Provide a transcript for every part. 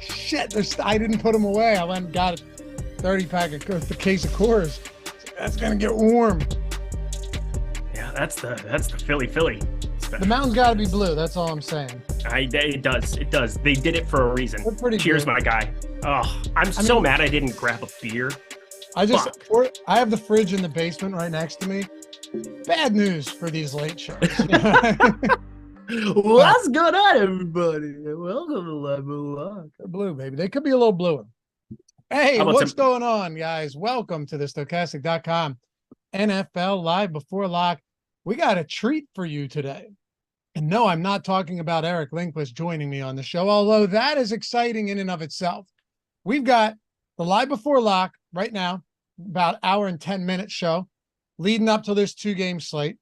shit, I didn't put them away. I went and got a 30-pack of the case of Coors. That's going to get warm. Yeah, that's the Philly stuff. The mountain's got to be blue. That's all I'm saying. It does. They did it for a reason. Cheers, my guy. Oh, I'm so mad I didn't grab a beer. I have the fridge in the basement right next to me. Bad news for these late shows. What's going on, everybody? Welcome to Live Block. They're blue, baby. They could be a little bluer. Hey, what's going on, guys? Welcome to the Stokastic.com NFL Live Before Lock. We got a treat for you today. And no, I'm not talking about Eric Lindquist joining me on the show, although that is exciting in and of itself. We've got the Live Before Lock right now, about hour and 10-minute show, leading up to this two-game slate.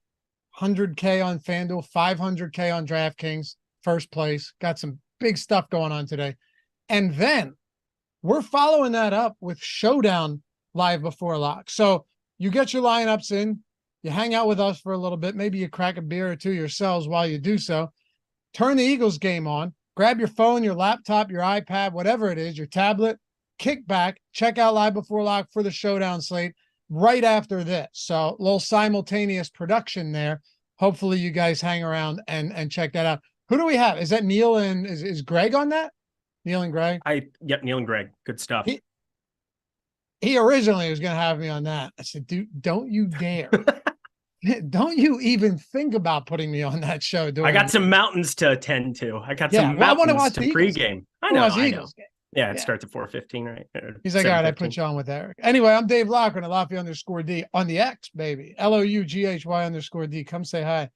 100K on FanDuel, 500K on DraftKings, first place. Got some big stuff going on today. And then we're following that up with Showdown Live Before Lock. So you get your lineups in, you hang out with us for a little bit, maybe you crack a beer or two yourselves while you do so. Turn the Eagles game on, grab your phone, your laptop, your iPad, whatever it is, your tablet, kick back, check out Live Before Lock for the Showdown slate right after this. So a little simultaneous production there. Hopefully you guys hang around and check that out. Who do we have? Is that Neil and is Greg on that? Neil and Greg? Yep, Neil and Greg. Good stuff. He originally was going to have me on that. I said, dude, don't you dare. Don't you even think about putting me on that show. I got some mountains to attend to. I got some mountains to pregame. I know. Yeah, it starts at 4:15, right? He's like, all right, I put you on with Eric. Anyway, I'm Dave Loughran at Lafayette_D on the X, baby. LOUGHY_D. Come say hi.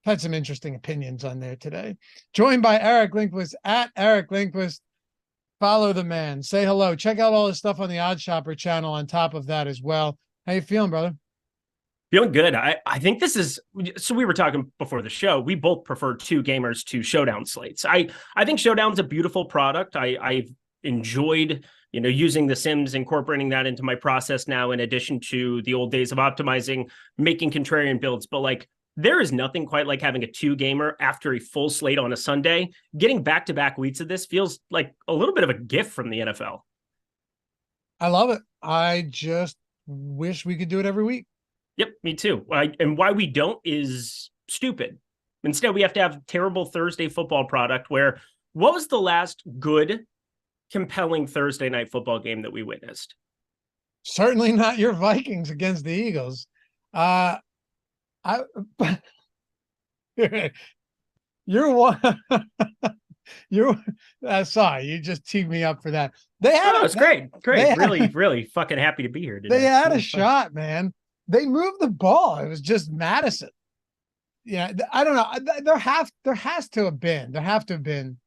Had some interesting opinions on there today. Joined by Eric Lindquist at Eric Lindquist. Follow the man. Say hello. Check out all his stuff on the Odd Shopper channel on top of that as well. How you feeling, brother? Feeling good. I think this is, so we were talking before the show, we both prefer two gamers to Showdown slates. I think Showdown's a beautiful product. I've enjoyed, using the Sims, incorporating that into my process now, in addition to the old days of optimizing, making contrarian builds. But there is nothing quite like having a two gamer after a full slate on a Sunday. Getting back-to-back weeks of this feels like a little bit of a gift from the NFL. I love it. I just wish we could do it every week. Yep, me too. And why we don't is stupid. Instead, we have to have terrible Thursday football product where, what was the last good, compelling Thursday night football game that we witnessed? Certainly not your Vikings against the Eagles. You're one. Sorry, you just teed me up for that. It's great. Really fucking happy to be here today. They had a shot, man. They moved the ball. It was just Madison. Yeah, I don't know. There has to have been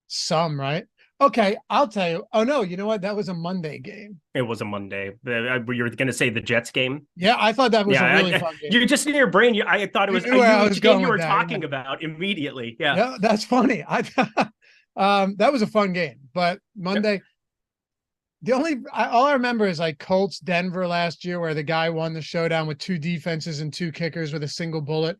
some, right? Okay, I'll tell you. Oh no, you know what? That was a Monday game. It was a Monday. You were going to say the Jets game? Yeah, I thought that was a really fun game. You just in your brain. I thought it was the game you were talking about immediately. Yeah, that's funny. That was a fun game, but Monday. Yep. All I remember is Colts Denver last year, where the guy won the showdown with two defenses and two kickers with a single bullet.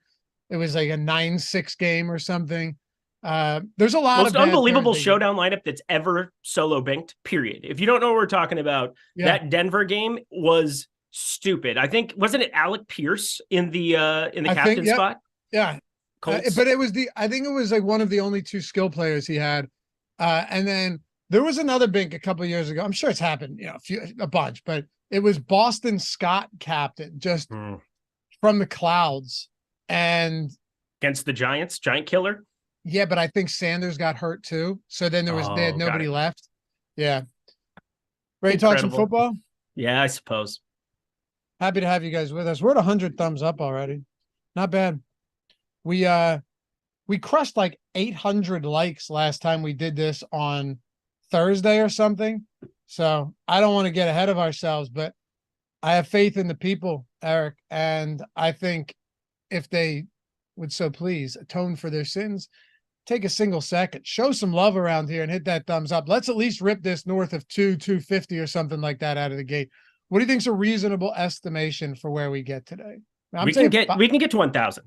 It was like a 9-6 game or something. There's a lot of unbelievable showdown lineup that's ever solo banked, period. If you don't know what we're talking about, that Denver game was stupid. I think, wasn't it Alec Pierce in the captain spot? Yeah. But I think it was one of the only two skill players he had. And then there was another bink a couple of years ago. I'm sure it's happened, a bunch, but it was Boston Scott captain, just from the clouds, and against the Giants, giant killer. Yeah, but I think Sanders got hurt too. So then they had nobody left. Yeah. Ready to talk some football? Yeah, I suppose. Happy to have you guys with us. We're at 100 thumbs up already. Not bad. We crushed 800 likes last time we did this on Thursday or something. So I don't want to get ahead of ourselves, but I have faith in the people, Eric. And I think if they would so please atone for their sins, take a single second, show some love around here and hit that thumbs up. Let's at least rip this north of 250 or something like that out of the gate. What do you think is a reasonable estimation for where we get today? We can get to 1,000.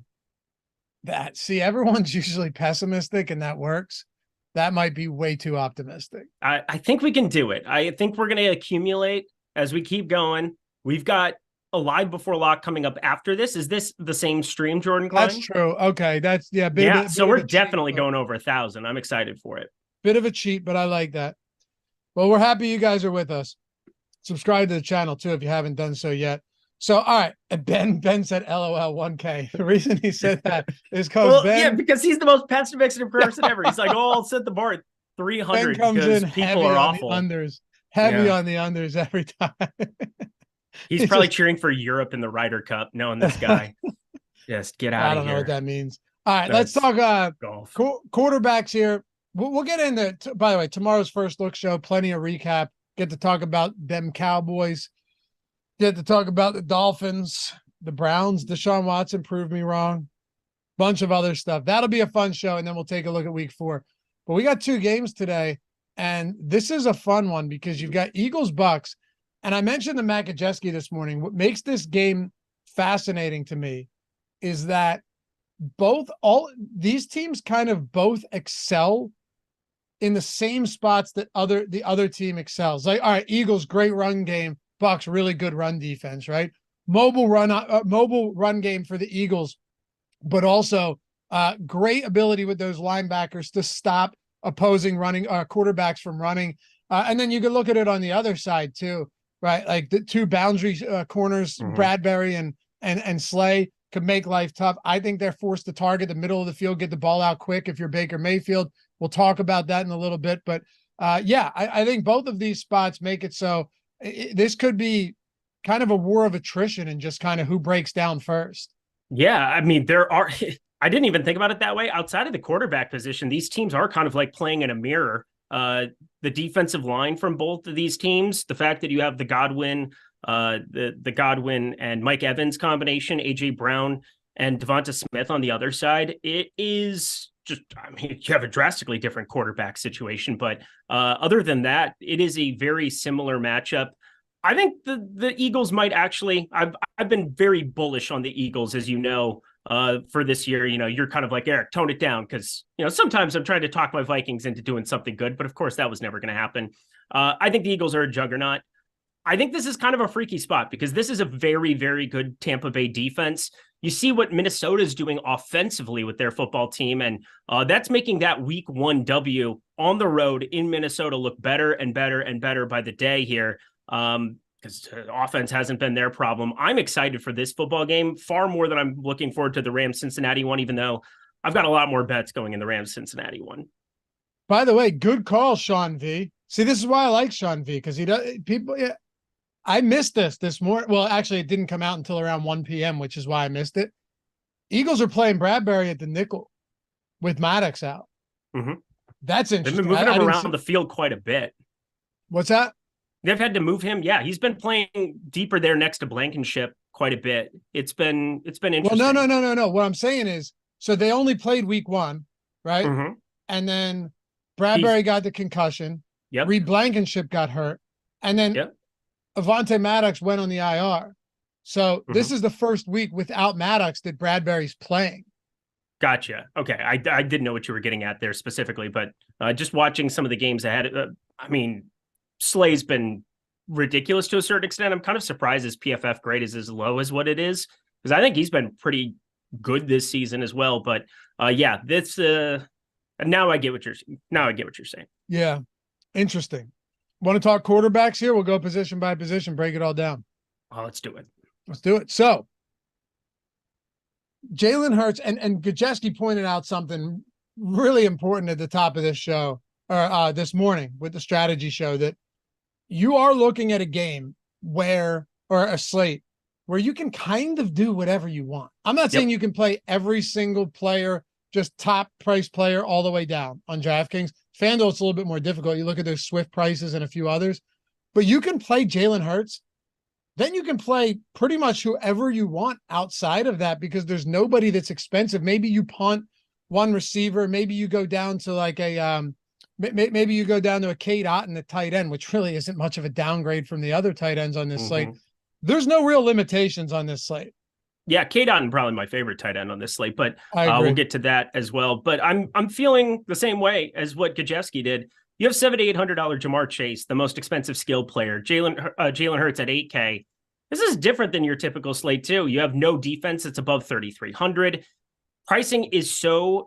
See, everyone's usually pessimistic and that works. that might be way too optimistic. I think we can do it. I think we're going to accumulate as we keep going. We've got a live before lock coming up after this. Is this the same stream, Jordan Klein? That's true. Okay. That's So we're definitely going over 1,000. I'm excited for it. Bit of a cheat, but I like that. Well, we're happy you guys are with us. Subscribe to the channel too if you haven't done so yet. So, all right, Ben said LOL 1K. The reason he said that is because because he's the most pessimistic person ever. He's like, I'll set the bar at 300 because people are awful. Heavy on the unders every time. He's probably cheering for Europe in the Ryder Cup, knowing this guy. Just get out of here. I don't know what that means. All right, let's talk golf. Quarterbacks here. We'll get into, by the way, tomorrow's First Look show, plenty of recap. Get to talk about them Cowboys. Get to talk about the Dolphins, the Browns. Deshaun Watson proved me wrong. Bunch of other stuff. That'll be a fun show, and then we'll take a look at week 4. But we got 2 games today, and this is a fun one because you've got Eagles-Bucks, and I mentioned the Makajeski this morning. What makes this game fascinating to me is that all these teams kind of both excel in the same spots that the other team excels. Like, all right, Eagles, great run game. Bucks, really good run defense, right? Mobile run game for the Eagles, but also great ability with those linebackers to stop opposing running quarterbacks from running. And then you can look at it on the other side too, right? Like the 2 boundary corners, Bradbury and Slay, could make life tough. I think they're forced to target the middle of the field, get the ball out quick if you're Baker Mayfield. We'll talk about that in a little bit. But I think both of these spots make it so this could be kind of a war of attrition and just kind of who breaks down first. Yeah, I mean, I didn't even think about it that way. Outside of the quarterback position, these teams are kind of like playing in a mirror. The defensive line from both of these teams, the fact that you have the Godwin and Mike Evans combination, AJ Brown and Devonta Smith on the other side, it is just, I mean, you have a drastically different quarterback situation, but other than that, it is a very similar matchup. I think the Eagles might actually, I've been very bullish on the Eagles, as you know, for this year. You know, you're kind of like, Eric, tone it down, because, you know, sometimes I'm trying to talk my Vikings into doing something good, but of course that was never going to happen. I think the Eagles are a juggernaut. I think this is kind of a freaky spot because this is a very, very good Tampa Bay defense. You see what Minnesota is doing offensively with their football team, and that's making that week 1 W on the road in Minnesota look better and better and better by the day here, because offense hasn't been their problem. I'm excited for this football game far more than I'm looking forward to the Rams-Cincinnati one, even though I've got a lot more bets going in the Rams-Cincinnati one. By the way, good call, Sean V. See, this is why I like Sean V, because he does people. Yeah, I missed this morning. Well, actually, it didn't come out until around 1 p.m., which is why I missed it. Eagles are playing Bradbury at the nickel with Maddox out. Mm-hmm. That's interesting. They've been moving him around the field quite a bit. What's that? They've had to move him. Yeah, he's been playing deeper there next to Blankenship quite a bit. It's been interesting. Well, no. What I'm saying is, so they only played week 1, right? Mm-hmm. And then Bradbury got the concussion. Yep. Reed Blankenship got hurt. And then Avonte Maddox went on the IR. So this is the first week without Maddox that Bradbury's playing. Gotcha. Okay. I didn't know what you were getting at there specifically, but just watching some of the games ahead, I mean, Slay's been ridiculous to a certain extent. I'm kind of surprised his PFF grade is as low as what it is, because I think he's been pretty good this season as well. But yeah, this now I get what you're saying. Yeah. Interesting. Want to talk quarterbacks here? We'll go position by position, break it all down. Oh, let's do it. Let's do it. So Jalen Hurts and Gajeski pointed out something really important at the top of this show, or this morning with the strategy show, that you are looking at a game or a slate where you can kind of do whatever you want. I'm not saying you can play every single player, just top price player all the way down on DraftKings. FanDuel, it's a little bit more difficult. You look at those Swift prices and a few others, but you can play Jalen Hurts. Then you can play pretty much whoever you want outside of that, because there's nobody that's expensive. Maybe you punt one receiver. Maybe you go down to like maybe you go down to a Cade Otton at tight end, which really isn't much of a downgrade from the other tight ends on this slate. There's no real limitations on this slate. Yeah, K-Dot probably my favorite tight end on this slate, but we'll get to that as well. But I'm feeling the same way as what Gajewski did. You have $7,800 Jamar Chase, the most expensive skill player. Jalen Hurts at $8K. This is different than your typical slate too. You have no defense that's above 3,300. Pricing is so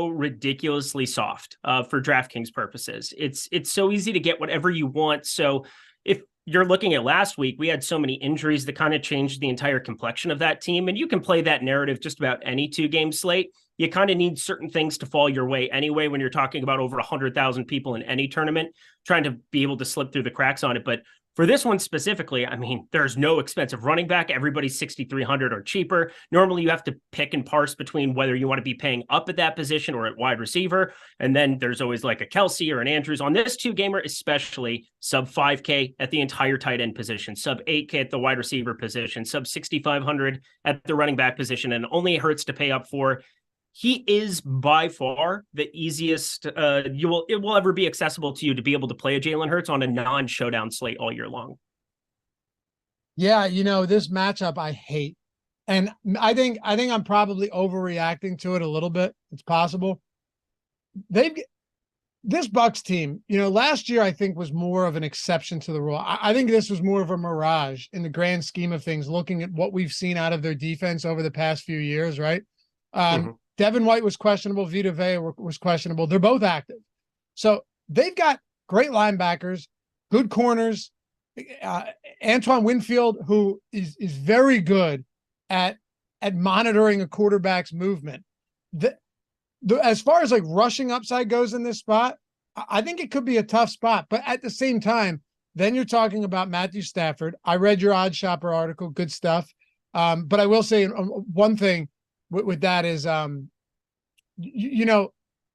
ridiculously soft for DraftKings purposes. It's so easy to get whatever you want. So if you're looking at last week, we had so many injuries that kind of changed the entire complexion of that team. And you can play that narrative just about any 2-game slate. You kind of need certain things to fall your way anyway when you're talking about over 100,000 people in any tournament, trying to be able to slip through the cracks on it. But for this one specifically, I mean, there's no expensive running back. Everybody's 6,300 or cheaper. Normally, you have to pick and parse between whether you want to be paying up at that position or at wide receiver. And then there's always like a Kelsey or an Andrews. On this 2-gamer, especially sub 5K at the entire tight end position, sub 8K at the wide receiver position, sub 6,500 at the running back position, and only Hurts to pay up for. He is by far the easiest it will ever be accessible to you to be able to play a Jalen Hurts on a non-showdown slate all year long. Yeah, this matchup I hate. And I think I'm probably overreacting to it a little bit. It's possible. This Bucs team, last year I think was more of an exception to the rule. I think this was more of a mirage in the grand scheme of things, looking at what we've seen out of their defense over the past few years, right? Devin White was questionable. Vita Vea was questionable. They're both active. So they've got great linebackers, good corners. Antoine Winfield, who is very good at monitoring a quarterback's movement. As far as like rushing upside goes in this spot, I think it could be a tough spot. But at the same time, then you're talking about Matthew Stafford. I read your Odd Shopper article. Good stuff. But I will say one thing with that is,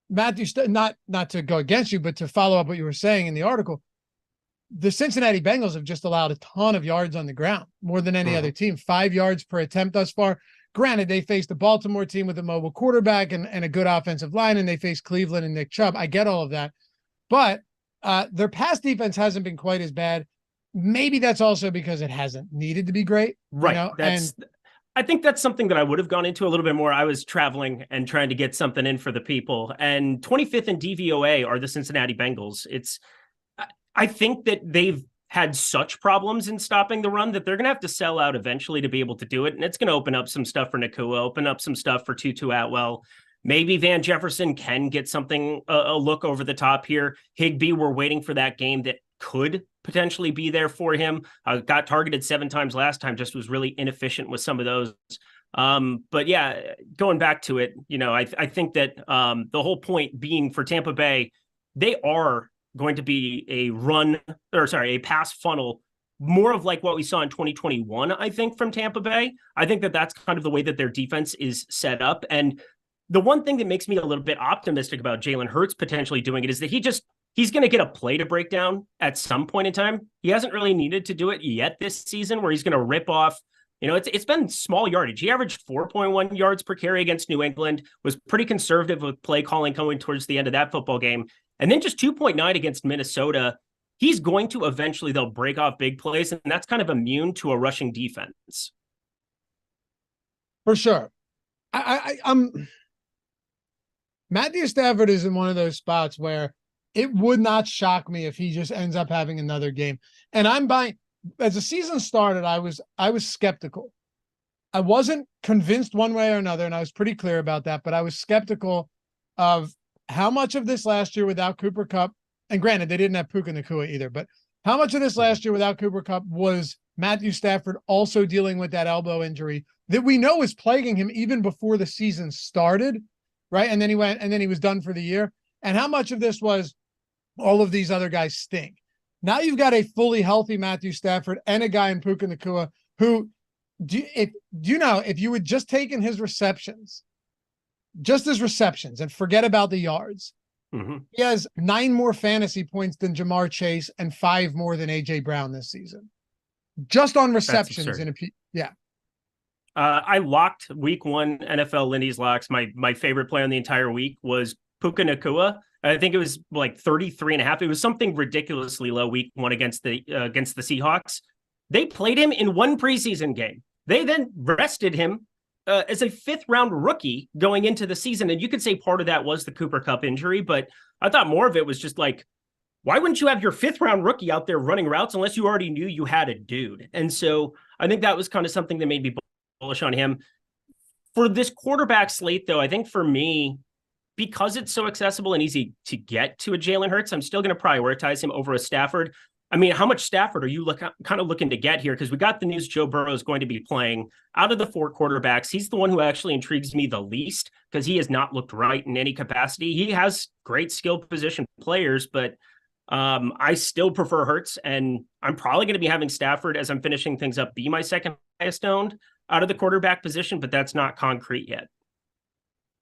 Matthew, not to go against you, but to follow up what you were saying in the article, the Cincinnati Bengals have just allowed a ton of yards on the ground, more than any other team, 5 yards per attempt thus far. Granted, they faced a Baltimore team with a mobile quarterback and a good offensive line, and they faced Cleveland and Nick Chubb. I get all of that. But their pass defense hasn't been quite as bad. Maybe that's also because it hasn't needed to be great. Right. I think that's something that I would have gone into a little bit more. I was traveling and trying to get something in for the people, and 25th in DVOA are the Cincinnati Bengals. I think that they've had such problems in stopping the run that they're going to have to sell out eventually to be able to do it. And it's going to open up some stuff for Nakua, open up some stuff for Tutu Atwell. Maybe Van Jefferson can get something, a look over the top here. Higbee, we're waiting for that game that could potentially be there for him. Got targeted 7 times last time, just was really inefficient with some of those. But yeah, going back to it, I think that the whole point being for Tampa Bay, they are going to be a pass funnel, more of like what we saw in 2021, I think, from Tampa Bay. I think that that's kind of the way that their defense is set up. And the one thing that makes me a little bit optimistic about Jalen Hurts potentially doing it is that he's going to get a play to break down at some point in time. He hasn't really needed to do it yet this season, where he's going to rip off. It's been small yardage. He averaged 4.1 yards per carry against New England, was pretty conservative with play calling coming towards the end of that football game. And then just 2.9 against Minnesota. He's going to eventually, they'll break off big plays, and that's kind of immune to a rushing defense. For sure. I'm Matthew Stafford is in one of those spots where it would not shock me if he just ends up having another game. And I'm buying. As the season started, I was skeptical. I wasn't convinced one way or another, and I was pretty clear about that, but I was skeptical of how much of this last year without Cooper Kupp, and granted, they didn't have Puka Nacua either, but how much of this last year without Cooper Kupp was Matthew Stafford also dealing with that elbow injury that we know is plaguing him even before the season started, right? And then he was done for the year. And how much of this was all of these other guys stink? Now you've got a fully healthy Matthew Stafford and a guy in Puka Nacua who, if you had just taken his receptions, and forget about the yards, he has 9 more fantasy points than Jamar Chase and 5 more than AJ Brown this season, just on receptions. I locked week 1 NFL Lindy's locks. My favorite play on the entire week was Puka Nacua. I think it was like 33.5. It was something ridiculously low week 1 against the Seahawks. They played him in one preseason game. They then rested him as a 5th round rookie going into the season. And you could say part of that was the Cooper Kupp injury, but I thought more of it was just like, why wouldn't you have your 5th round rookie out there running routes unless you already knew you had a dude? And so I think that was kind of something that made me bullish on him. For this quarterback slate, though, I think for me, because it's so accessible and easy to get to a Jalen Hurts, I'm still going to prioritize him over a Stafford. I mean, how much Stafford are you kind of looking to get here? Because we got the news Joe Burrow is going to be playing. Out of the 4 quarterbacks, he's the one who actually intrigues me the least because he has not looked right in any capacity. He has great skill position players, but I still prefer Hurts, and I'm probably going to be having Stafford as I'm finishing things up be my second highest owned out of the quarterback position, but that's not concrete yet.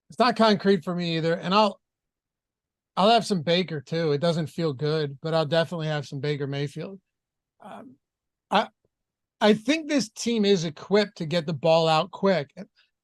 It's not concrete for me either. And I'll have some Baker too. It doesn't feel good, but I'll definitely have some Baker Mayfield. I think this team is equipped to get the ball out quick.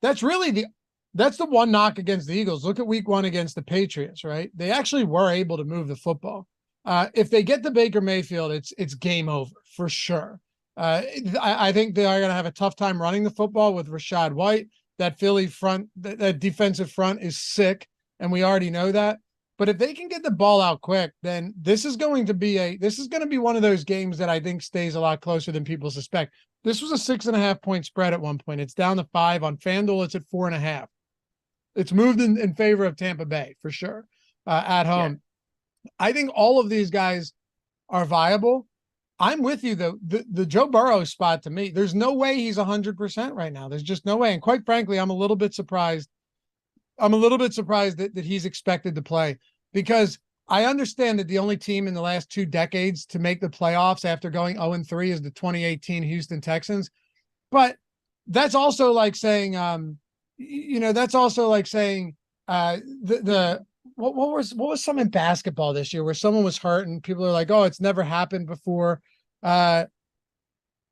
That's really that's the one knock against the Eagles. Look at week 1 against the Patriots, right? They actually were able to move the football. If they get the Baker Mayfield, it's game over for sure. I think they are going to have a tough time running the football with Rachaad White. That Philly front, that defensive front is sick, and we already know that. But if they can get the ball out quick, then this is going to be one of those games that I think stays a lot closer than people suspect. This was a 6.5 point spread at one point. It's down to 5 on FanDuel. It's at 4.5. It's moved in favor of Tampa Bay for sure at home. Yeah. I think all of these guys are viable. I'm with you though. The Joe Burrow spot to me, there's no way he's 100% right now. There's just no way. And quite frankly, I'm a little bit surprised. That he's expected to play, because I understand that the only team in the last 2 decades to make the playoffs after going 0-3 is the 2018 Houston Texans. But that's also like saying, what was some in basketball this year where someone was hurt and people are like, oh, it's never happened before. I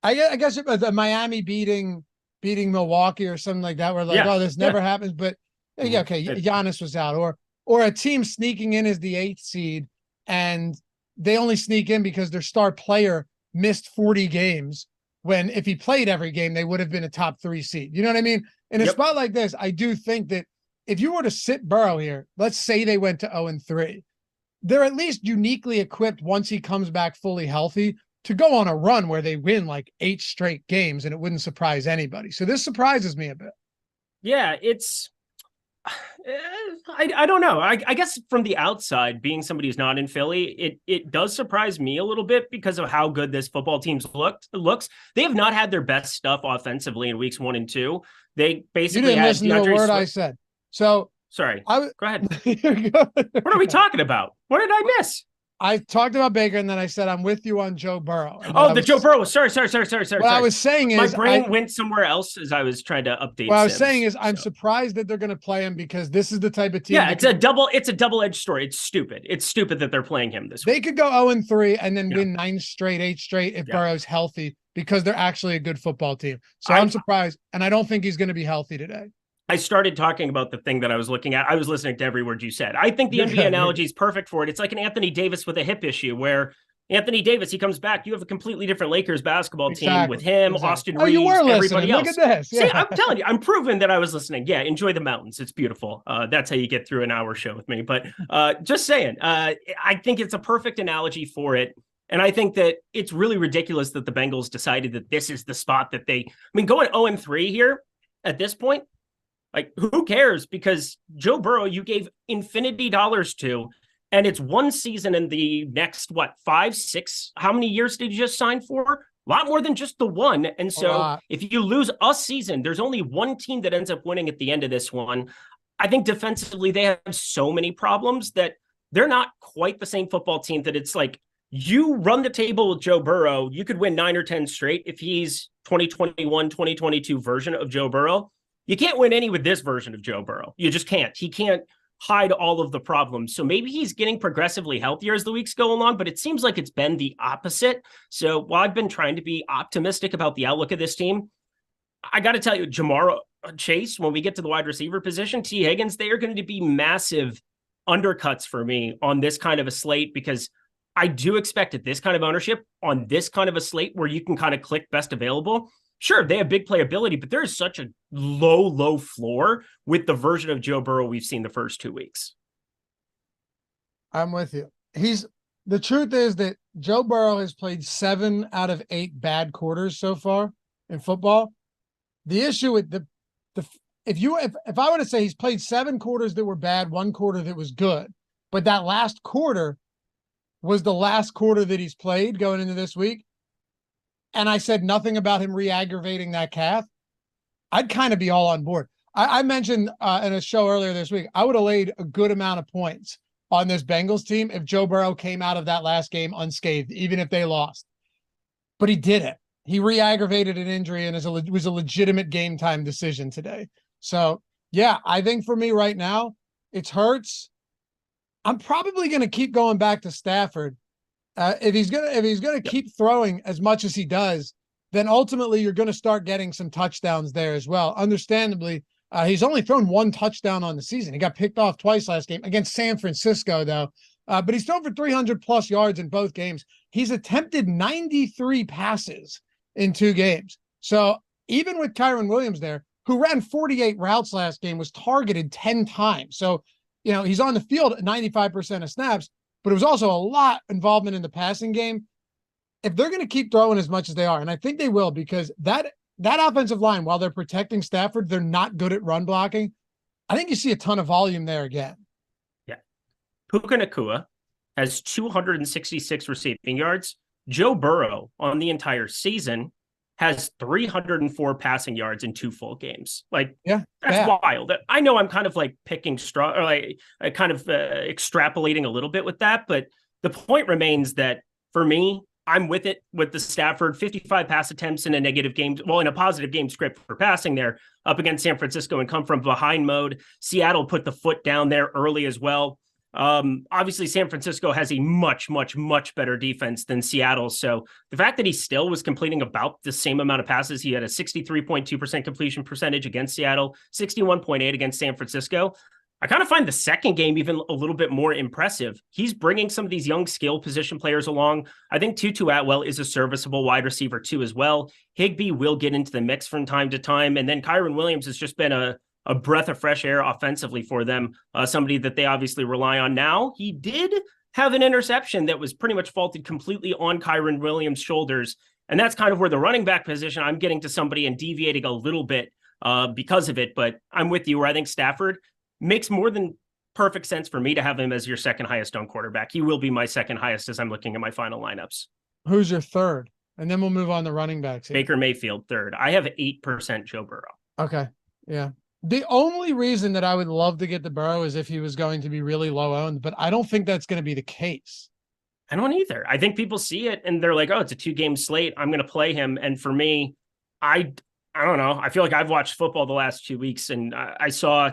guess it was the Miami beating Milwaukee or something like that, where like, oh, this never happens. But yeah, okay, Giannis was out, or a team sneaking in as the 8th seed and they only sneak in because their star player missed 40 games when if he played every game, they would have been a top 3 seed. You know what I mean? In a spot like this, I do think that if you were to sit Burrow here, let's say they went to 0-3, they're at least uniquely equipped once he comes back fully healthy to go on a run where they win like 8 straight games, and it wouldn't surprise anybody. So this surprises me a bit. Yeah, it's I don't know. I guess from the outside, being somebody who's not in Philly, it does surprise me a little bit because of how good this football team looks. They have not had their best stuff offensively in weeks 1 and 2. They basically you didn't listen to a word I said. So sorry. Go ahead. What are we talking about? What did I miss? I talked about Baker, and then I said I'm with you on Joe Burrow. Joe Burrow. Sorry. What I was saying is my brain went somewhere else as I was trying to update. What I was saying is I'm surprised that they're going to play him because this is the type of team. Yeah, it's a double-edged story. It's stupid. It's stupid that they're playing him this week. They could go 0-3 and then win 9 straight, 8 straight if Burrow's healthy because they're actually a good football team. So I'm surprised, and I don't think he's going to be healthy today. I started talking about the thing that I was looking at. I was listening to every word you said. I think the NBA analogy is perfect for it. It's like an Anthony Davis with a hip issue where Anthony Davis, he comes back. You have a completely different Lakers basketball team with him, Austin Reeves, you were everybody else. Look at this. Yeah. See, I'm telling you, I'm proving that I was listening. Yeah, enjoy the mountains. It's beautiful. That's how you get through an hour show with me. But just saying, I think it's a perfect analogy for it. And I think that it's really ridiculous that the Bengals decided that this is the spot that going 0-3 here at this point, like, who cares? Because Joe Burrow, you gave infinity dollars to, and it's one season in the next, 5, 6? How many years did you just sign for? A lot more than just the one. And so if you lose a season, there's only one team that ends up winning at the end of this one. I think defensively, they have so many problems that they're not quite the same football team that it's like, you run the table with Joe Burrow, you could win 9 or 10 straight if he's 2021, 2022 version of Joe Burrow. You can't win any with this version of Joe Burrow. You just can't. He can't hide all of the problems. So maybe he's getting progressively healthier as the weeks go along, but it seems like it's been the opposite. So while I've been trying to be optimistic about the outlook of this team, I got to tell you, Jamar Chase, when we get to the wide receiver position, T. Higgins, they are going to be massive undercuts for me on this kind of a slate, because I do expect at this kind of ownership on this kind of a slate where you can kind of click best available, sure, they have big playability, but there is such a low floor with the version of Joe Burrow we've seen the first 2 weeks. I'm with you. The truth is that Joe Burrow has played 7 out of 8 bad quarters so far in football. The issue with if I were to say he's played 7 quarters that were bad, 1 quarter that was good, but that last quarter was the last quarter that he's played going into this week, and I said nothing about him re-aggravating that calf, I'd kind of be all on board. I mentioned in a show earlier this week, I would have laid a good amount of points on this Bengals team if Joe Burrow came out of that last game unscathed, even if they lost. But he didn't. He re-aggravated an injury and it was a legitimate game time decision today. So, yeah, I think for me right now, it's Hurts. I'm probably going to keep going back to Stafford. If he's gonna keep throwing as much as he does, then ultimately you're going to start getting some touchdowns there as well. Understandably, he's only thrown 1 touchdown on the season. He got picked off twice last game against San Francisco, though. But he's thrown for 300+ yards in both games. He's attempted 93 passes in 2 games. So even with Kyren Williams there, who ran 48 routes last game, was targeted 10 times. So, he's on the field at 95% of snaps, but it was also a lot involvement in the passing game. If they're going to keep throwing as much as they are, and I think they will, because that offensive line, while they're protecting Stafford, they're not good at run blocking. I think you see a ton of volume there again. Yeah. Puka Nacua has 266 receiving yards. Joe Burrow on the entire season has 304 passing yards in 2 full games. That's wild. I know I'm kind of picking straw, or kind of extrapolating a little bit with that, but the point remains that for me, I'm with it with the Stafford 55 pass attempts in a negative game, in a positive game script for passing there up against San Francisco and come from behind mode. Seattle put the foot down there early as well. Obviously San Francisco has a much better defense than Seattle. So the fact that he still was completing about the same amount of passes, he had a 63.2% completion percentage against Seattle, 61.8 against San Francisco. I kind of find the second game even a little bit more impressive. He's bringing some of these young skill position players along. I think Tutu Atwell is a serviceable wide receiver too as well. Higbee will get into the mix from time to time. And then Kyren Williams has just been a breath of fresh air offensively for them, somebody that they obviously rely on now. He did have an interception that was pretty much faulted completely on Kyren Williams' shoulders. And that's kind of where the running back position, I'm getting to somebody and deviating a little bit because of it. But I'm with you where I think Stafford makes more than perfect sense for me to have him as your second highest owned quarterback. He will be my second highest as I'm looking at my final lineups. Who's your third? And then we'll move on to running backs here. Baker Mayfield, third. I have 8% Joe Burrow. Okay. Yeah. The only reason that I would love to get the Burrow is if he was going to be really low owned, but I don't think that's going to be the case. I don't either. I think people see it and they're like, oh, it's a 2-game slate. I'm going to play him. And for me, I don't know. I feel like I've watched football the last 2 weeks and I saw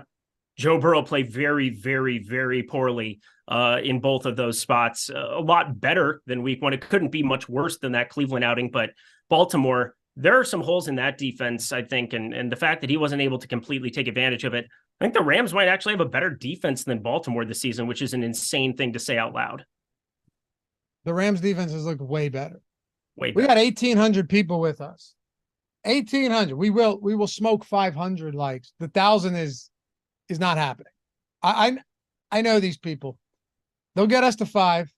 Joe Burrow play very, very, very poorly in both of those spots. A lot better than week 1. It couldn't be much worse than that Cleveland outing, but Baltimore, there are some holes in that defense, I think, and the fact that he wasn't able to completely take advantage of it. I think the Rams might actually have a better defense than Baltimore this season, which is an insane thing to say out loud. The Rams defense has looked way better. Way better. We got 1,800 people with us. 1,800. We will smoke 500 likes. The 1,000 is not happening. I know these people. They'll get us to 5.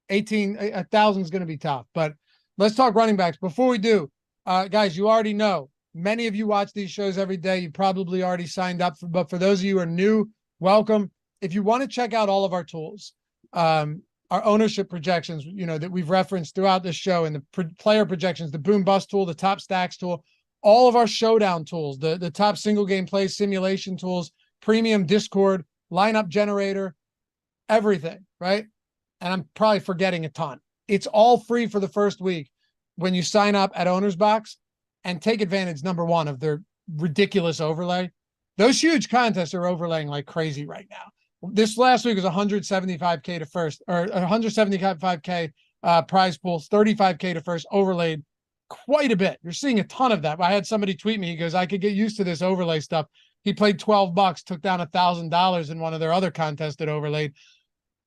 1,000 is going to be tough. But let's talk running backs. Before we do, guys, you already know. Many of you watch these shows every day. You probably already signed up. But for those of you who are new, welcome. If you want to check out all of our tools, our ownership projections, that we've referenced throughout this show, and the player projections, the boom bust tool, the top stacks tool, all of our showdown tools, the top single game play simulation tools, premium Discord, lineup generator, everything, right? And I'm probably forgetting a ton. It's all free for the first week when you sign up at Owner's Box and take advantage, number one, of their ridiculous overlay. Those huge contests are overlaying like crazy right now. This last week was 175K to first, or 175K prize pools, 35K to first, overlaid quite a bit. You're seeing a ton of that. I had somebody tweet me. He goes, I could get used to this overlay stuff. He played $12, took down $1,000 in one of their other contests that overlaid.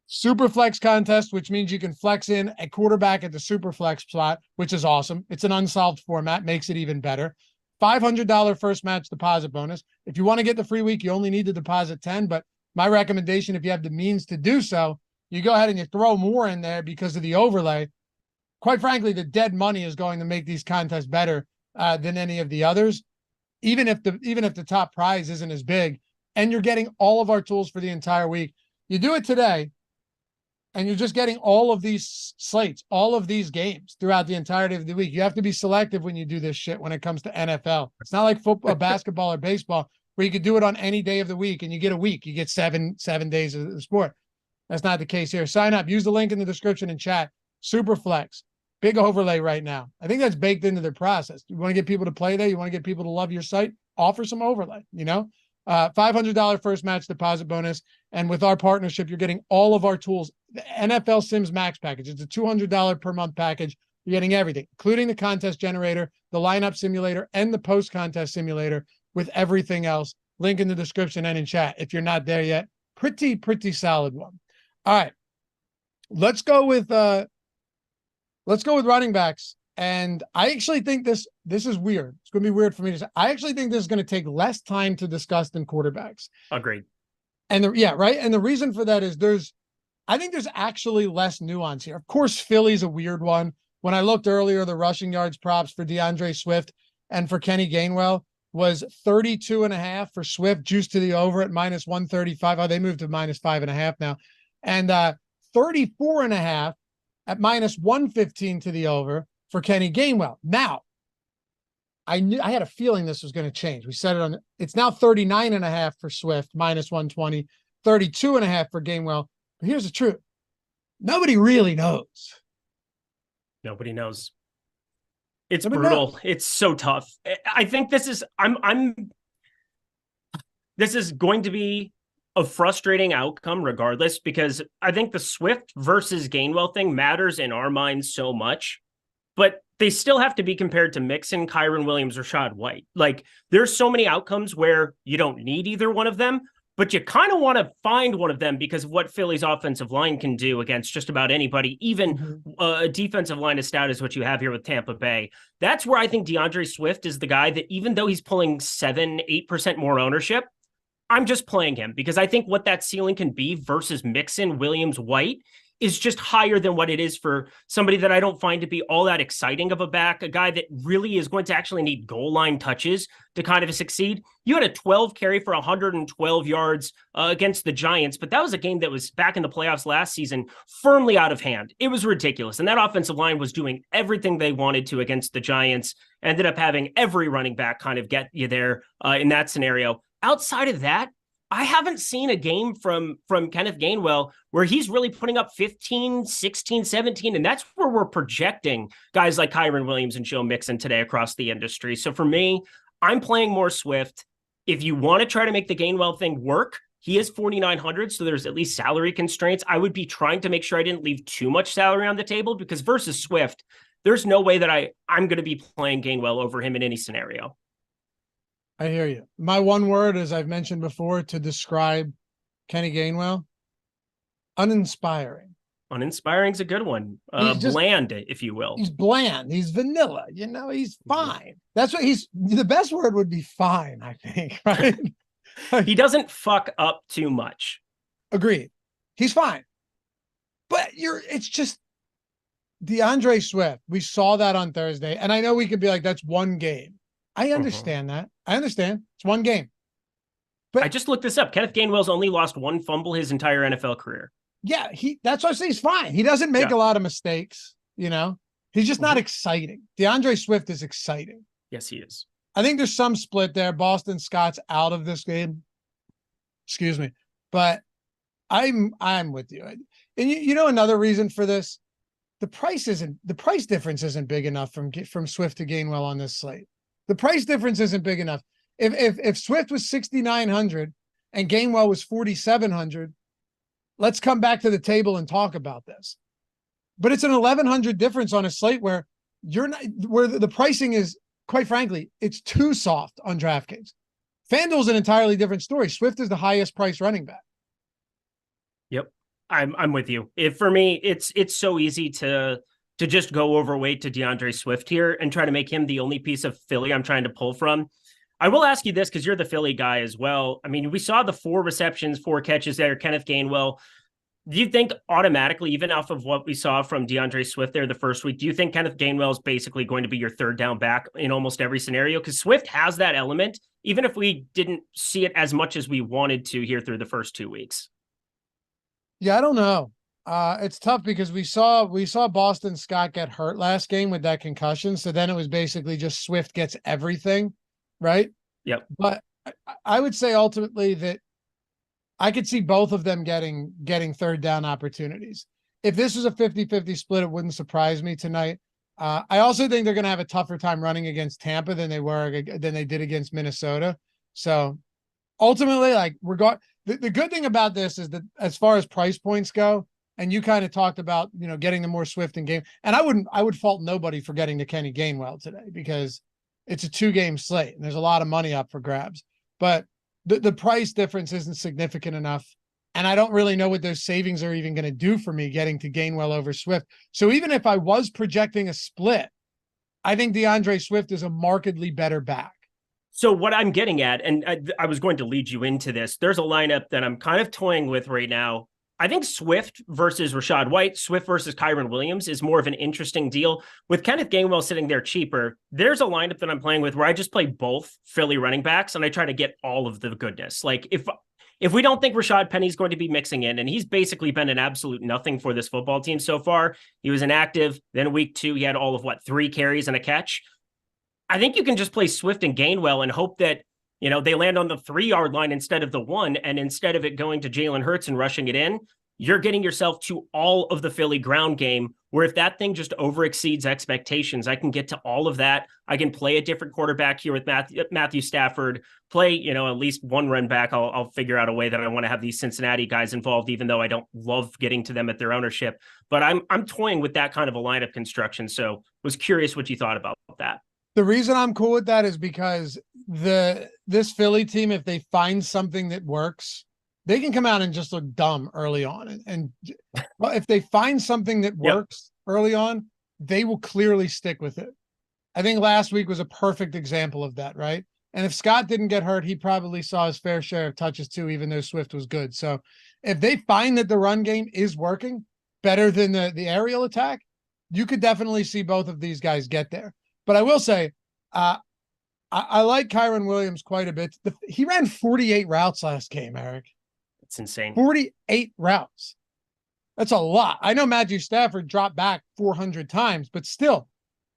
Super flex contest, which means you can flex in a quarterback at the super flex slot, which is awesome. It's an unsolved format, makes it even better. $500 first match deposit bonus. If you want to get the free week, you only need to deposit 10, but my recommendation, if you have the means to do so, you go ahead and you throw more in there because of the overlay. Quite frankly, the dead money is going to make these contests better than any of the others, even if the top prize isn't as big. And you're getting all of our tools for the entire week. You do it today, and you're just getting all of these slates, all of these games throughout the entirety of the week. You have to be selective when you do this shit when it comes to NFL. It's not like football, basketball, or baseball, where you could do it on any day of the week and you get a week. You get seven days of the sport. That's not the case here. Sign up. Use the link in the description and chat. Superflex. Big overlay right now. I think that's baked into their process. You want to get people to play there? You want to get people to love your site? Offer some overlay, $500 first match deposit bonus. And with our partnership, you're getting all of our tools. The NFL Sims Max package. It's a $200 per month package. You're getting everything, including the contest generator, the lineup simulator, and the post-contest simulator with everything else. Link in the description and in chat if you're not there yet. Pretty solid one. All right. Let's go with running backs. And I actually think this is weird. It's going to be weird for me to say. I actually think this is going to take less time to discuss than quarterbacks. Agreed. And right. And the reason for that is I think there's actually less nuance here. Of course, Philly's a weird one. When I looked earlier, the rushing yards props for DeAndre Swift and for Kenny Gainwell was 32.5 for Swift, juiced to the over at -135. Oh, they moved to -5.5 now. And 34.5 at -115 to the over for Kenny Gainwell. Now, I had a feeling this was going to change. We said it it's now 39.5 for Swift, -120, 32.5 for Gainwell. But here's the truth. Nobody really knows. Nobody knows. It's brutal. It's so tough. I think this is this is going to be a frustrating outcome regardless, because I think the Swift versus Gainwell thing matters in our minds so much, but they still have to be compared to Mixon, Kyren Williams, Rachaad White. Like, there's so many outcomes where you don't need either one of them, but you kind of want to find one of them because of what Philly's offensive line can do against just about anybody, even a defensive line as stout as what you have here with Tampa Bay. That's where I think DeAndre Swift is the guy that, even though he's pulling 7-8% more ownership, I'm just playing him because I think what that ceiling can be versus Mixon, Williams, White is just higher than what it is for somebody that I don't find to be all that exciting of a back, a guy that really is going to actually need goal line touches to kind of succeed. You had a 12 carry for 112 yards against the Giants, but that was a game that was back in the playoffs last season, firmly out of hand. It was ridiculous. And that offensive line was doing everything they wanted to against the Giants, ended up having every running back kind of get you there in that scenario. Outside of that, I haven't seen a game from Kenneth Gainwell where he's really putting up 15, 16, 17, and that's where we're projecting guys like Kyren Williams and Joe Mixon today across the industry. So for me, I'm playing more Swift. If you want to try to make the Gainwell thing work, he is 4,900, so there's at least salary constraints. I would be trying to make sure I didn't leave too much salary on the table, because versus Swift, there's no way that I'm going to be playing Gainwell over him in any scenario. I hear you. My one word, as I've mentioned before, to describe Kenny Gainwell: uninspiring. Uninspiring is a good one. Bland, if you will. He's bland. He's vanilla. He's fine. That's what the best word would be fine, I think, right? He doesn't fuck up too much. Agreed. He's fine. But it's just DeAndre Swift. We saw that on Thursday. And I know we could be like, that's one game. I understand that. I understand. It's one game. But I just looked this up. Kenneth Gainwell's only lost one fumble his entire NFL career. Yeah, that's why I say he's fine. He doesn't make a lot of mistakes, He's just not exciting. DeAndre Swift is exciting. Yes, he is. I think there's some split there. Boston Scott's out of this game. Excuse me. But I'm with you. And another reason for this, the price difference isn't big enough from Swift to Gainwell on this slate. The price difference isn't big enough. If Swift was 6,900 and Gainwell was 4,700, let's come back to the table and talk about this. But it's an 1,100 difference on a slate where the pricing is, quite frankly, it's too soft on DraftKings. FanDuel's an entirely different story. Swift is the highest price running back. Yep. I'm with you. For me, it's so easy to just go overweight to DeAndre Swift here and try to make him the only piece of Philly I'm trying to pull from. I will ask you this because you're the Philly guy as well. I mean, we saw the 4 receptions, 4 catches there, Kenneth Gainwell. Do you think automatically, even off of what we saw from DeAndre Swift there the first week, do you think Kenneth Gainwell is basically going to be your third down back in almost every scenario? Because Swift has that element, even if we didn't see it as much as we wanted to here through the first 2 weeks. Yeah, I don't know. It's tough because we saw Boston Scott get hurt last game with that concussion. So then it was basically just Swift gets everything, right? Yep. But I would say ultimately that I could see both of them getting third down opportunities. If this was a 50-50 split, it wouldn't surprise me tonight. I also think they're going to have a tougher time running against Tampa than they did against Minnesota. So ultimately, like the good thing about this is that as far as price points go, and you kind of talked about, getting the more Swift in game, and I would fault nobody for getting to Kenny Gainwell today because it's a 2-game slate and there's a lot of money up for grabs, but the price difference isn't significant enough. And I don't really know what those savings are even going to do for me getting to Gainwell over Swift. So even if I was projecting a split, I think DeAndre Swift is a markedly better back. So what I'm getting at, and I was going to lead you into this, there's a lineup that I'm kind of toying with right now. I think Swift versus Rachaad White, Swift versus Kyren Williams is more of an interesting deal. With Kenneth Gainwell sitting there cheaper, there's a lineup that I'm playing with where I just play both Philly running backs and I try to get all of the goodness. Like if we don't think Rashad Penny's going to be mixing in, and he's basically been an absolute nothing for this football team so far. He was inactive. Then week 2, he had all of 3 carries and a catch. I think you can just play Swift and Gainwell and hope that, they land on the 3-yard line instead of the 1. And instead of it going to Jalen Hurts and rushing it in, you're getting yourself to all of the Philly ground game, where if that thing just overexceeds expectations, I can get to all of that. I can play a different quarterback here with Matthew Stafford, play, at least one run back. I'll figure out a way that I want to have these Cincinnati guys involved, even though I don't love getting to them at their ownership. But I'm toying with that kind of a lineup construction. So was curious what you thought about that. The reason I'm cool with that is because this Philly team, if they find something that works, they can come out and just look dumb early on. And well, if they find something that works early on, they will clearly stick with it. I think last week was a perfect example of that, right? And if Scott didn't get hurt, he probably saw his fair share of touches too, even though Swift was good. So if they find that the run game is working better than the aerial attack, you could definitely see both of these guys get there. But I will say, I like Kyren Williams quite a bit. He ran 48 routes last game, Eric. It's insane. 48 routes. That's a lot. I know Matthew Stafford dropped back 400 times, but still,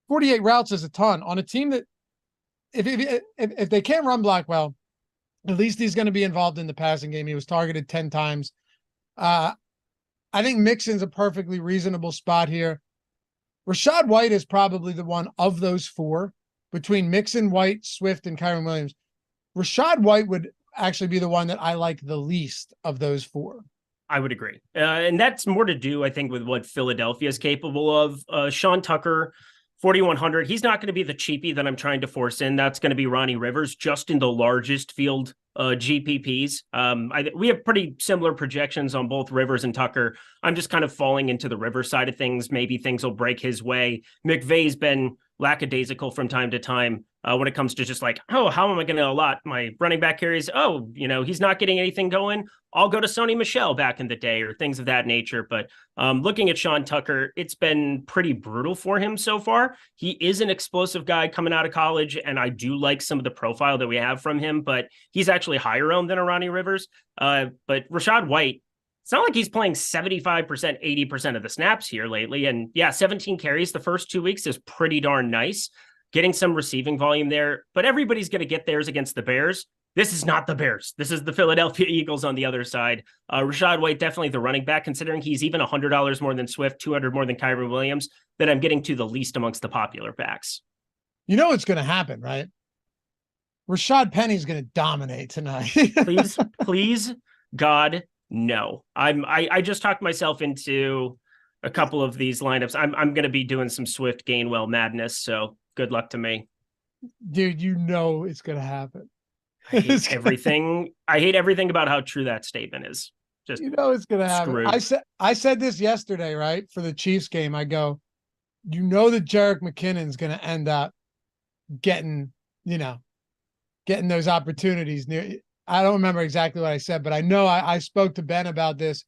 48 routes is a ton on a team that if they can't run block well, at least he's going to be involved in the passing game. He was targeted 10 times. I think Mixon's a perfectly reasonable spot here. Rachaad White is probably the one of those 4 between Mixon, White, Swift, and Kyren Williams. Rachaad White would actually be the one that I like the least of those 4. I would agree. And that's more to do, I think, with what Philadelphia is capable of. Sean Tucker, 4,100. He's not going to be the cheapie that I'm trying to force in. That's going to be Ronnie Rivers, just in the largest field GPPs. We have pretty similar projections on both Rivers and Tucker. I'm just kind of falling into the Rivers side of things. Maybe things will break his way. McVay's been lackadaisical from time to time when it comes to just like, how am I going to allot my running back carries? He's not getting anything going. I'll go to Sony Michel back in the day or things of that nature. But looking at Sean Tucker, it's been pretty brutal for him so far. He is an explosive guy coming out of college, and I do like some of the profile that we have from him, but he's actually higher owned than a Ronnie Rivers. But Rachaad White, it's not like he's playing 75%, 80% of the snaps here lately. And 17 carries the first 2 weeks is pretty darn nice. Getting some receiving volume there, but everybody's going to get theirs against the Bears. This is not the Bears. This is the Philadelphia Eagles on the other side. Rachaad White, definitely the running back, considering he's even $100 more than Swift, $200 more than Kyren Williams, that I'm getting to the least amongst the popular backs. You know what's going to happen, right? Rashad Penny's going to dominate tonight. please, God, no. I just talked myself into a couple of these lineups. I'm going to be doing some Swift Gainwell madness, so good luck to me. Dude, it's going to happen. I hate everything. I hate everything about how true that statement is. just it's gonna happen. screwed. I said this yesterday, right? For the Chiefs game, I go, that Jerick McKinnon's gonna end up getting those opportunities near. I don't remember exactly what I said, but I know I spoke to Ben about this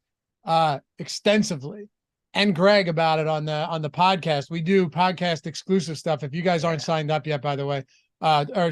extensively, and Greg about it on the podcast. We do podcast exclusive stuff. If you guys aren't signed up yet, by the way, or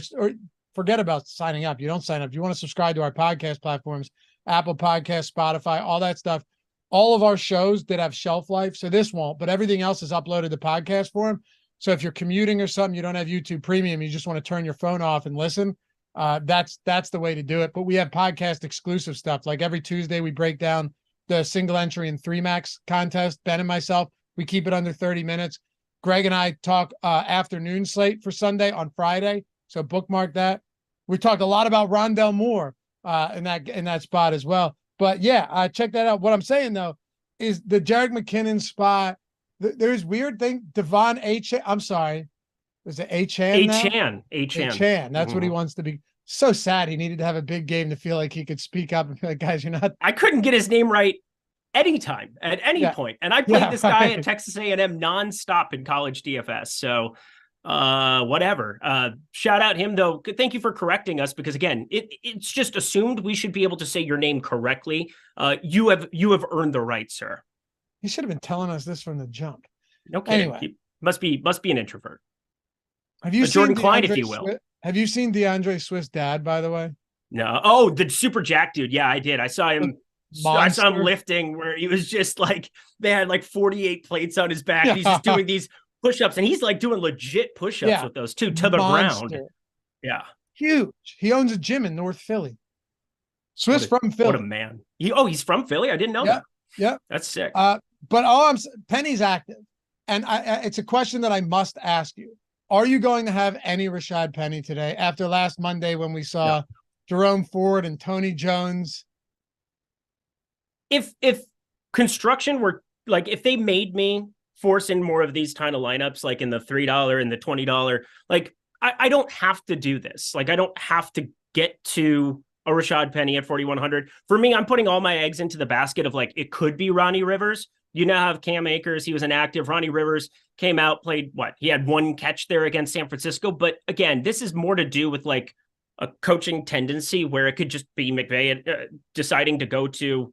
forget about signing up. You don't sign up. If you want to subscribe to our podcast platforms, Apple Podcasts, Spotify, all that stuff. All of our shows that have shelf life, so this won't, but everything else is uploaded to podcast form. So if you're commuting or something, you don't have YouTube Premium, you just want to turn your phone off and listen. That's the way to do it. But we have podcast exclusive stuff. Like every Tuesday, we break down the single entry and 3-max contest. Ben and myself, we keep it under 30 minutes. Greg and I talk afternoon slate for Sunday on Friday. So bookmark that. We talked a lot about Rondell Moore in that spot as well. But yeah, check that out. What I'm saying though is the Jerick McKinnon spot. There's weird thing. Devon Achane. I'm sorry. Is it Achane? Achane. That's what he wants to be. So sad. He needed to have a big game to feel like he could speak up and be like, guys, you're not. I couldn't get his name right anytime at any point. And I played this guy at Texas A&M nonstop in college DFS. So whatever. Shout out him though. Thank you for correcting us, because again, it's just assumed we should be able to say your name correctly. You have earned the right, sir. He should have been telling us this from the jump. No kidding. Anyway, he must be an introvert. Have you seen Jordan Klein, if you will? Have you seen DeAndre Swift's dad, by the way? No. Oh, the super jack dude. Yeah, I did. I saw him. I saw him lifting where he was just like, they had like 48 plates on his back. Yeah. He's just doing these push-ups, and he's like doing legit push-ups with those too, to the ground. Yeah. Huge. He owns a gym in North Philly. Swift's from Philly. What a man. He's from Philly? I didn't know that. Yeah. That's sick. But Penny's active. And it's a question that I must ask you. Are you going to have any Rashad Penny today after last Monday when we saw Jerome Ford and Tony Jones? If construction were like, if they made me force in more of these kind of lineups, like in the $3 and the $20, like I don't have to do this. Like I don't have to get to a Rashad Penny at 4,100. For me, I'm putting all my eggs into the basket of like, it could be Ronnie Rivers. You now have Cam Akers. He was inactive. Ronnie Rivers came out, played he had one catch there against San Francisco. But again, this is more to do with like a coaching tendency where it could just be McVay deciding to go to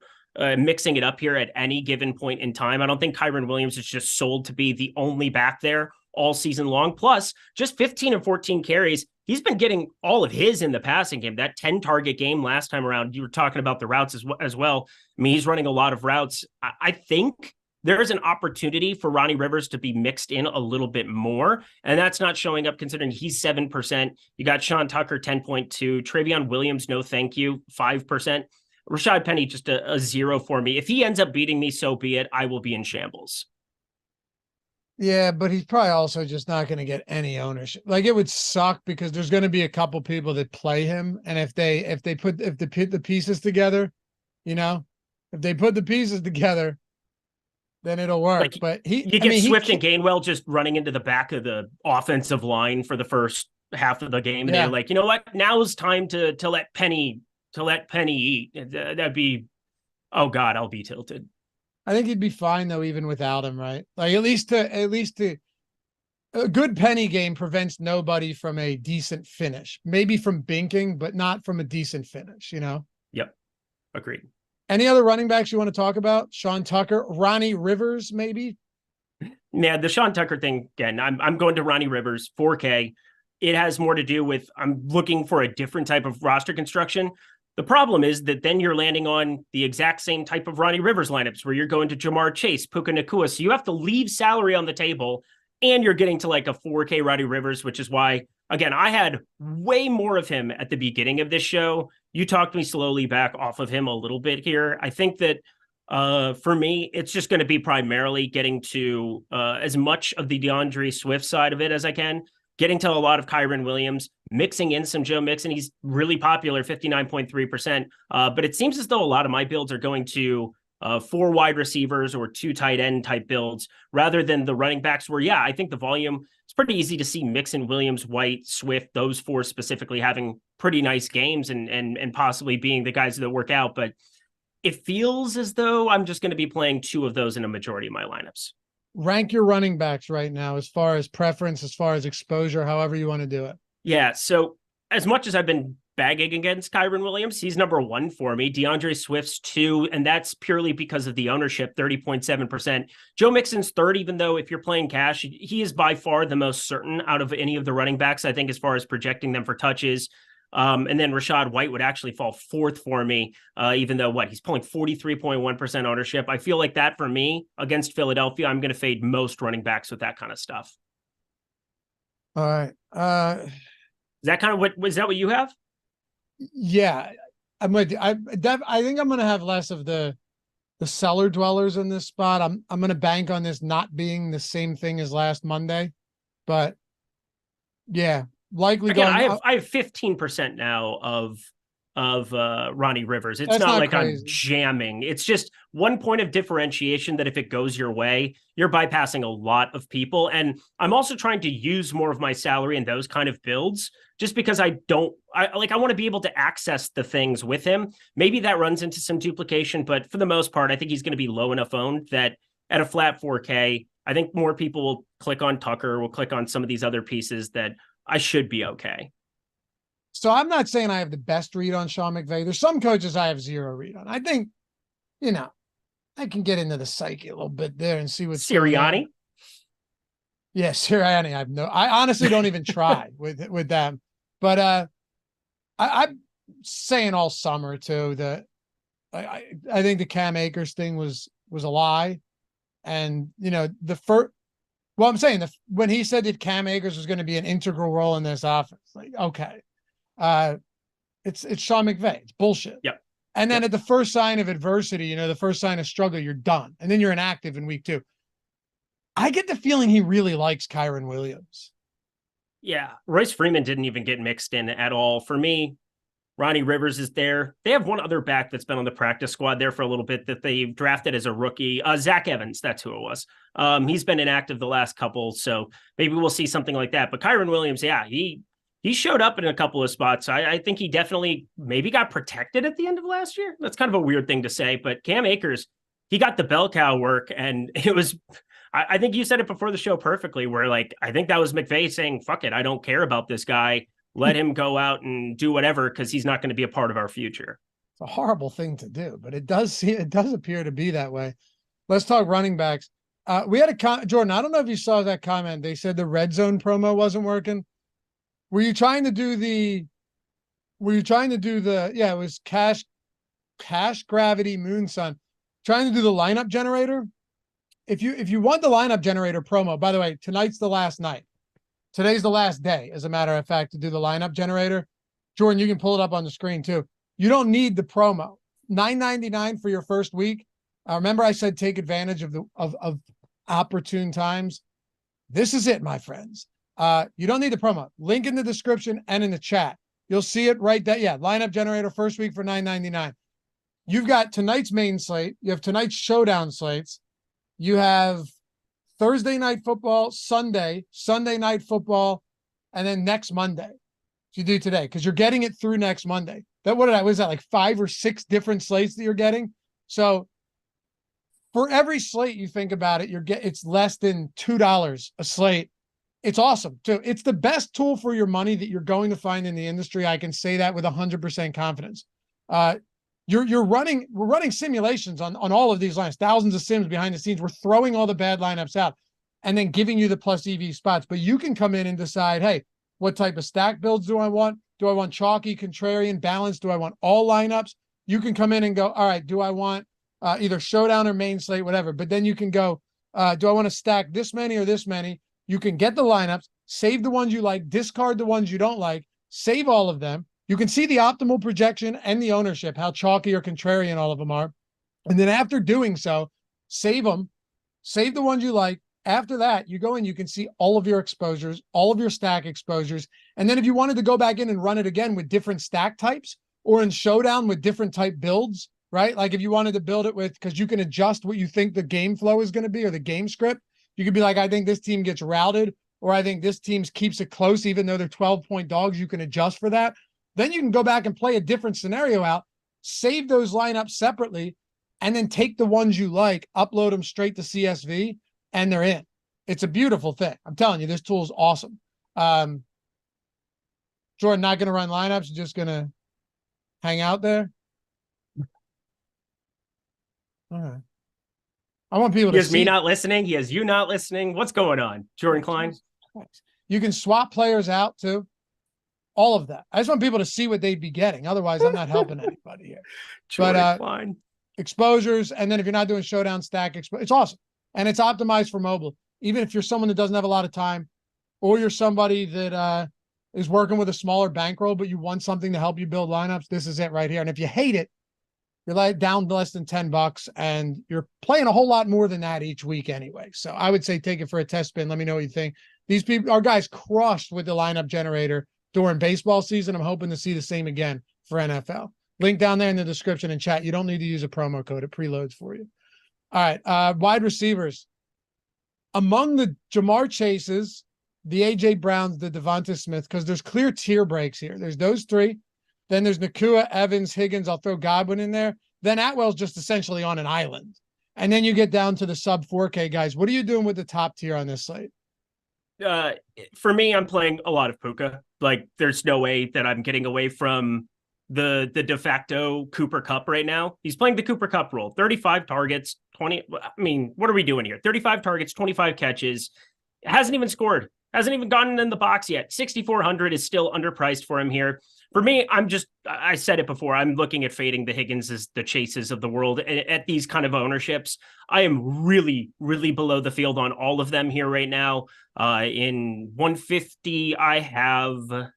mixing it up here at any given point in time. I don't think Kyren Williams is just sold to be the only back there all season long. Plus, just 15 and 14 carries. He's been getting all of his in the passing game. That 10 target game last time around, you were talking about the routes as well. I mean, he's running a lot of routes. I think there is an opportunity for Ronnie Rivers to be mixed in a little bit more, and that's not showing up considering he's 7%. You got Sean Tucker, 10.2. Travion Williams, no thank you, 5%. Rashad Penny, just a 0 for me. If he ends up beating me, so be it. I will be in shambles. Yeah, but he's probably also just not going to get any ownership. Like it would suck because there's going to be a couple people that play him, and if they put the pieces together, if they put the pieces together, then it'll work. Like, but you get Swift and Gainwell just running into the back of the offensive line for the first half of the game, and they're like, you know what? Now is time to let Penny eat. That'd be, oh God, I'll be tilted. I think he'd be fine though, even without him, right? Like at least to a good Penny game prevents nobody from a decent finish. Maybe from binking, but not from a decent finish, Yep. Agreed. Any other running backs you want to talk about? Sean Tucker, Ronnie Rivers, maybe? Yeah, the Sean Tucker thing, again, I'm going to Ronnie Rivers, 4K. It has more to do with I'm looking for a different type of roster construction. The problem is that then you're landing on the exact same type of Ronnie Rivers lineups where you're going to Jamar Chase, Puka Nacua. So you have to leave salary on the table, and you're getting to like a 4K Ronnie Rivers, which is why, again, I had way more of him at the beginning of this show. You talked me slowly back off of him a little bit here. I think that for me, it's just going to be primarily getting to as much of the DeAndre Swift side of it as I can. Getting to a lot of Kyren Williams, mixing in some Joe Mixon. He's really popular, 59.3%. But it seems as though a lot of my builds are going to 4 wide receivers or 2 tight end type builds rather than the running backs where, I think the volume, it's pretty easy to see Mixon, Williams, White, Swift, those 4 specifically having pretty nice games and possibly being the guys that work out. But it feels as though I'm just going to be playing 2 of those in a majority of my lineups. Rank your running backs right now as far as preference, as far as exposure, however you want to do it. Yeah, so as much as I've been bagging against Kyren Williams, he's number 1 for me. DeAndre Swift's 2, and that's purely because of the ownership, 30.7%. Joe Mixon's 3rd, even though if you're playing cash, he is by far the most certain out of any of the running backs, I think, as far as projecting them for touches. And then Rachaad White would actually fall 4th for me, even though he's pulling 43.1% ownership. I feel like that for me against Philadelphia, I'm going to fade most running backs with that kind of stuff. All right. Is that kind of was that what you have? Yeah, I think I'm going to have less of the cellar dwellers in this spot. I'm going to bank on this not being the same thing as last Monday, but yeah, likely. Again, I have 15% now of Ronnie Rivers. It's not like crazy. I'm jamming. It's just 1 point of differentiation that if it goes your way, you're bypassing a lot of people. And I'm also trying to use more of my salary in those kind of builds just because I want to be able to access the things with him. Maybe that runs into some duplication, but for the most part, I think he's going to be low enough owned that at a flat 4K, I think more people will click on Tucker, will click on some of these other pieces that I should be okay. So I'm not saying I have the best read on Sean McVay. There's some coaches I have 0 read on. I think, I can get into the psyche a little bit there and see what's Sirianni. Yeah, Sirianni. I honestly don't even try with them. But I'm saying all summer too that I think the Cam Akers thing was a lie, and I'm saying when he said that Cam Akers was going to be an integral role in this offense, okay. It's Sean McVay. It's bullshit. Yep. And then at the first sign of adversity, the first sign of struggle, you're done. And then you're inactive in week 2. I get the feeling he really likes Kyren Williams. Yeah. Royce Freeman didn't even get mixed in at all. For me, Ronnie Rivers is there. They have one other back that's been on the practice squad there for a little bit that they drafted as a rookie. Zach Evans, that's who it was. He's been inactive the last couple, so maybe we'll see something like that. But Kyren Williams, yeah, he showed up in a couple of spots. I think he definitely maybe got protected at the end of last year. That's kind of a weird thing to say, but Cam Akers, he got the bell cow work, and it was, I think you said it before the show perfectly, where I think that was McVay saying, fuck it, I don't care about this guy. Let him go out and do whatever because he's not going to be a part of our future. It's a horrible thing to do, but it does appear to be that way. Let's talk running backs. We had Jordan, I don't know if you saw that comment. They said the red zone promo wasn't working. Were you trying to do the it was cash gravity moonsun, trying to do the lineup generator? If you want the lineup generator promo, by the way, tonight's the last night. Today's the last day, as a matter of fact, to do the lineup generator. Jordan, you can pull it up on the screen too. You don't need the promo. $9.99 for your first week. Remember I said take advantage of opportune times. This is it, my friends. You don't need the promo. Link in the description and in the chat. You'll see it right there. Yeah, lineup generator first week for $9.99. You've got tonight's main slate. You have tonight's showdown slates. You have Thursday night football, Sunday night football, and then next Monday. You do today because you're getting it through next Monday. Was that like 5 or 6 different slates that you're getting? So for every slate you think about it, it's less than $2 a slate. It's awesome too. It's the best tool for your money that you're going to find in the industry. I can say that with 100% confidence. We're running simulations on all of these lines, thousands of sims behind the scenes. We're throwing all the bad lineups out and then giving you the plus EV spots. But you can come in and decide, hey, what type of stack builds do I want? Do I want chalky, contrarian, balance? Do I want all lineups? You can come in and go, all right, do I want either showdown or main slate, whatever. But then you can go, do I want to stack this many or this many? You can get the lineups, save the ones you like, discard the ones you don't like, save all of them. You can see the optimal projection and the ownership, how chalky or contrarian all of them are. And then after doing so, save them, save the ones you like. After that, you go in, you can see all of your exposures, all of your stack exposures. And then if you wanted to go back in and run it again with different stack types or in showdown with different type builds, right? Like if you wanted to build it with, because you can adjust what you think the game flow is going to be or the game script. You could be like, I think this team gets routed, or I think this team keeps it close, even though they're 12-point dogs. You can adjust for that. Then you can go back and play a different scenario out. save those lineups separately, and then take the ones you like, upload them straight to CSV, and they're in. It's a beautiful thing. I'm telling you, this tool is awesome. Jordan, not going to run lineups, just going to hang out there. All right. I want people to see. He has me not listening. He has you not listening. What's going on, Jordan Klein? You can swap players out too. All of that. I just want people to see what they'd be getting. Otherwise, I'm not helping anybody here. Jordan Klein. Exposures, and then if you're not doing showdown stack, it's awesome. And it's optimized for mobile. Even if you're someone that doesn't have a lot of time, or you're somebody that is working with a smaller bankroll, but you want something to help you build lineups, this is it right here. And if you hate it, you're like down less than $10 and you're playing a whole lot more than that each week anyway. So I would say take it for a test spin. Let me know what you think. These people, our guys crushed with the lineup generator during baseball season. I'm hoping to see the same again for NFL. Link down there in the description and chat. You don't need to use a promo code. It preloads for you. All right. Wide receivers. Among the Jamar Chases, the A.J. Browns, the Devonta Smith, because there's clear tier breaks here. There's those three. Then there's Nakua, Evans, Higgins. I'll throw Godwin in there. Then Atwell's just essentially on an island. And then you get down to the sub 4K guys. What are you doing with the top tier on this slate? For me, I'm playing a lot of Puka. Like, there's no way that I'm getting away from the de facto Cooper Kupp right now. He's playing the Cooper Kupp role. 35 targets, 20. I mean, what are we doing here? 35 targets, 25 catches. Hasn't even scored. Hasn't even gotten in the box yet. 6,400 is still underpriced for him here. For me, I said it before, I'm looking at fading the Higginses, the Chases of the world at these kind of ownerships. I am really, really below the field on all of them here right now. In 150, I have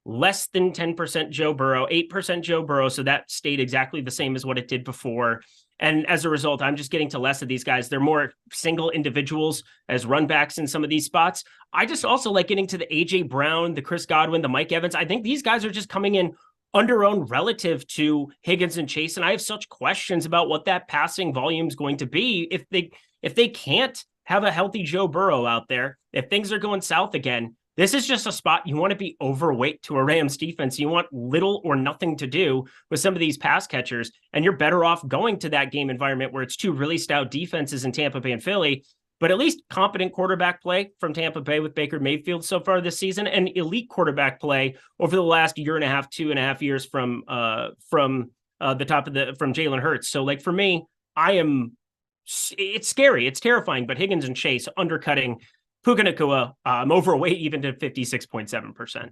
less than 10% Joe Burrow, 8% Joe Burrow. So that stayed exactly the same as what it did before. And as a result, I'm just getting to less of these guys. They're more single individuals as run backs in some of these spots. I just also like getting to the A.J. Brown, the Chris Godwin, the Mike Evans. I think these guys are just coming in under-owned relative to Higgins and Chase. And I have such questions about what that passing volume is going to be if they can't have a healthy Joe Burrow out there, if things are going south again. This is just a spot you want to be overweight to a Rams defense. You want little or nothing to do with some of these pass catchers, and you're better off going to that game environment where it's two really stout defenses in Tampa Bay and Philly, but at least competent quarterback play from Tampa Bay with Baker Mayfield so far this season, and elite quarterback play over the last year and a half, 2.5 years from the top of from Jalen Hurts. So like for me, it's scary. It's terrifying, but Higgins and Chase undercutting Puka Nacua, I'm overweight even to 56.7%.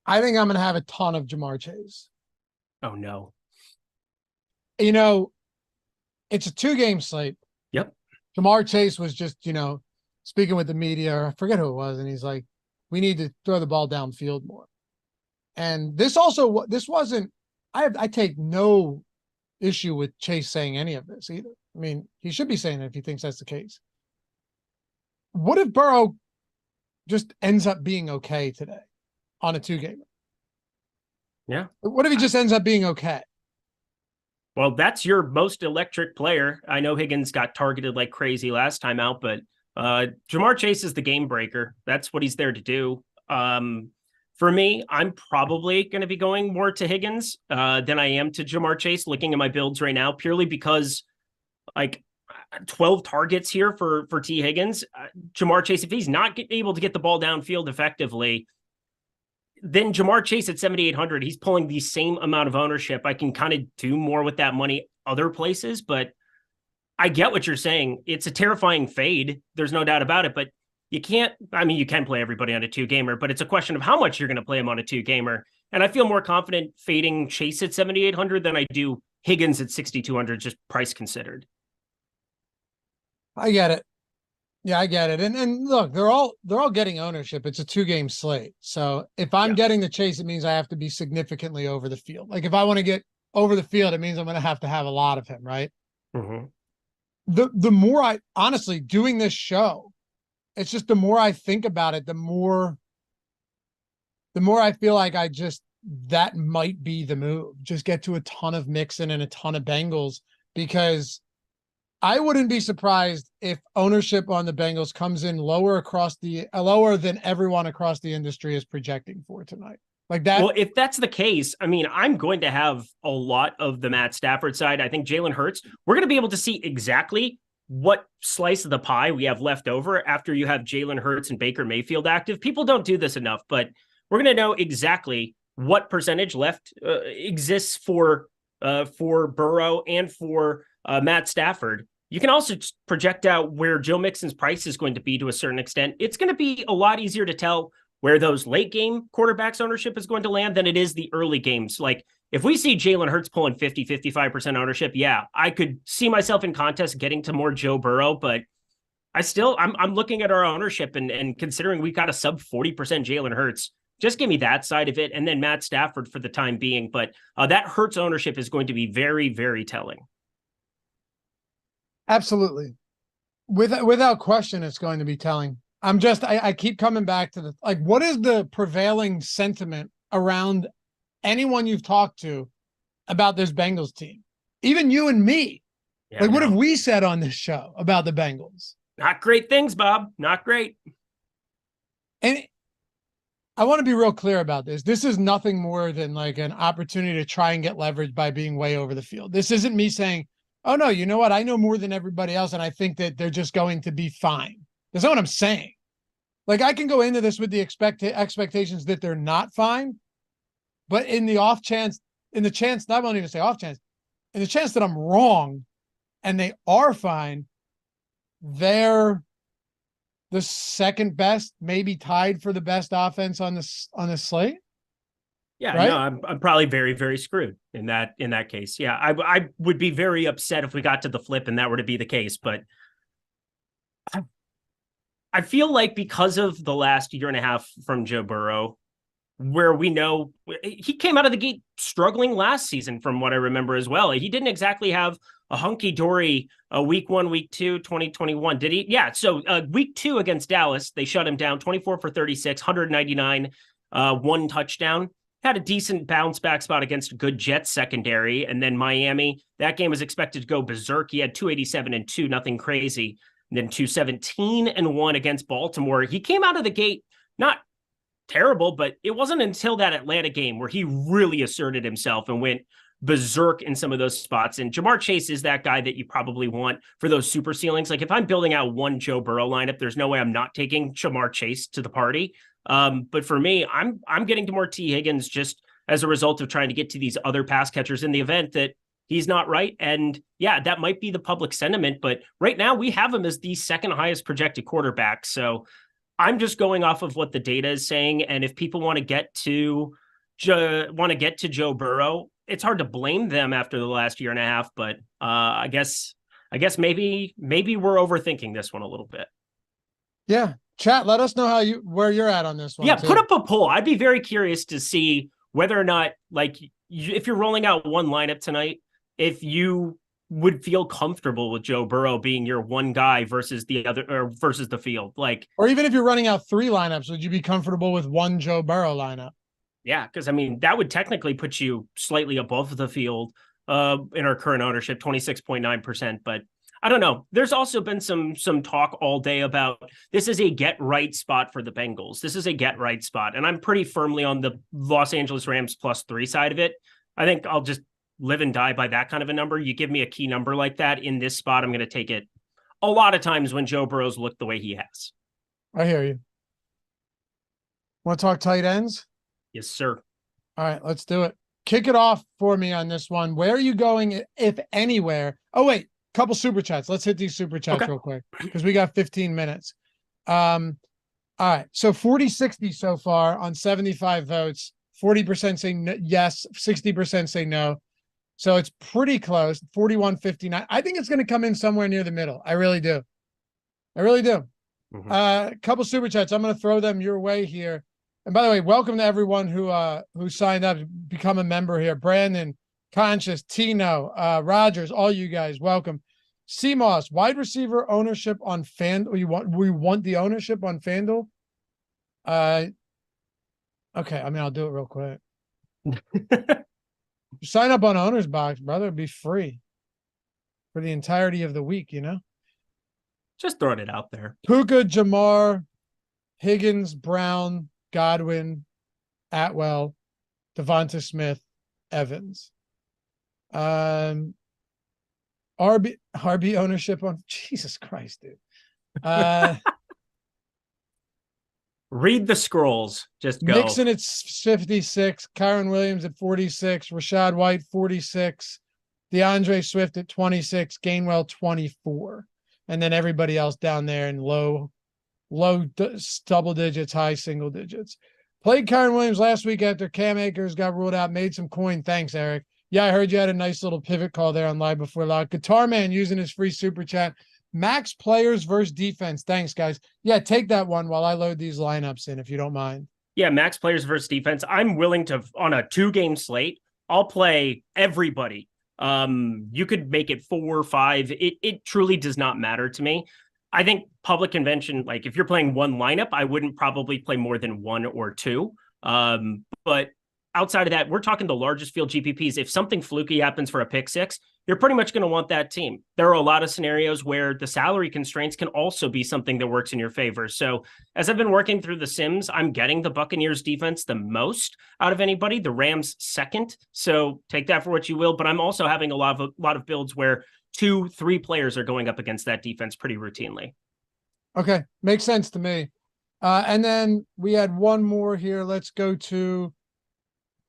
I think I'm going to have a ton of Jamar Chase. Oh, no. You know, it's a 2-game slate. Yep. Jamar Chase was just, speaking with the media, or I forget who it was, and he's like, we need to throw the ball downfield more. And this wasn't, I take no issue with Chase saying any of this either. I mean, he should be saying it if he thinks that's the case. What if Burrow just ends up being okay today on a 2-gamer? Yeah. What if he just ends up being okay? Well, that's your most electric player. I know Higgins got targeted like crazy last time out, but Jamar Chase is the game breaker. That's what he's there to do. For me, I'm probably going to be going more to Higgins than I am to Jamar Chase, looking at my builds right now, purely because like 12 targets here for T. Higgins. Jamar Chase, if he's not able to get the ball downfield effectively, then Jamar Chase at 7,800, he's pulling the same amount of ownership. I can kind of do more with that money other places, but I get what you're saying. It's a terrifying fade. There's no doubt about it, but you can play everybody on a 2-gamer, but it's a question of how much you're going to play him on a 2-gamer. And I feel more confident fading Chase at 7,800 than I do Higgins at 6,200, just price considered. I get it. Yeah, I get it. And look, they're all getting ownership. It's a 2-game slate. So if I'm getting the Chase, it means I have to be significantly over the field. Like if I want to get over the field, it means I'm going to have a lot of him, right? Mm-hmm. The more I honestly doing this show, it's just the more I think about it, the more I feel like that might be the move. Just get to a ton of Mixon and a ton of Bengals, because I wouldn't be surprised if ownership on the Bengals comes in lower than everyone across the industry is projecting for tonight. Like that. Well, if that's the case, I mean, I'm going to have a lot of the Matt Stafford side. I think Jalen Hurts, we're going to be able to see exactly what slice of the pie we have left over after you have Jalen Hurts and Baker Mayfield active. People don't do this enough, but we're going to know exactly what percentage left exists for Burrow and for Matt Stafford. You can also project out where Joe Mixon's price is going to be to a certain extent. It's going to be a lot easier to tell where those late game quarterbacks ownership is going to land than it is the early games. Like if we see Jalen Hurts pulling 50-55% ownership, yeah, I could see myself in contest getting to more Joe Burrow, but I'm looking at our ownership and considering we've got a sub 40% Jalen Hurts, just give me that side of it. And then Matt Stafford for the time being. But that Hurts ownership is going to be very, very telling. Absolutely. Without question, it's going to be telling. I keep coming back to what is the prevailing sentiment around anyone you've talked to about this Bengals team? Even you and me. Yeah, what have we said on this show about the Bengals? Not great things, Bob. Not great. And I want to be real clear about this. This is nothing more than like an opportunity to try and get leverage by being way over the field. This isn't me saying, oh no, you know what? I know more than everybody else. And I think that they're just going to be fine. That's not what I'm saying. Like I can go into this with the expectations that they're not fine, but in the off chance, in the chance, not only to say off chance, in the chance that I'm wrong and they are fine, they're the second best, maybe tied for the best offense on this slate. Yeah, right? No, I'm probably very, very screwed in that case. Yeah, I would be very upset if we got to the flip and that were to be the case, but I feel like because of the last year and a half from Joe Burrow, where we know he came out of the gate struggling last season, from what I remember as well. He didn't exactly have a hunky-dory week 1, week 2, 2021. Did he? Yeah. So week 2 against Dallas, they shut him down 24 for 36, 199, 1 touchdown. Had a decent bounce back spot against a good Jets secondary. And then Miami, that game was expected to go berserk. He had 287 and 2, nothing crazy. And then 217 and 1 against Baltimore. He came out of the gate not terrible, but it wasn't until that Atlanta game where he really asserted himself and went berserk in some of those spots. And Jamar Chase is that guy that you probably want for those super ceilings. Like if I'm building out one Joe Burrow lineup, there's no way I'm not taking Jamar Chase to the party. But for me, I'm getting to more T. Higgins just as a result of trying to get to these other pass catchers in the event that he's not right. And yeah, that might be the public sentiment, but right now we have him as the second highest projected quarterback. So I'm just going off of what the data is saying. And if people want to get to Joe Burrow, it's hard to blame them after the last year and a half, but I guess maybe we're overthinking this one a little bit. Yeah. Chat, let us know where you're at on this one. Yeah, too. Put up a poll. I'd be very curious to see whether or not, like, if you're rolling out one lineup tonight, if you would feel comfortable with Joe Burrow being your one guy versus the other, or versus the field, like, or even if you're running out 3 lineups, would you be comfortable with one Joe Burrow lineup? Yeah, because I mean that would technically put you slightly above the field in our current ownership, 26.9%. But I don't know. There's also been some talk all day about this is a get right spot for the Bengals. This is a get right spot, and I'm pretty firmly on the Los Angeles Rams +3 side of it. I think I'll just live and die by that kind of a number. You give me a key number like that in this spot, I'm going to take it a lot of times when Joe Burrow's looked the way he has. I hear you. Want to talk tight ends? Yes, sir. All right, let's do it. Kick it off for me on this one. Where are you going, if anywhere? Oh, wait, couple super chats. Let's hit these super chats real quick because we got 15 minutes. All right, so 40-60 so far on 75 votes. 40% say yes, 60% say no. So it's pretty close, 41-59. I think it's going to come in somewhere near the middle. I really do. Mm-hmm. Couple super chats. I'm going to throw them your way here. And by the way, welcome to everyone who signed up to become a member here. Brandon, Conscious, Tino, Rogers, all you guys, welcome. CMOS, wide receiver ownership on FanDuel. We want the ownership on FanDuel. Okay, I mean, I'll do it real quick. Sign up on Owner's Box, brother. It'd be free for the entirety of the week, you know? Just throwing it out there. Puka, Jamar, Higgins, Brown, Godwin, Atwell, Devonta Smith, Evans. RB ownership on Jesus Christ, dude. Read the scrolls. Just go. Mixon at 56, Kyron Williams at 46, Rashad White 46, DeAndre Swift at 26, Gainwell 24, and then everybody else down there in low double digits, high single digits. Played Kyron Williams last week after Cam Akers got ruled out. Made some coin. Thanks, Eric. Yeah, I heard you had a nice little pivot call there on Live Before Lock. Guitar Man using his free super chat. Max players versus defense. Thanks, guys. Yeah, take that one while I load these lineups in, if you don't mind. Yeah, max players versus defense. I'm willing to, on a 2-game slate, I'll play everybody. You could make it 4 or 5. It truly does not matter to me. I think public convention, like if you're playing one lineup, I wouldn't probably play more than 1 or 2. But outside of that, we're talking the largest field GPPs. If something fluky happens for a pick 6, you're pretty much going to want that team. There are a lot of scenarios where the salary constraints can also be something that works in your favor. So as I've been working through the sims, I'm getting the Buccaneers defense the most out of anybody, the Rams second. So take that for what you will. But I'm also having a lot of builds where 2-3 players are going up against that defense pretty routinely. Okay. Makes sense to me. And then we had one more here. Let's go to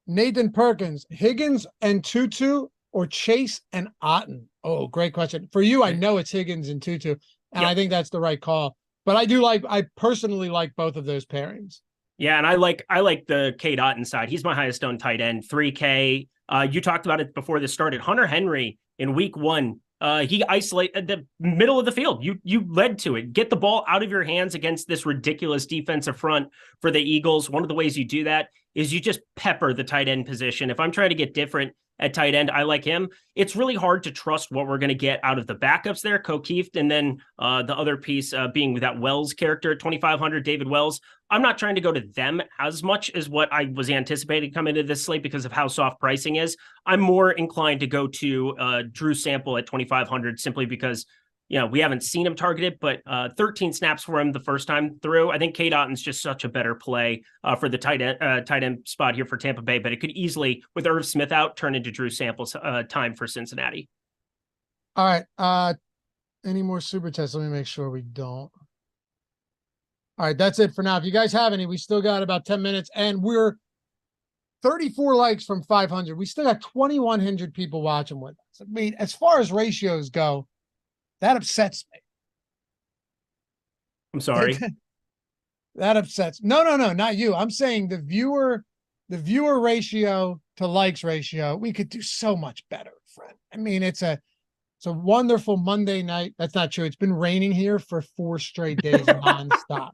Nathan Perkins, Higgins and Tutu, or Chase and Otten? Oh, great question. For you, I know it's Higgins and Tutu, and I think that's the right call. But I personally like both of those pairings. Yeah, and I like the Cade Otten side. He's my highest owned tight end, 3K. You talked about it before this started. Hunter Henry in week 1, he isolated the middle of the field. You led to it. Get the ball out of your hands against this ridiculous defensive front for the Eagles. One of the ways you do that is you just pepper the tight end position. If I'm trying to get different at tight end, I like him. It's really hard to trust what we're going to get out of the backups there, O'Keefe, and then the other piece being that Wells character at 2,500, David Wells. I'm not trying to go to them as much as what I was anticipating coming into this slate because of how soft pricing is. I'm more inclined to go to Drew Sample at 2,500 simply because, we haven't seen him targeted, but 13 snaps for him the first time through. I think Cade Otten's just such a better play for the tight end spot here for Tampa Bay, but it could easily, with Irv Smith out, turn into Drew Sample's time for Cincinnati. All right. Any more super chats? Let me make sure we don't. All right, that's it for now. If you guys have any, we still got about 10 minutes, and we're 34 likes from 500. We still got 2,100 people watching with us. I mean, as far as ratios go, that upsets me. I'm sorry. That upsets. No, not you. I'm saying the viewer ratio to likes ratio. We could do so much better, friend. I mean, it's a wonderful Monday night. That's not true. It's been raining here for 4 straight days nonstop.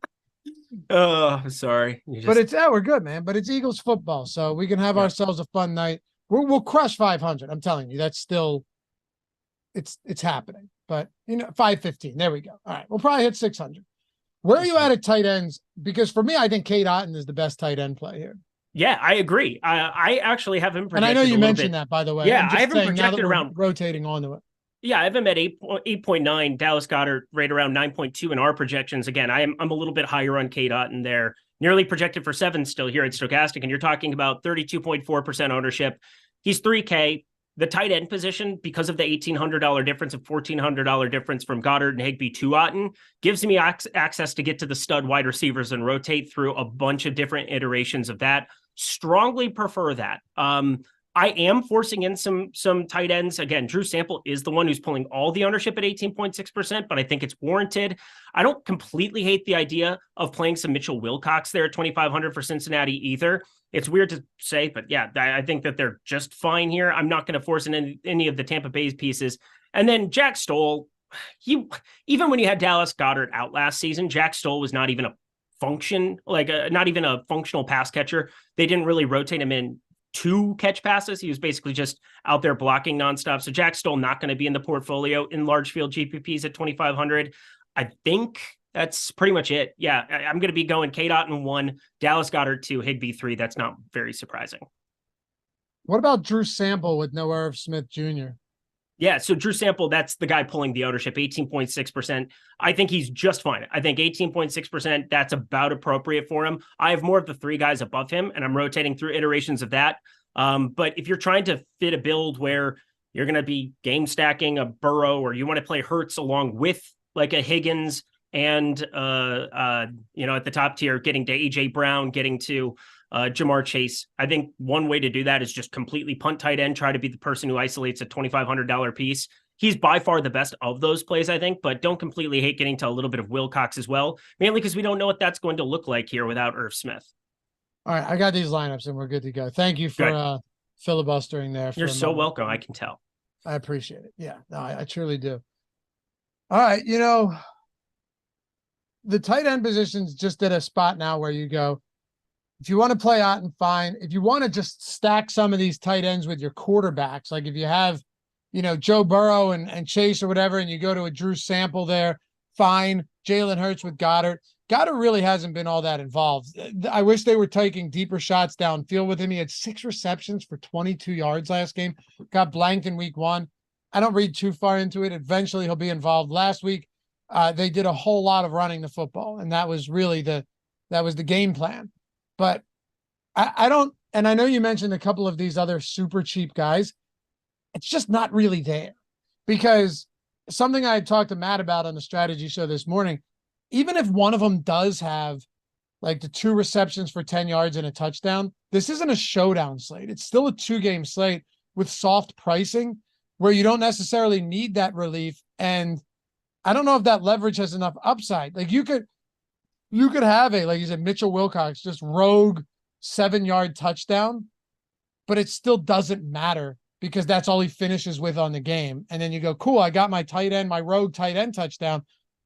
Oh, sorry. But we're good, man. But it's Eagles football, so we can have ourselves a fun night. We'll crush 500. I'm telling you, that's still it's happening. But 515. There we go. All right, we'll probably hit 600. Where are you at tight ends? Because for me, I think Cade Otten is the best tight end play here. Yeah, I agree. I actually have him projected. And I know you mentioned that, by the way. Yeah, I have him projected around rotating onto it. Yeah, I have him at 8.9. Dallas Goedert right around 9.2 in our projections. Again, I'm a little bit higher on Cade Otten there. Nearly projected for 7 still here at Stochastic, and you're talking about 32.4% ownership. He's 3K. The tight end position, because of the $1,800 difference of $1,400 difference from Goddard and Higbee to Otten, gives me access to get to the stud wide receivers and rotate through a bunch of different iterations of that. Strongly prefer that. I am forcing in some tight ends. Again, Drew Sample is the one who's pulling all the ownership at 18.6%, but I think it's warranted. I don't completely hate the idea of playing some Mitchell Wilcox there at 2,500 for Cincinnati either. It's weird to say, but yeah, I think that they're just fine here. I'm not going to force in any of the Tampa Bay's pieces. And then Jack Stoll, even when you had Dallas Goedert out last season, Jack Stoll was not even a not even a functional pass catcher. They didn't really rotate him in to catch passes. He was basically just out there blocking nonstop. So Jack Stoll not going to be in the portfolio in large field GPPs at 2,500. I think that's pretty much it. Yeah, I'm going to be going Cade Otten 1, Dallas Goedert 2, Higbee 3. That's not very surprising. What about Drew Sample with no Irv Smith Jr.? Yeah, so Drew Sample, that's the guy pulling the ownership, 18.6%. I think he's just fine. I think 18.6%, that's about appropriate for him. I have more of the 3 guys above him, and I'm rotating through iterations of that. But if you're trying to fit a build where you're going to be game stacking a Burrow, or you want to play Hurts along with like a Higgins and, at the top tier, getting to A.J. Brown, getting to Jamar Chase. I think one way to do that is just completely punt tight end, try to be the person who isolates a $2,500 piece. He's by far the best of those plays, I think, but don't completely hate getting to a little bit of Wilcox as well, mainly because we don't know what that's going to look like here without Irv Smith. All right, I got these lineups and we're good to go. Thank you for filibustering there. You're so welcome. I can tell. I appreciate it. Yeah, no, I truly do. All right, the tight end position's just at a spot now where you go, if you want to play Otten, fine. If you want to just stack some of these tight ends with your quarterbacks, like if you have, Joe Burrow and Chase or whatever, and you go to a Drew Sample there, fine. Jalen Hurts with Goddard. Goddard really hasn't been all that involved. I wish they were taking deeper shots downfield with him. He had 6 receptions for 22 yards last game. Got blanked in week 1. I don't read too far into it. Eventually he'll be involved. Last week, they did a whole lot of running the football, and that was really the game plan. But I don't, and I know you mentioned a couple of these other super cheap guys. It's just not really there, because something I had talked to Matt about on the strategy show this morning, even if one of them does have like the 2 receptions for 10 yards and a touchdown, this isn't a showdown slate. It's still a 2-game slate with soft pricing where you don't necessarily need that relief. And I don't know if that leverage has enough upside. Like you could have like you said, Mitchell Wilcox, just rogue 7-yard touchdown, but it still doesn't matter because that's all he finishes with on the game. And then you go, cool, I got my rogue tight end touchdown,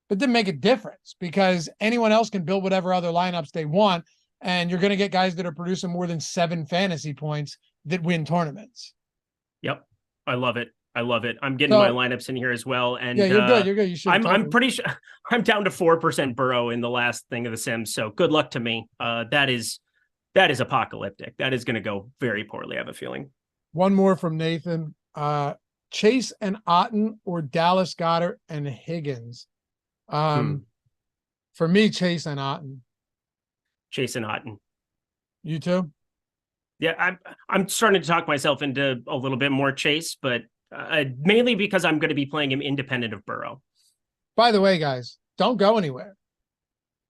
but didn't make a difference because anyone else can build whatever other lineups they want. And you're going to get guys that are producing more than 7 fantasy points that win tournaments. Yep. I love it. I'm getting my lineups in here as well. And yeah, you're good. You're good. You should. I'm pretty sure I'm down to 4% Burrow in the last thing of the Sims. So good luck to me. That is apocalyptic. That is going to go very poorly, I have a feeling. One more from Nathan. Chase and Otten or Dallas Goedert and Higgins. For me, Chase and Otten. Chase and Otten. You too? Yeah, I'm starting to talk myself into a little bit more Chase, but mainly because I'm going to be playing him independent of Burrow. By the way, guys, don't go anywhere.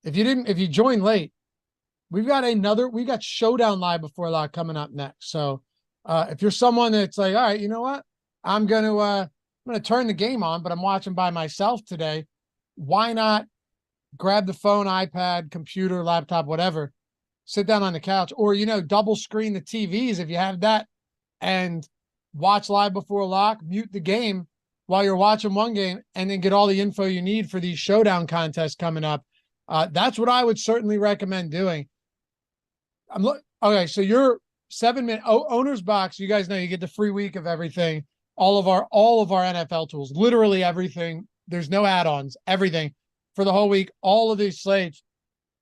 If you joined late, we got Showdown Live Before Lock coming up next. So if you're someone that's like, all right, you know what? I'm going to turn the game on, but I'm watching by myself today. Why not grab the phone, iPad, computer, laptop, whatever, sit down on the couch, or, double screen the TVs if you have that, and watch Live Before Lock, mute the game while you're watching one game, and then get all the info you need for these showdown contests coming up. That's what I would certainly recommend doing. Okay, so your 7-minute owner's box, you guys know you get the free week of everything, all of our NFL tools, literally everything. There's no add-ons, everything for the whole week, all of these slates.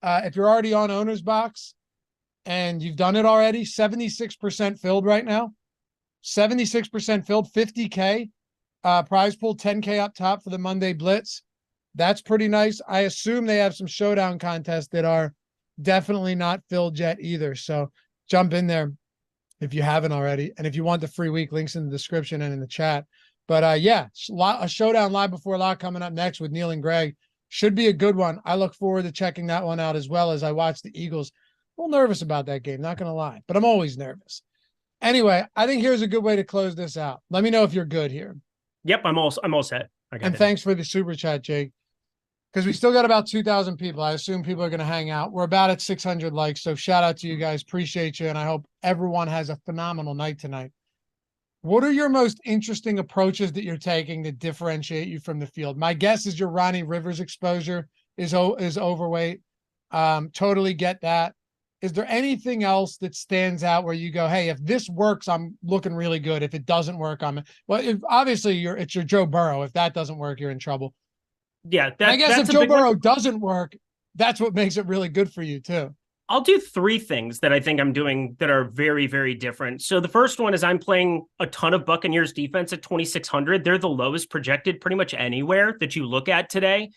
If you're already on owner's box and you've done it already, 76% filled right now. 76% filled, 50K prize pool, 10K up top for the Monday Blitz. That's pretty nice. I assume they have some showdown contests that are definitely not filled yet either. So jump in there if you haven't already. And if you want the free week, links in the description and in the chat. But a Showdown Live Before Lock coming up next with Neil and Greg. Should be a good one. I look forward to checking that one out as well as I watch the Eagles. A little nervous about that game, not going to lie, but I'm always nervous. Anyway, I think here's a good way to close this out. Let me know if you're good here. Yep, I'm all set. And thanks for the super chat, Jake, because we still got about 2,000 people. I assume people are going to hang out. We're about at 600 likes, so shout out to you guys. Appreciate you, and I hope everyone has a phenomenal night tonight. What are your most interesting approaches that you're taking to differentiate you from the field? My guess is your Ronnie Rivers exposure is overweight. Totally get that. Is there anything else that stands out where you go, hey, if this works, I'm looking really good. If it doesn't work, obviously it's your Joe Burrow. If that doesn't work, you're in trouble. Yeah. I guess if Joe Burrow doesn't work, that's what makes it really good for you too. I'll do three things that I think I'm doing that are very, very different. So the first one is I'm playing a ton of Buccaneers defense at 2,600. They're the lowest projected pretty much anywhere that you look at today.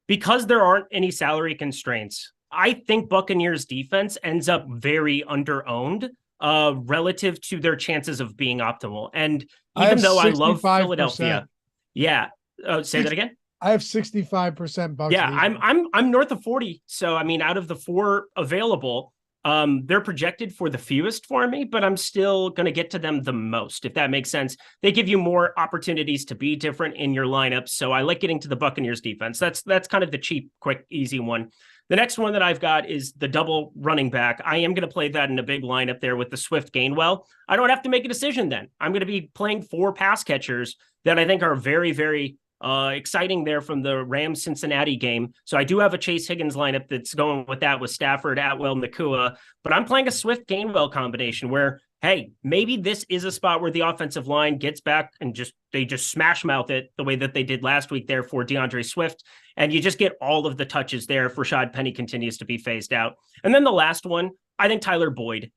Because there aren't any salary constraints, I think Buccaneers defense ends up very under-owned relative to their chances of being optimal. And even though I love Philadelphia, say that again. I have 65% Bucks. Yeah, I'm north of 40. So I mean, out of the four available, they're projected for the fewest for me, but I'm still going to get to them the most, if that makes sense. They give you more opportunities to be different in your lineup. So I like getting to the Buccaneers defense. That's kind of the cheap, quick, easy one. The next one that I've got is the double running back. I am going to play that in a big lineup there with the Swift Gainwell. I don't have to make a decision then. I'm going to be playing four pass catchers that I think are very, very exciting there from the Rams-Cincinnati game. So I do have a Chase Higgins lineup that's going with that with Stafford, Atwell, Nakua, but I'm playing a Swift Gainwell combination where, hey, maybe this is a spot where the offensive line gets back and they just smash mouth it the way that they did last week there for DeAndre Swift. And you just get all of the touches there if Rashad Penny continues to be phased out. And then the last one, I think Tyler Boyd,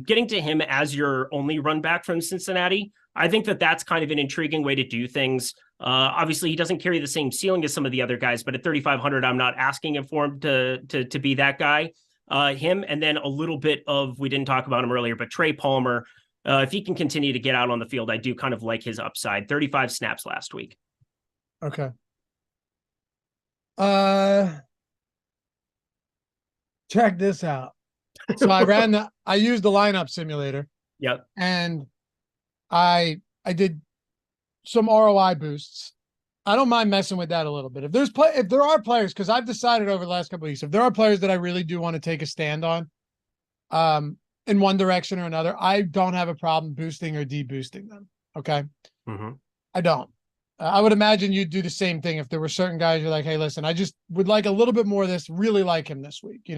getting to him as your only run back from Cincinnati, I think that's kind of an intriguing way to do things. Obviously, he doesn't carry the same ceiling as some of the other guys, but at 3,500, I'm not asking him for him to be that guy. Him, and then a little bit of, we didn't talk about him earlier, but Trey Palmer, if he can continue to get out on the field, I do kind of like his upside. 35 snaps last week. Okay. Check this out. So I used the lineup simulator. Yep. And I did some ROI boosts. I don't mind messing with that a little bit. If there are players, because I've decided over the last couple of weeks, if there are players that I really do want to take a stand on, in one direction or another, I don't have a problem boosting or deboosting them. Okay. Mm-hmm. I don't. I would imagine you'd do the same thing if there were certain guys you're like, hey, listen, I just would like a little bit more of this, really like him this week,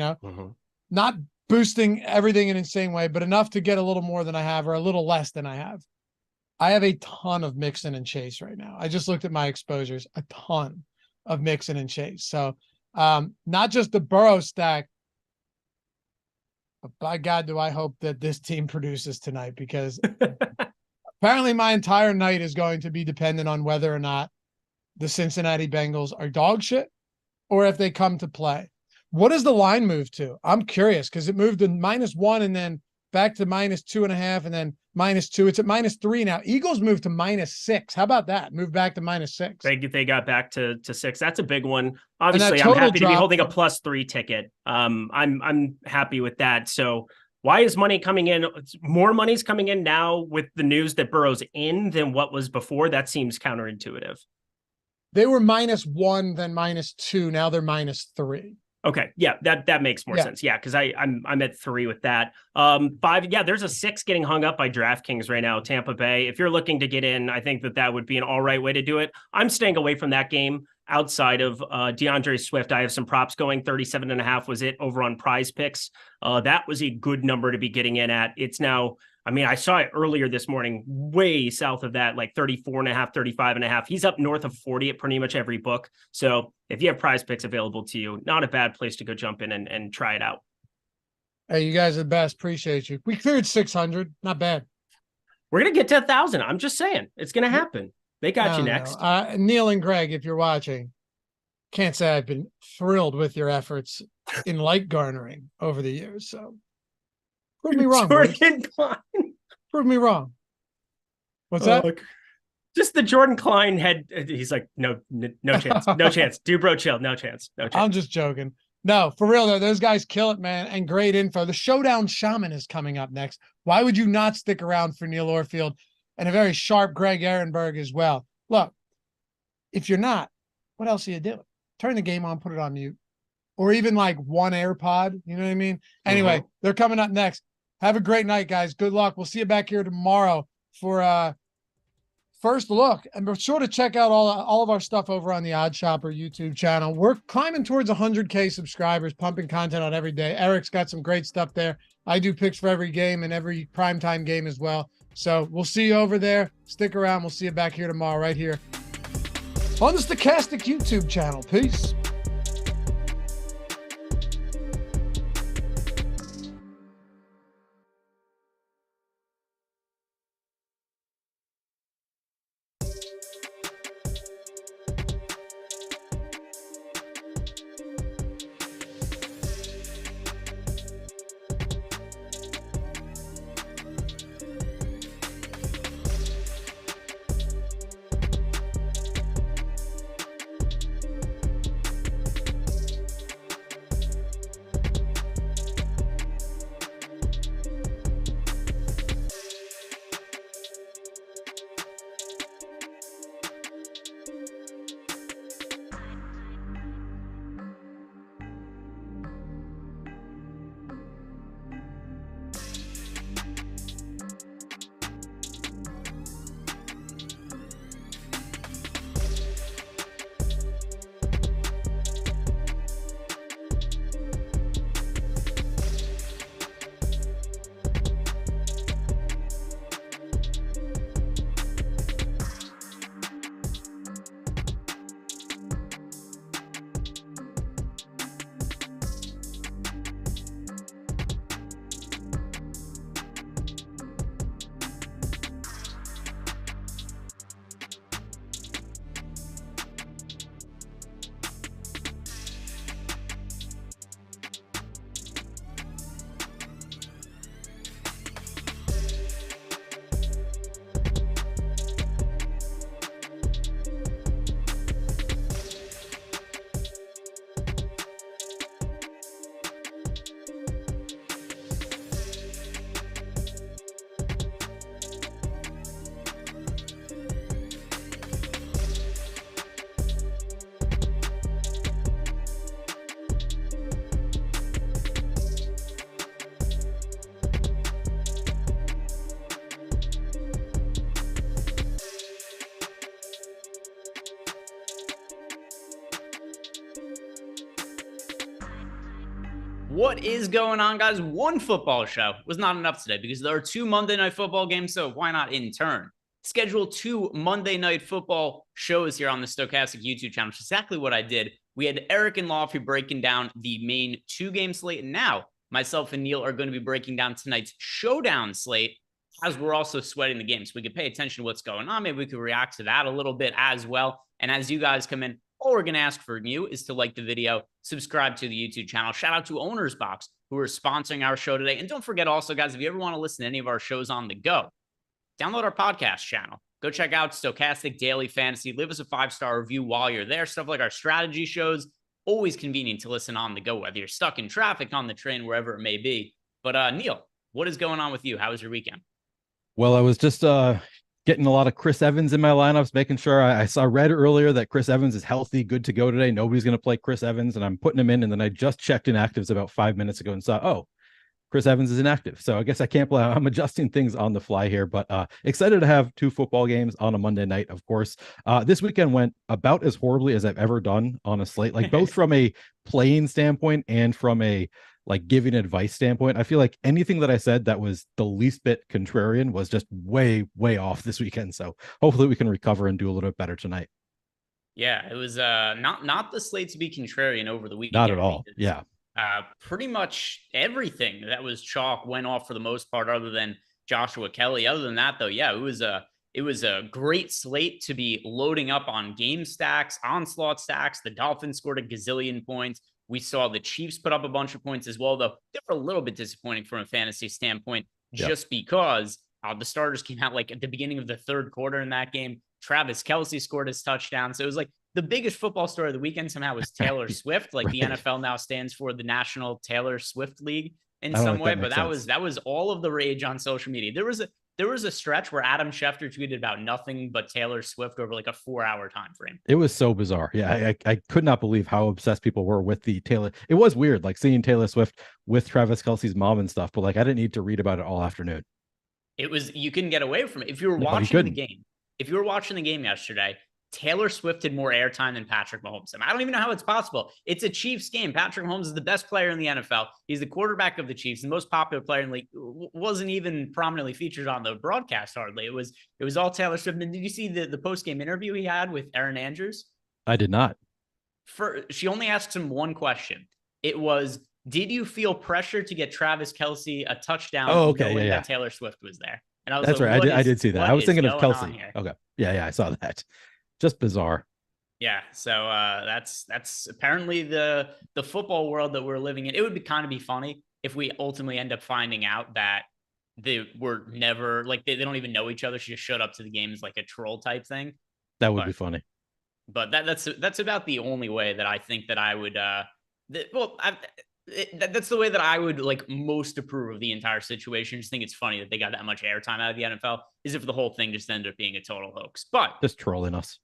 not boosting everything in an insane way, but enough to get a little more than I have or a little less than I have. I have a ton of Mixon and Chase right now. I just looked at my exposures, a ton of Mixon and Chase. So not just the Burrow stack, but by God, do I hope that this team produces tonight, because apparently my entire night is going to be dependent on whether or not the Cincinnati Bengals are dog shit or if they come to play. What does the line move to? I'm curious, because it moved to -1 and then back to -2.5 and then -2. It's at -3 now. Eagles moved to -6. How about that? Move back to -6. They got back to 6. That's a big one. Obviously, I'm happy to be holding a +3 ticket. I'm happy with that. So why is money coming in? More money's coming in now with the news that Burrow's in than what was before. That seems counterintuitive. They were -1, then -2. Now they're -3. Okay. Yeah, that makes more sense. Yeah, because I'm at 3 with that. 5, yeah, there's a 6 getting hung up by DraftKings right now, Tampa Bay. If you're looking to get in, I think that would be an all right way to do it. I'm staying away from that game outside of DeAndre Swift. I have some props going. 37.5 was it over on Prize Picks. That was a good number to be getting in at. It's now, I mean, I saw it earlier this morning, way south of that, like 34.5, 35.5. He's up north of 40 at pretty much every book. So if you have Prize Picks available to you, not a bad place to go jump in and try it out. Hey, you guys are the best. Appreciate you. We cleared 600. Not bad. We're going to get to 1,000. I'm just saying. It's going to happen. They got you next. Neil and Greg, if you're watching, can't say I've been thrilled with your efforts in like garnering over the years. So prove me wrong. Jordan Klein. Prove me wrong. What's that? Just the Jordan Klein head. He's like, no chance. No chance. Dude, bro, chill. No chance. No chance. I'm just joking. No, for real though, those guys kill it, man. And great info. The Showdown Shaman is coming up next. Why would you not stick around for Neil Orfield and a very sharp Greg Ehrenberg as well? Look, if you're not, what else are you doing? Turn the game on, put it on mute, or even like one AirPod. You know what I mean? Anyway, They're coming up next. Have a great night, guys. Good luck. We'll see you back here tomorrow for first look. And be sure to check out all of our stuff over on the Odd Shopper YouTube channel. We're climbing towards 100K subscribers, pumping content on every day. Eric's got some great stuff there. I do picks for every game and every primetime game as well. So we'll see you over there. Stick around. We'll see you back here tomorrow right here on the Stochastic YouTube channel. Peace. What is going on, guys? One football show was not enough today because there are 2 Monday Night Football games, so why not in turn schedule 2 Monday Night Football shows here on the Stochastic YouTube channel, which is exactly what I did. We had Eric and Loughran breaking down the main 2-game slate, and now myself and Neil are going to be breaking down tonight's Showdown slate as we're also sweating the game, so we could pay attention to what's going on. Maybe we could react to that a little bit as well. And as you guys come in, all we're going to ask for you is to like the video, subscribe to the YouTube channel. Shout out to Owner's Box, who are sponsoring our show today. And don't forget also, guys, if you ever want to listen to any of our shows on the go, download our podcast channel. Go check out Stochastic Daily Fantasy. Leave us a 5-star review while you're there. Stuff like our strategy shows, always convenient to listen on the go, whether you're stuck in traffic, on the train, wherever it may be. But Neil, what is going on with you? How was your weekend? Well, I was just getting a lot of Chris Evans in my lineups, making sure I read earlier that Chris Evans is healthy, good to go today. Nobody's going to play Chris Evans, and I'm putting him in. And then I just checked inactives about 5 minutes ago and saw, oh, Chris Evans is inactive. So I guess I can't play. I'm adjusting things on the fly here, but excited to have 2 football games on a Monday night, of course. This weekend went about as horribly as I've ever done on a slate, like both from a playing standpoint and from a like giving advice standpoint. I feel like anything that I said that was the least bit contrarian was just way off this weekend. So hopefully we can recover and do a little bit better tonight. Yeah, it was not the slate to be contrarian over the weekend. Not at all. Yeah. Pretty much everything that was chalk went off for the most part, other than Joshua Kelly. Other than that, though, yeah, it was a great slate to be loading up on game stacks, onslaught stacks. The Dolphins scored a gazillion points. We saw the Chiefs put up a bunch of points as well, though they were a little bit disappointing from a fantasy standpoint, just because the starters came out like at the beginning of the third quarter in that game. Travis Kelce scored his touchdown. So it was like the biggest football story of the weekend somehow was Taylor Swift. Like the NFL now stands for the National Taylor Swift League in some way, but that was all of the rage on social media. There was a stretch where Adam Schefter tweeted about nothing but Taylor Swift over like a 4-hour time frame. It was so bizarre. Yeah, I could not believe how obsessed people were with the Taylor. It was weird, like seeing Taylor Swift with Travis Kelce's mom and stuff, but like I didn't need to read about it all afternoon. It was, you couldn't get away from it. If you were watching the game, yesterday, Taylor Swift had more airtime than Patrick Mahomes. I don't even know how it's possible. It's a Chiefs game. Patrick Mahomes is the best player in the NFL. He's the quarterback of the Chiefs, the most popular player in the league. Wasn't even prominently featured on the broadcast hardly. It was all Taylor Swift. And did you see the post-game interview he had with Erin Andrews? I did not. She only asked him one question. It was, did you feel pressure to get Travis Kelce a touchdown? Oh, okay. Yeah. That Taylor Swift was there. And I was That's like, right. I did see that. I was thinking of Kelce. Okay. Yeah, I saw that. Just bizarre. Yeah, so that's apparently the football world that we're living in. It would kind of be funny if we ultimately end up finding out that they were never, like, they don't even know each other. She just showed up to the games like a troll type thing. That would be funny. But that's about the only way that I think that I would that's the way that I would like most approve of the entire situation. Just think it's funny that they got that much airtime out of the NFL, is if the whole thing just ended up being a total hoax. But just trolling us.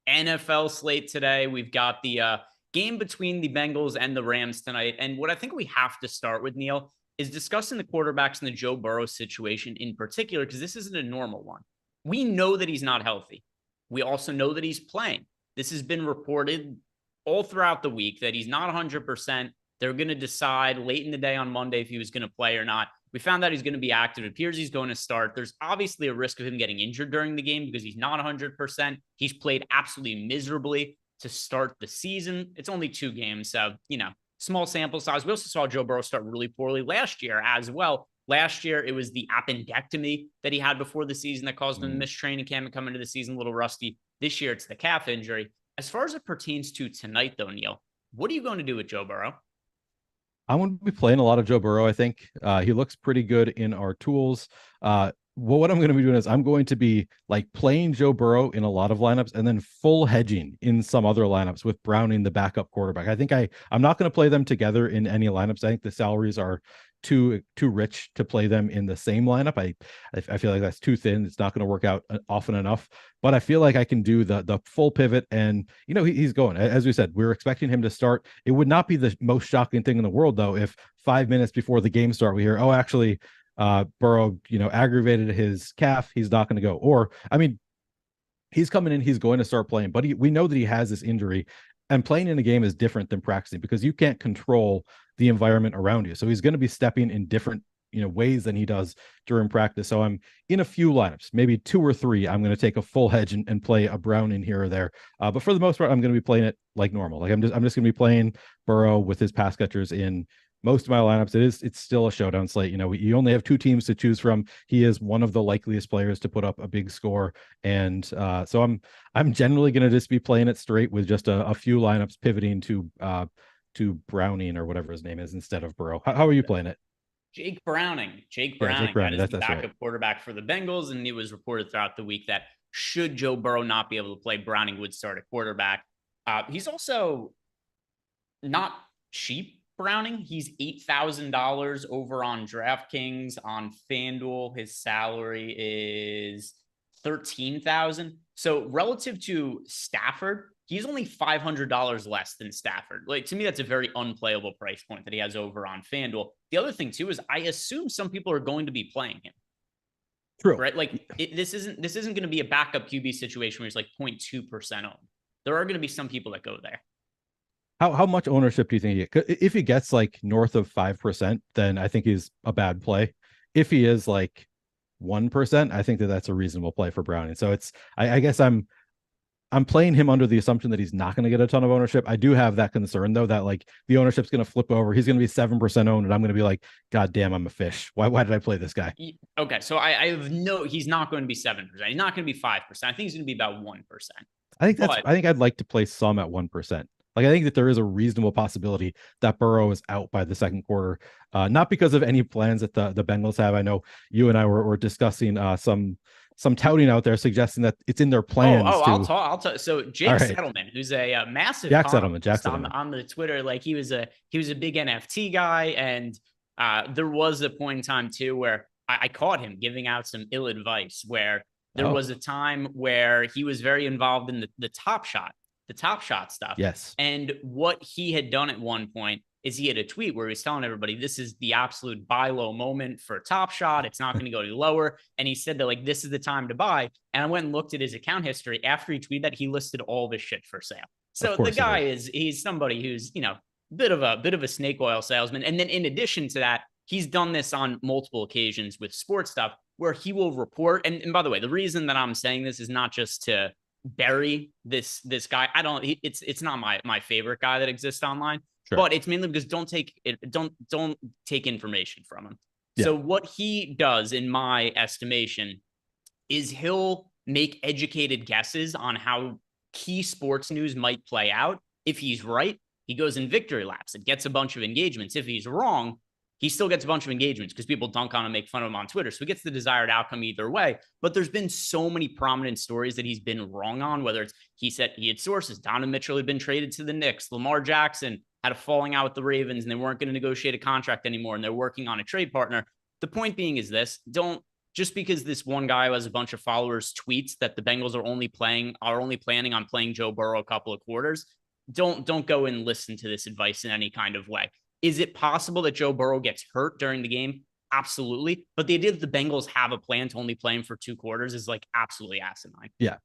NFL slate today. We've got the game between the Bengals and the Rams tonight. And what I think we have to start with, Neil, is discussing the quarterbacks and the Joe Burrow situation in particular, because this isn't a normal one. We know that he's not healthy. We also know that he's playing. This has been reported all throughout the week that he's not 100%. They're going to decide late in the day on Monday if he was going to play or not. We found out he's going to be active. It appears he's going to start. There's obviously a risk of him getting injured during the game because he's not 100%. He's played absolutely miserably to start the season. It's only 2 games, so, small sample size. We also saw Joe Burrow start really poorly last year as well. Last year, it was the appendectomy that he had before the season that caused him to miss training camp and come into the season a little rusty. This year, it's the calf injury. As far as it pertains to tonight, though, Neil, what are you going to do with Joe Burrow? I'm going to be playing a lot of Joe Burrow. I think he looks pretty good in our tools. What I'm going to be doing is I'm going to be like playing Joe Burrow in a lot of lineups and then full hedging in some other lineups with Browning, the backup quarterback. I think I'm not going to play them together in any lineups. I think the salaries are too rich to play them in the same lineup. I feel like that's too thin. It's not going to work out often enough, but I feel like I can do the full pivot. And he's going, as we said, we're expecting him to start. It would not be the most shocking thing in the world though if 5 minutes before the game start we hear, oh, actually Burrow aggravated his calf, he's not going to go. Or he's coming in, he's going to start playing, but we know that he has this injury. And playing in a game is different than practicing because you can't control the environment around you. So he's going to be stepping in different ways than he does during practice. So I'm in a few lineups, maybe 2 or 3. I'm going to take a full hedge and play a Brown in here or there. But for the most part, I'm going to be playing it like normal. Like I'm just going to be playing Burrow with his pass catchers in most of my lineups. It's still a showdown slate. You only have 2 teams to choose from. He is one of the likeliest players to put up a big score. And so I'm generally going to just be playing it straight with just a few lineups pivoting to Browning or whatever his name is instead of Burrow. How are you playing it? Jake Browning. Jake Browning. That is the backup quarterback for the Bengals. And it was reported throughout the week that should Joe Burrow not be able to play, Browning would start at quarterback. He's also not cheap, Browning. He's $8,000 over on DraftKings. On FanDuel, his salary is $13,000. So relative to Stafford, he's only $500 less than Stafford. Like, to me, that's a very unplayable price point that he has over on FanDuel. The other thing too is I assume some people are going to be playing him. True. Right? Like this isn't going to be a backup QB situation where he's like 0.2% owned. There are going to be some people that go there. How much ownership do you think he gets? If he gets like north of 5%, then I think he's a bad play. If he is like 1%, I think that's a reasonable play for Browning. So I guess I'm playing him under the assumption that he's not going to get a ton of ownership. I do have that concern though, that like the ownership's going to flip over. He's going to be 7% owned and I'm going to be like, God damn, I'm a fish. Why did I play this guy? Okay. So I have he's not going to be 7%. He's not going to be 5%. I think he's going to be about 1%. I think I'd like to play some at 1%. Like, I think that there is a reasonable possibility that Burrow is out by the second quarter, not because of any plans that the Bengals have. I know you and I were discussing some touting out there suggesting that it's in their plans. I'll talk. So Jake Settleman, who's a massive Jack Settleman on the Twitter, like he was a big NFT guy, and there was a point in time too where I caught him giving out some ill advice. Where there was a time where he was very involved in the Top Shot stuff. Yes. And what he had done at one point is he had a tweet where he was telling everybody, this is the absolute buy low moment for Top Shot. It's not going to go any lower. And he said that like, this is the time to buy. And I went and looked at his account history. After he tweeted that, he listed all of his shit for sale. So the guy he's somebody who's, bit of a snake oil salesman. And then in addition to that, he's done this on multiple occasions with sports stuff where he will report. And by the way, the reason that I'm saying this is not just to bury this guy. It's not my favorite guy that exists online, sure, but it's mainly because don't take information from him. Yeah. So what he does, in my estimation, is he'll make educated guesses on how key sports news might play out. If he's right, he goes in victory laps and gets a bunch of engagements. If he's wrong, he still gets a bunch of engagements because people dunk on him, make fun of him on Twitter. So he gets the desired outcome either way. But there's been so many prominent stories that he's been wrong on, whether it's he said he had sources. Donovan Mitchell had been traded to the Knicks. Lamar Jackson had a falling out with the Ravens and they weren't going to negotiate a contract anymore. And they're working on a trade partner. The point being is this: just because this one guy who has a bunch of followers tweets that the Bengals are only planning on playing Joe Burrow a couple of quarters, don't go and listen to this advice in any kind of way. Is it possible that Joe Burrow gets hurt during the game? Absolutely. But the idea that the Bengals have a plan to only play him for 2 quarters is like absolutely asinine. Yeah.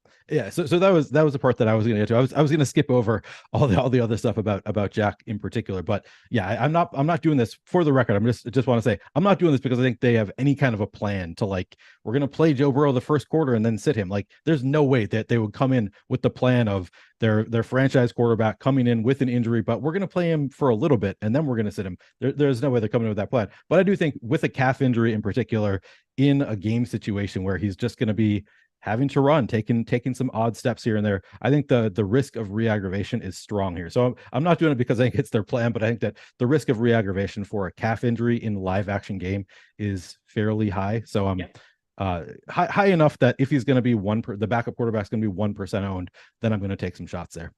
So that was the part that I was going to get to. I was going to skip over all the other stuff about Jack in particular. But yeah, I'm not doing this for the record. Just want to say I'm not doing this because I think they have any kind of a plan to like, we're going to play Joe Burrow the first quarter and then sit him. Like, there's no way that they would come in with the plan of their franchise quarterback coming in with an injury, but we're going to play him for a little bit and then we're going to sit him. There's no way they're coming in with that plan. But I do think with a calf injury in particular, in a game situation where he's just going to be having to run, taking some odd steps here and there, I think the risk of re-aggravation is strong here. So I'm not doing it because I think it's their plan, but I think that the risk of re-aggravation for a calf injury in live action game is fairly high. So I'm high enough that if he's going to be the backup quarterback's going to be 1% owned, then I'm going to take some shots there.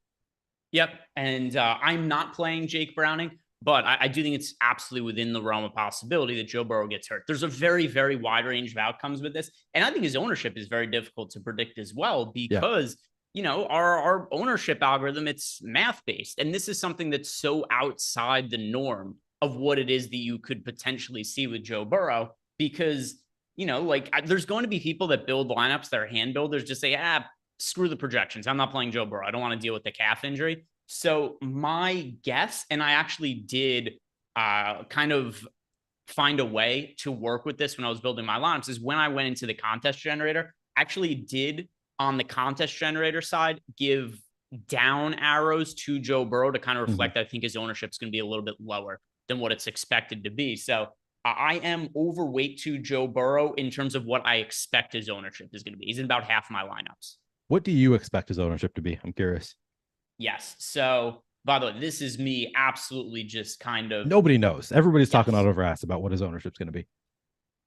Yep. And I'm not playing Jake Browning, but I do think it's absolutely within the realm of possibility that Joe Burrow gets hurt. There's a very, very wide range of outcomes with this. And I think his ownership is very difficult to predict as well because, our ownership algorithm, it's math-based. And this is something that's so outside the norm of what it is that you could potentially see with Joe Burrow because, there's going to be people that build lineups that are hand builders just say, screw the projections. I'm not playing Joe Burrow. I don't want to deal with the calf injury. So my guess, and I actually did kind of find a way to work with this when I was building my lineups, is when I went into the contest generator, actually did on the contest generator side give down arrows to Joe Burrow to kind of reflect I think his ownership is going to be a little bit lower than what it's expected to be. So I am overweight to Joe Burrow in terms of what I expect his ownership is going to be. He's in about half my lineups. What do you expect his ownership to be? I'm curious. Yes. So, by the way, this is me absolutely just kind of... Nobody knows. Everybody's talking out of their ass about what his ownership's going to be.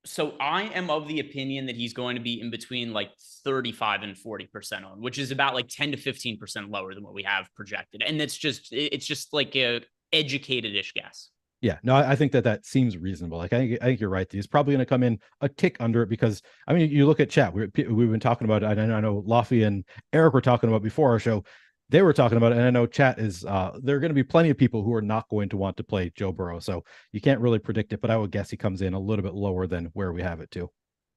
So I am of the opinion that he's going to be in between like 35 and 40% on, which is about like 10 to 15% lower than what we have projected. And it's just like a educated-ish guess. Yeah, no, I think that seems reasonable. Like, I think you're right. He's probably going to come in a tick under it because, I mean, you look at chat. We've been talking about it. I know Loughran and Eric were talking about before our show. They were talking about it, and I know chat is there are going to be plenty of people who are not going to want to play Joe Burrow. So you can't really predict it, but I would guess he comes in a little bit lower than where we have it too.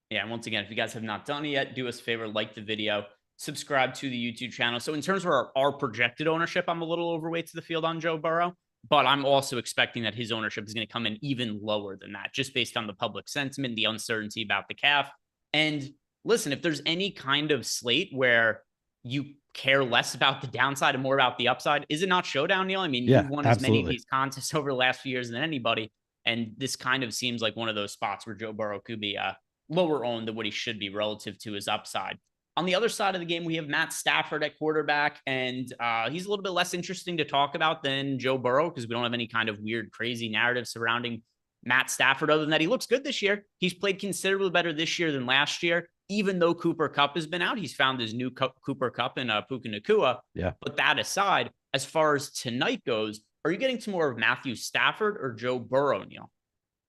Yeah, and once again, if you guys have not done it yet, do us a favor, like the video, subscribe to the YouTube channel. So in terms of our projected ownership, I'm a little overweight to the field on Joe Burrow, but I'm also expecting that his ownership is going to come in even lower than that, just based on the public sentiment, the uncertainty about the calf. And listen, if there's any kind of slate where you care less about the downside and more about the upside, is it not Showdown, Neil? I mean, you've won as many of these contests over the last few years than anybody, and this kind of seems like one of those spots where Joe Burrow could be lower owned than what he should be relative to his upside. On the other side of the game, we have Matt Stafford at quarterback, and he's a little bit less interesting to talk about than Joe Burrow because we don't have any kind of weird, crazy narrative surrounding Matt Stafford other than that he looks good this year. He's played considerably better this year than last year. Even though Cooper Kupp has been out, he's found his new Cooper Kupp in Puka Nacua. Yeah. But that aside, as far as tonight goes, are you getting to more of Matthew Stafford or Joe Burrow, Neil?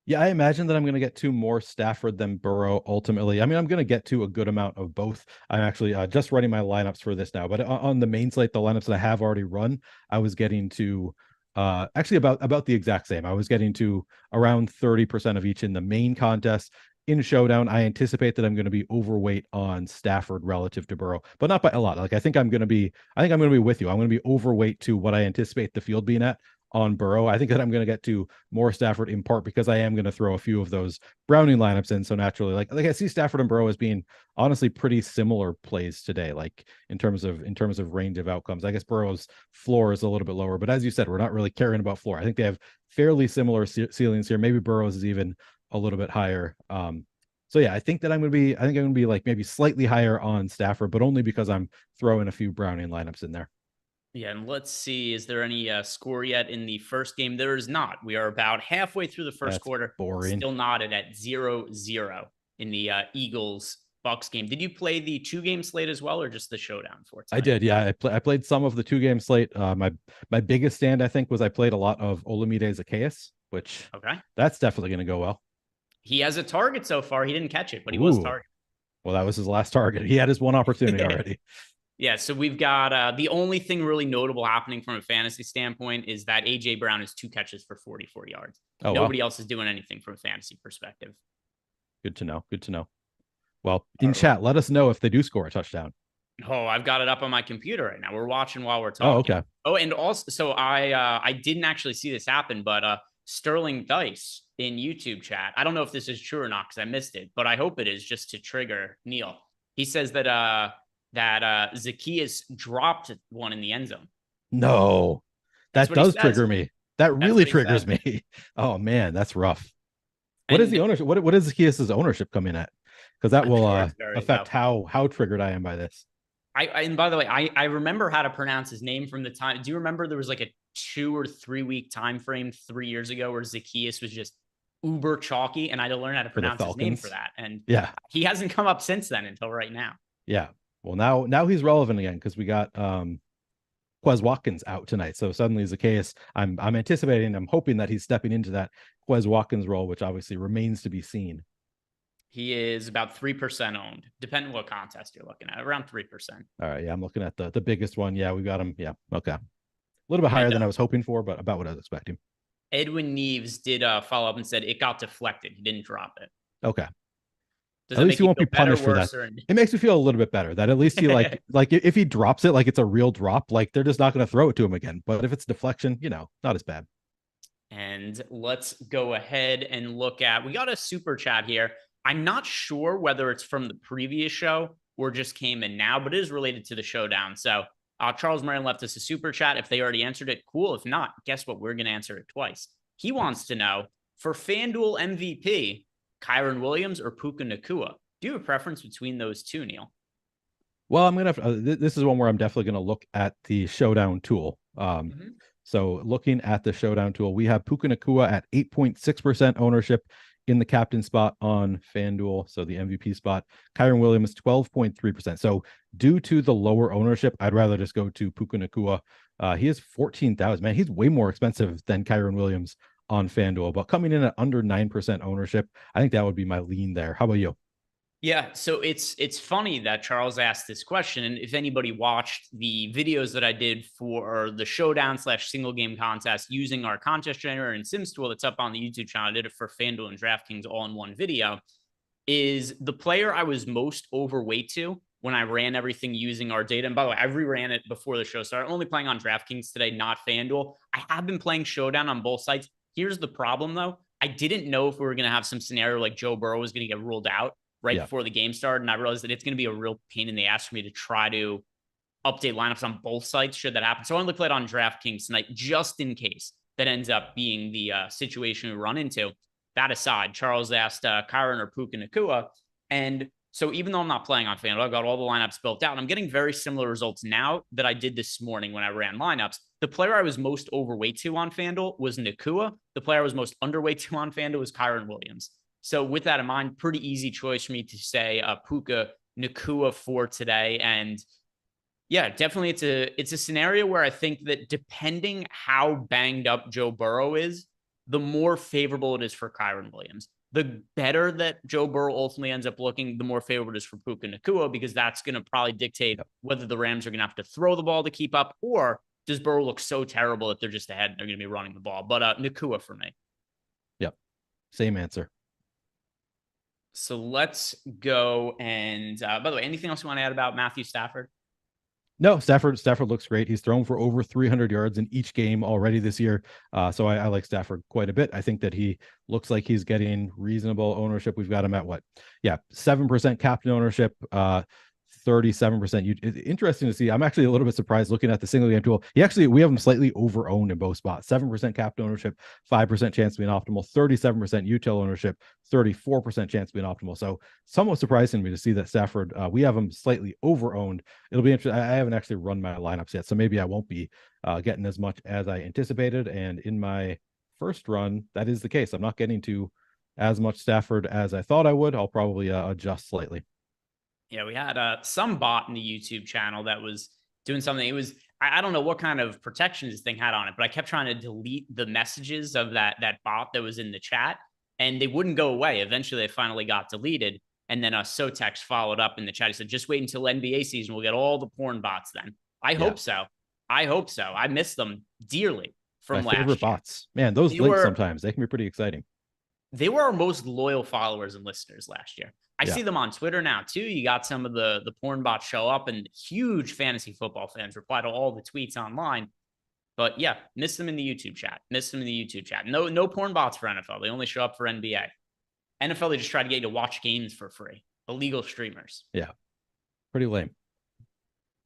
Yeah, I imagine that I'm going to get to more Stafford than Burrow ultimately. I mean, I'm going to get to a good amount of both. I'm actually just running my lineups for this now, but on the main slate, the lineups that I have already run, I was getting to actually about the exact same. I was getting to around 30% of each in the main contest. In Showdown, I anticipate that I'm going to be overweight on Stafford relative to Burrow, but not by a lot. Like, I think I'm going to be with you. I'm going to be overweight to what I anticipate the field being at on Burrow. I think that I'm going to get to more Stafford in part because I am going to throw a few of those Browning lineups in. So naturally, like I see Stafford and Burrow as being honestly pretty similar plays today, like in terms of range of outcomes. I guess Burrow's floor is a little bit lower, but as you said, we're not really caring about floor. I think they have fairly similar ceilings here. Maybe Burrow's is even a little bit higher. So yeah, I think I'm going to be like maybe slightly higher on Stafford, but only because I'm throwing a few Browning lineups in there. Yeah, and let's see, is there any score yet in the first game? There is not. We are about halfway through the first quarter. Boring. Still knotted at 0-0 in the Eagles-Bucs game. Did you play the 2-game slate as well, or just the Showdown for tonight? I did, yeah. I played some of the 2-game slate. My biggest stand, I think, was I played a lot of Olamide Zaccheaus, which that's definitely going to go well. He has a target so far. He didn't catch it, but he was targeted. Well, that was his last target. He had his one opportunity already. Yeah, so we've got the only thing really notable happening from a fantasy standpoint is that A.J. Brown has 2 catches for 44 yards. Nobody else is doing anything from a fantasy perspective. Good to know. Well, in chat, let us know if they do score a touchdown. Oh, I've got it up on my computer right now. We're watching while we're talking. Oh, okay. Oh, and also, so I didn't actually see this happen, but Sterling Dice in YouTube chat. I don't know if this is true or not because I missed it, but I hope it is just to trigger Neil. He says that Zaccheaus dropped one in the end zone. No, that does trigger me. That really triggers me. Oh man, that's rough. What is the ownership? What is Zaccheaus' ownership come in at? Because that will affect how triggered I am by this. And by the way, I remember how to pronounce his name from the time. Do you remember there was like a 2 or 3 week time frame 3 years ago where Zaccheaus was just uber chalky, and I had to learn how to pronounce his name for that. And yeah, he hasn't come up since then until right now. Yeah. Well, now he's relevant again because we got Quez Watkins out tonight. So suddenly Zaccheaus, I'm anticipating, I'm hoping that he's stepping into that Quez Watkins role, which obviously remains to be seen. He is about 3% owned, depending on what contest you're looking at, around 3%. All right. Yeah, I'm looking at the biggest one. Yeah, we got him. Yeah. Okay. A little bit higher than I was hoping for, but about what I was expecting. Edwin Neves did follow up and said it got deflected. He didn't drop it. Okay. Does at it least make he you won't feel be better, punished for that. worse, or... It makes me feel a little bit better that at least he like if he drops it, like it's a real drop, like they're just not going to throw it to him again. But if it's deflection, not as bad. And let's go ahead and look at, we got a super chat here. I'm not sure whether it's from the previous show or just came in now, but it is related to the showdown. So Charles Moran left us a super chat. If they already answered it, cool. If not, guess what? We're going to answer it twice. He wants to know, for FanDuel MVP, Kyren Williams or Puka Nacua? Do you have a preference between those two, Neil? Well, I'm going to, this is one where I'm definitely going to look at the showdown tool. So looking at the showdown tool, we have Puka Nacua at 8.6% ownership in the captain spot on FanDuel. So the MVP spot, Kyren Williams, 12.3%. So due to the lower ownership, I'd rather just go to Puka Nacua. He is 14,000, man. He's way more expensive than Kyren Williams on FanDuel, but coming in at under 9% ownership, I think that would be my lean there. How about you? Yeah, so it's funny that Charles asked this question. And if anybody watched the videos that I did for the showdown/single game contest using our contest generator and Sims tool that's up on the YouTube channel, I did it for FanDuel and DraftKings all in one video, is the player I was most overweight to when I ran everything using our data. And by the way, I reran it before the show started. I'm only playing on DraftKings today, not FanDuel. I have been playing Showdown on both sites. Here's the problem, though. I didn't know if we were going to have some scenario like Joe Burrow was going to get ruled out before the game started. And I realized that it's going to be a real pain in the ass for me to try to update lineups on both sites should that happen. So I only played on DraftKings tonight, just in case that ends up being the situation we run into. That aside, Charles asked Kyren or Puka Nacua. And so even though I'm not playing on FanDuel, I've got all the lineups built out, and I'm getting very similar results now that I did this morning when I ran lineups. The player I was most overweight to on FanDuel was Nacua. The player I was most underweight to on FanDuel was Kyren Williams. So with that in mind, pretty easy choice for me to say Puka Nacua for today. And yeah, definitely it's a scenario where I think that depending how banged up Joe Burrow is, the more favorable it is for Kyren Williams. The better that Joe Burrow ultimately ends up looking, the more favorable it is for Puka Nacua, because that's going to probably dictate whether the Rams are going to have to throw the ball to keep up, or does Burrow look so terrible that they're just ahead and they're going to be running the ball. But Nacua for me. Yep. Same answer. So let's go. And by the way, anything else you want to add about Matthew Stafford? No, Stafford looks great. He's thrown for over 300 yards in each game already this year. So I like Stafford quite a bit. I think that he looks like he's getting reasonable ownership. We've got him at what? Yeah, 7% captain ownership, 37%. It's interesting to see. I'm actually a little bit surprised looking at the single game tool. We have him slightly over owned in both spots. 7% captain ownership, 5% chance to be an optimal, 37% util ownership, 34% chance to be an optimal. So somewhat surprising to me to see that Stafford, we have him slightly over owned. It'll be interesting. I haven't actually run my lineups yet, so maybe I won't be getting as much as I anticipated. And in my first run, that is the case. I'm not getting to as much Stafford as I thought I would. I'll probably adjust slightly. Yeah, we had some bot in the YouTube channel that was doing something. It was, I don't know what kind of protection this thing had on it, but I kept trying to delete the messages of that bot that was in the chat, and they wouldn't go away. Eventually, they finally got deleted. And then Sotex followed up in the chat. He said, just wait until NBA season. We'll get all the porn bots then. I hope so. I miss them dearly from last year. My favorite bots. Man, those links sometimes, they can be pretty exciting. They were our most loyal followers and listeners last year. I see them on Twitter now too. You got some of the porn bots show up, and huge fantasy football fans reply to all the tweets online. But yeah, miss them in the YouTube chat. No porn bots for NFL. They only show up for NBA. NFL, they just try to get you to watch games for free. Illegal streamers. Yeah. Pretty lame.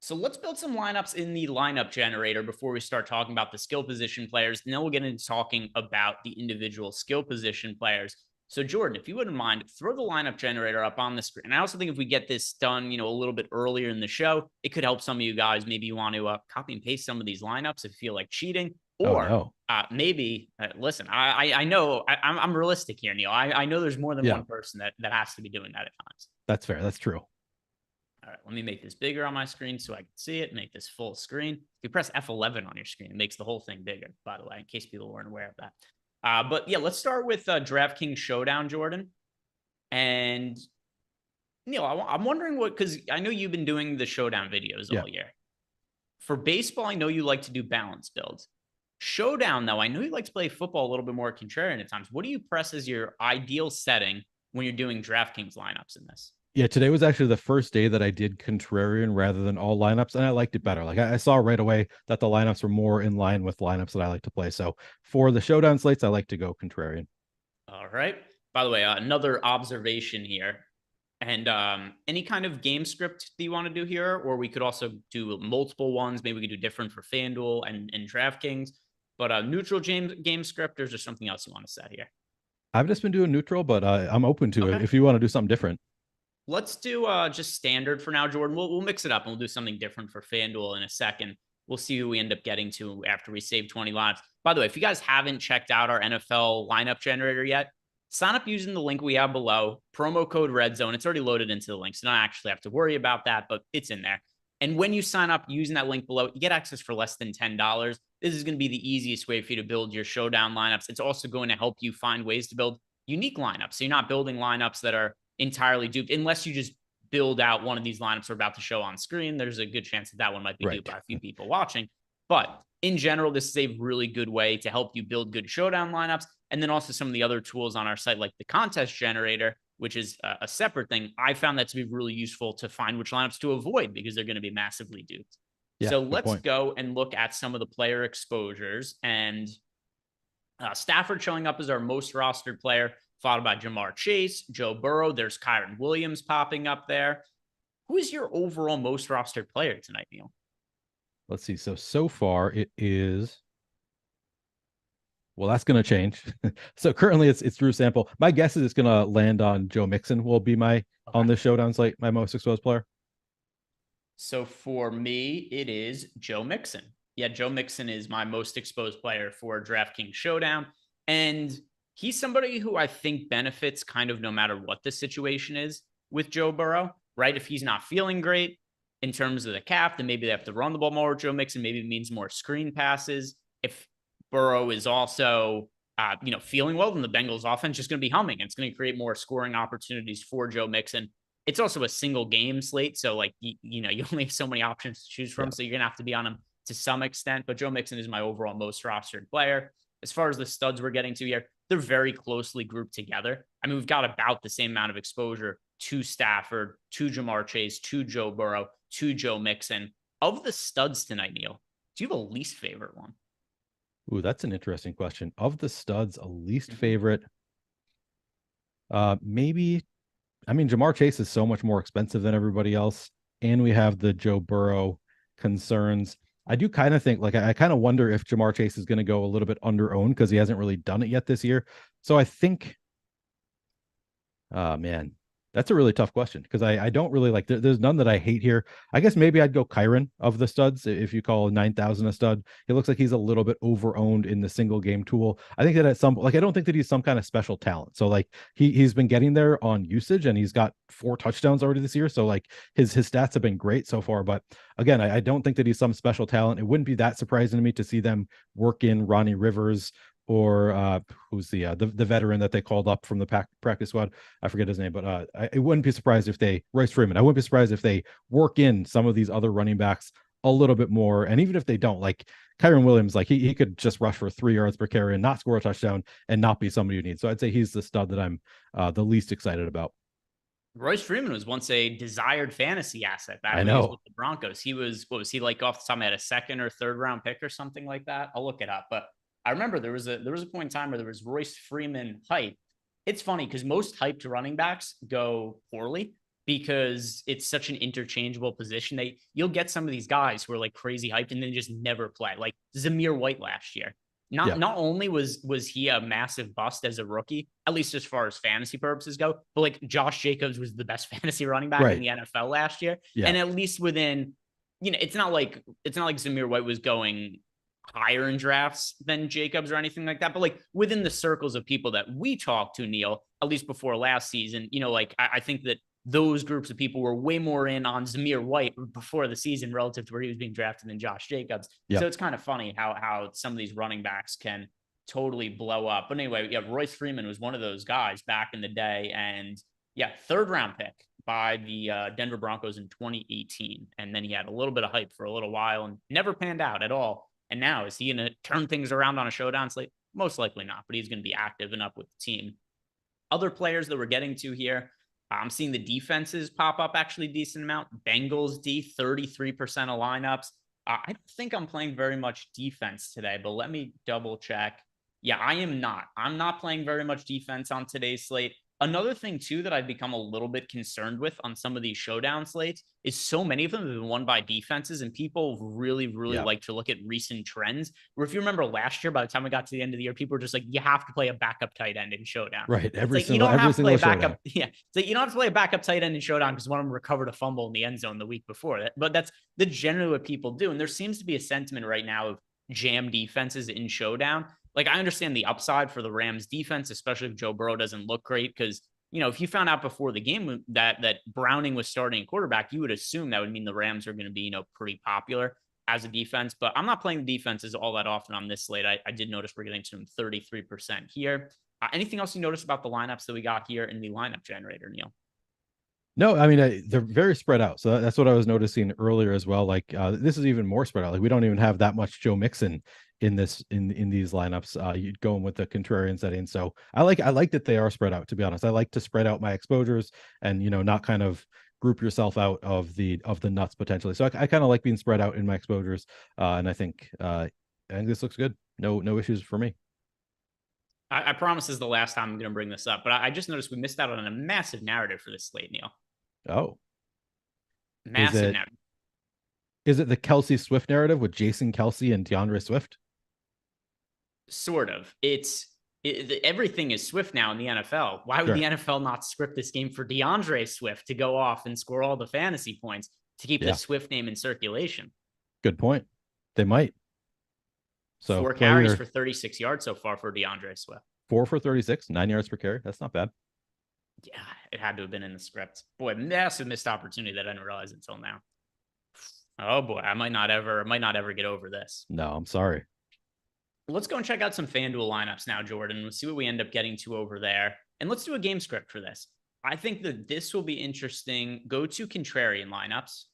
So let's build some lineups in the lineup generator before we start talking about the skill position players. And then we'll get into talking about the individual skill position players. So Jordan, if you wouldn't mind, throw the lineup generator up on the screen. And I also think if we get this done, a little bit earlier in the show, it could help some of you guys. Maybe you want to copy and paste some of these lineups if you feel like cheating. Or maybe, listen, I know I'm realistic here, Neil. I know there's more than one person that has to be doing that at times. That's fair. That's true. All right, let me make this bigger on my screen so I can see it. Make this full screen. If you press F11 on your screen, it makes the whole thing bigger, by the way, in case people weren't aware of that. But yeah, let's start with DraftKings Showdown, Jordan. And Neil, I'm wondering because I know you've been doing the Showdown videos all year. For baseball, I know you like to do balance builds. Showdown, though, I know you like to play football a little bit more contrarian at times. What do you press as your ideal setting when you're doing DraftKings lineups in this? Yeah, today was actually the first day that I did Contrarian rather than all lineups, and I liked it better. Like I saw right away that the lineups were more in line with lineups that I like to play. So for the showdown slates, I like to go Contrarian. All right. By the way, another observation here. And any kind of game script that you want to do here, or we could also do multiple ones. Maybe we could do different for FanDuel and DraftKings. But neutral game script, or is there something else you want to set here? I've just been doing neutral, but I'm open to it if you want to do something different. Let's do just standard for now, Jordan. We'll mix it up and we'll do something different for FanDuel in a second. We'll see who we end up getting to after we save 20 lineups. By the way, if you guys haven't checked out our NFL lineup generator yet, sign up using the link we have below, promo code REDZONE. It's already loaded into the link, so you don't actually have to worry about that, but it's in there. And when you sign up using that link below, you get access for less than $10. This is going to be the easiest way for you to build your showdown lineups. It's also going to help you find ways to build unique lineups. So you're not building lineups that are entirely duped, unless you just build out one of these lineups we're about to show on screen. There's a good chance that that one might be duped by a few people watching. But in general, this is a really good way to help you build good showdown lineups. And then also some of the other tools on our site, like the contest generator, which is a separate thing. I found that to be really useful to find which lineups to avoid because they're going to be massively duped. Yeah, so let's go and look at some of the player exposures. And Stafford showing up as our most rostered player, followed by Jamar Chase, Joe Burrow. There's Kyren Williams popping up there. Who is your overall most rostered player tonight, Neil? Let's see. So far it is. Well, that's going to change. So currently it's Drew Sample. My guess is it's going to land on Joe Mixon will be my on the showdown slate, my most exposed player. So for me, it is Joe Mixon. Yeah, Joe Mixon is my most exposed player for DraftKings Showdown. And he's somebody who I think benefits kind of no matter what the situation is with Joe Burrow, right? If he's not feeling great in terms of the cap, then maybe they have to run the ball more with Joe Mixon. Maybe it means more screen passes. If Burrow is also, feeling well, then the Bengals offense is just going to be humming. It's going to create more scoring opportunities for Joe Mixon. It's also a single game slate. So you only have so many options to choose from. So you're going to have to be on him to some extent, but Joe Mixon is my overall most rostered player. As far as the studs we're getting to here, they're very closely grouped together. I mean, we've got about the same amount of exposure to Stafford, to Jamar Chase, to Joe Burrow, to Joe Mixon. Of the studs tonight, Neil, do you have a least favorite one? Ooh, that's an interesting question. Of the studs, a least favorite. Maybe, I mean, Jamar Chase is so much more expensive than everybody else. And we have the Joe Burrow concerns. I do kind of think, I kind of wonder if Jamar Chase is going to go a little bit under owned because he hasn't really done it yet this year. So I think, man, that's a really tough question because I don't really like, there's none that I hate here. I guess maybe I'd go Kyren of the studs. If you call 9,000 a stud, it looks like he's a little bit over owned in the single game tool. I think that at some, I don't think that he's some kind of special talent. So he's been getting there on usage and he's got 4 touchdowns already this year. So his stats have been great so far, but again, I don't think that he's some special talent. It wouldn't be that surprising to me to see them work in Ronnie Rivers or who's the veteran that they called up from the practice squad. I forget his name, but I wouldn't be surprised if Royce Freeman. I wouldn't be surprised if they work in some of these other running backs a little bit more. And even if they don't, Kyren Williams, he could just rush for 3 yards per carry and not score a touchdown and not be somebody you need. So I'd say he's the stud that I'm the least excited about. Royce Freeman was once a desired fantasy asset back when he was with the Broncos. He was, what was he off the top of my head, a 2nd or 3rd round pick or something like that? I'll look it up, but I remember there was a point in time where there was Royce Freeman hype. It's funny because most hyped running backs go poorly because it's such an interchangeable position. You'll get some of these guys who are crazy hyped and then just never play. Like Zamir White last year. Not only was he a massive bust as a rookie, at least as far as fantasy purposes go, but Josh Jacobs was the best fantasy running back in the NFL last year. Yeah. And at least within, it's not like Zamir White was going higher in drafts than Jacobs or anything like that. But within the circles of people that we talked to, Neil, at least before last season, I think that those groups of people were way more in on Zamir White before the season relative to where he was being drafted than Josh Jacobs. Yep. So it's kind of funny how some of these running backs can totally blow up. But anyway, Royce Freeman was one of those guys back in the day. And 3rd round pick by the Denver Broncos in 2018. And then he had a little bit of hype for a little while and never panned out at all. And now, is he going to turn things around on a showdown slate? Most likely not, but he's going to be active and up with the team. Other players that we're getting to here, I'm seeing the defenses pop up actually a decent amount. Bengals D, 33% of lineups. I don't think I'm playing very much defense today, but let me double check. Yeah, I am not. I'm not playing very much defense on today's slate. Another thing, too, that I've become a little bit concerned with on some of these showdown slates is so many of them have been won by defenses, and people really like to look at recent trends. Where if you remember last year, by the time we got to the end of the year, people were just like, you have to play a backup tight end in showdown. Right. You don't have to play a backup. Yeah. So you don't have to play a backup tight end in showdown because one of them recovered a fumble in the end zone the week before that. But that's generally what people do. And there seems to be a sentiment right now of jam defenses in showdown. Like, I understand the upside for the Rams defense, especially if Joe Burrow doesn't look great, because, you know, if you found out before the game that Browning was starting quarterback, you would assume that would mean the Rams are going to be, you know, pretty popular as a defense. But I'm not playing the defenses all that often on this slate. I did notice we're getting to 33% here. Anything else you notice about the lineups that we got here in the lineup generator, Neil? No, I mean, they're very spread out. So that's what I was noticing earlier as well. Like, this is even more spread out. Like, we don't even have that much Joe Mixon in these lineups. You'd go in with the contrarian setting. So I like that they are spread out, to be honest. I like to spread out my exposures and, you know, not kind of group yourself out of the nuts potentially. So I kind of like being spread out in my exposures. And I think this looks good. No issues for me. I promise this is the last time I'm going to bring this up, but I just noticed we missed out on a massive narrative for this slate, Neil. Oh. Massive narrative. Is it the Kelsey Swift narrative with Jason Kelsey and DeAndre Swift? Sort of. Everything is Swift now in the NFL. Why would the NFL not script this game for DeAndre Swift to go off and score all the fantasy points to keep the Swift name in circulation? Good point. They might. So 4 carries for 36 yards so far for DeAndre Swift. 4 for 36, 9 yards per carry. That's not bad. Yeah, it had to have been in the script. Boy, massive missed opportunity that I didn't realize until now. Oh boy, I might not ever get over this. No, I'm sorry. Let's go and check out some FanDuel lineups now, Jordan. Let's see what we end up getting to over there. And let's do a game script for this. I think that this will be interesting. Go to contrarian lineups,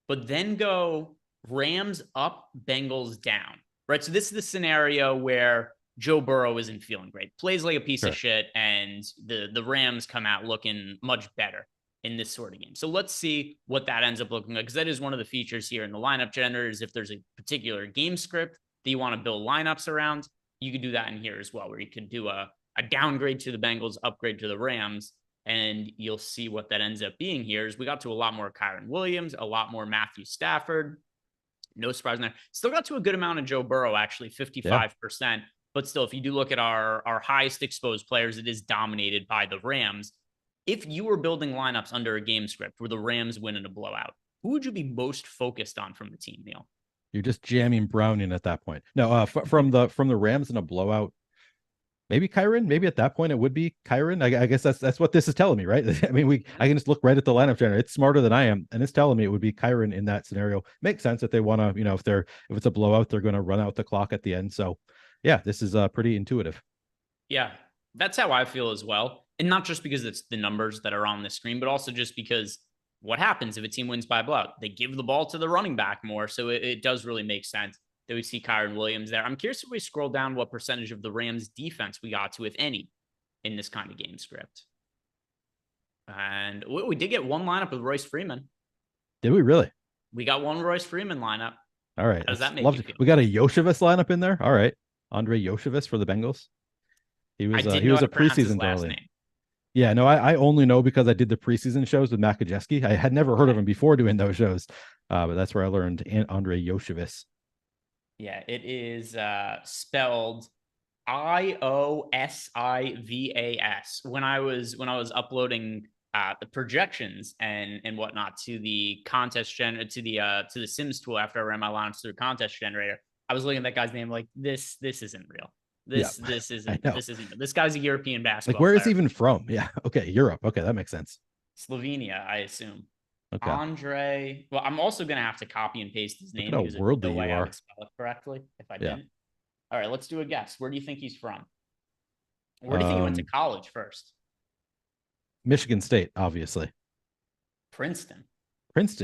but then go Rams up, Bengals down. Right? So this is the scenario where Joe Burrow isn't feeling great. Plays like a piece of shit, and the Rams come out looking much better in this sort of game. So let's see what that ends up looking like, because that is one of the features here in the lineup generator. Is if there's a particular game script that you want to build lineups around, you could do that in here as well, where you could do a downgrade to the Bengals, upgrade to the Rams, and you'll see what that ends up being here. Is we got to a lot more Kyren Williams, a lot more Matthew Stafford. No surprise in there. Still got to a good amount of Joe Burrow, actually, 55%. Yeah. But still, if you do look at our highest exposed players, it is dominated by the Rams. If you were building lineups under a game script where the Rams win in a blowout, who would you be most focused on from the team, Neil? You're just jamming Browning at that point. No, from the Rams in a blowout, maybe Kyren. Maybe at that point it would be Kyren. I guess that's what this is telling me, right? I mean, I can just look right at the lineup generator. It's smarter than I am, and it's telling me it would be Kyren in that scenario. Makes sense that they want to, you know, if it's a blowout, they're going to run out the clock at the end. So, yeah, this is pretty intuitive. Yeah, that's how I feel as well, and not just because it's the numbers that are on the screen, but also just because what happens if a team wins by a blowout? They give the ball to the running back more, so it does really make sense that we see Kyren Williams there. I'm curious if we scroll down what percentage of the Rams defense we got to, if any, in this kind of game script. And we did get one lineup with Royce Freeman. Did we really? We got one Royce Freeman lineup. All right. How does that make you feel? We got a Yoshevich lineup in there. All right. Andre Yoshevich for the Bengals. He was a preseason darling. Yeah, no, I only know because I did the preseason shows with Makajeski. I had never heard of him before doing those shows, but that's where I learned Andre Yoshevich. Yeah, it is spelled Iosivas. When I was uploading the projections and whatnot to the contest to the Sims tool after I ran my lineups through contest generator, I was looking at that guy's name like this isn't real. This isn't this guy's a European basketball like where player. is he even from? Yeah, okay, Europe. Okay, that makes sense. Slovenia, I assume. Okay. Andre. Well, I'm also gonna have to copy and paste his name because there's no way I would spell it correctly if I didn't. All right, let's do a guess. Where do you think he's from? Where do you think he went to college first? Michigan State, obviously. Princeton,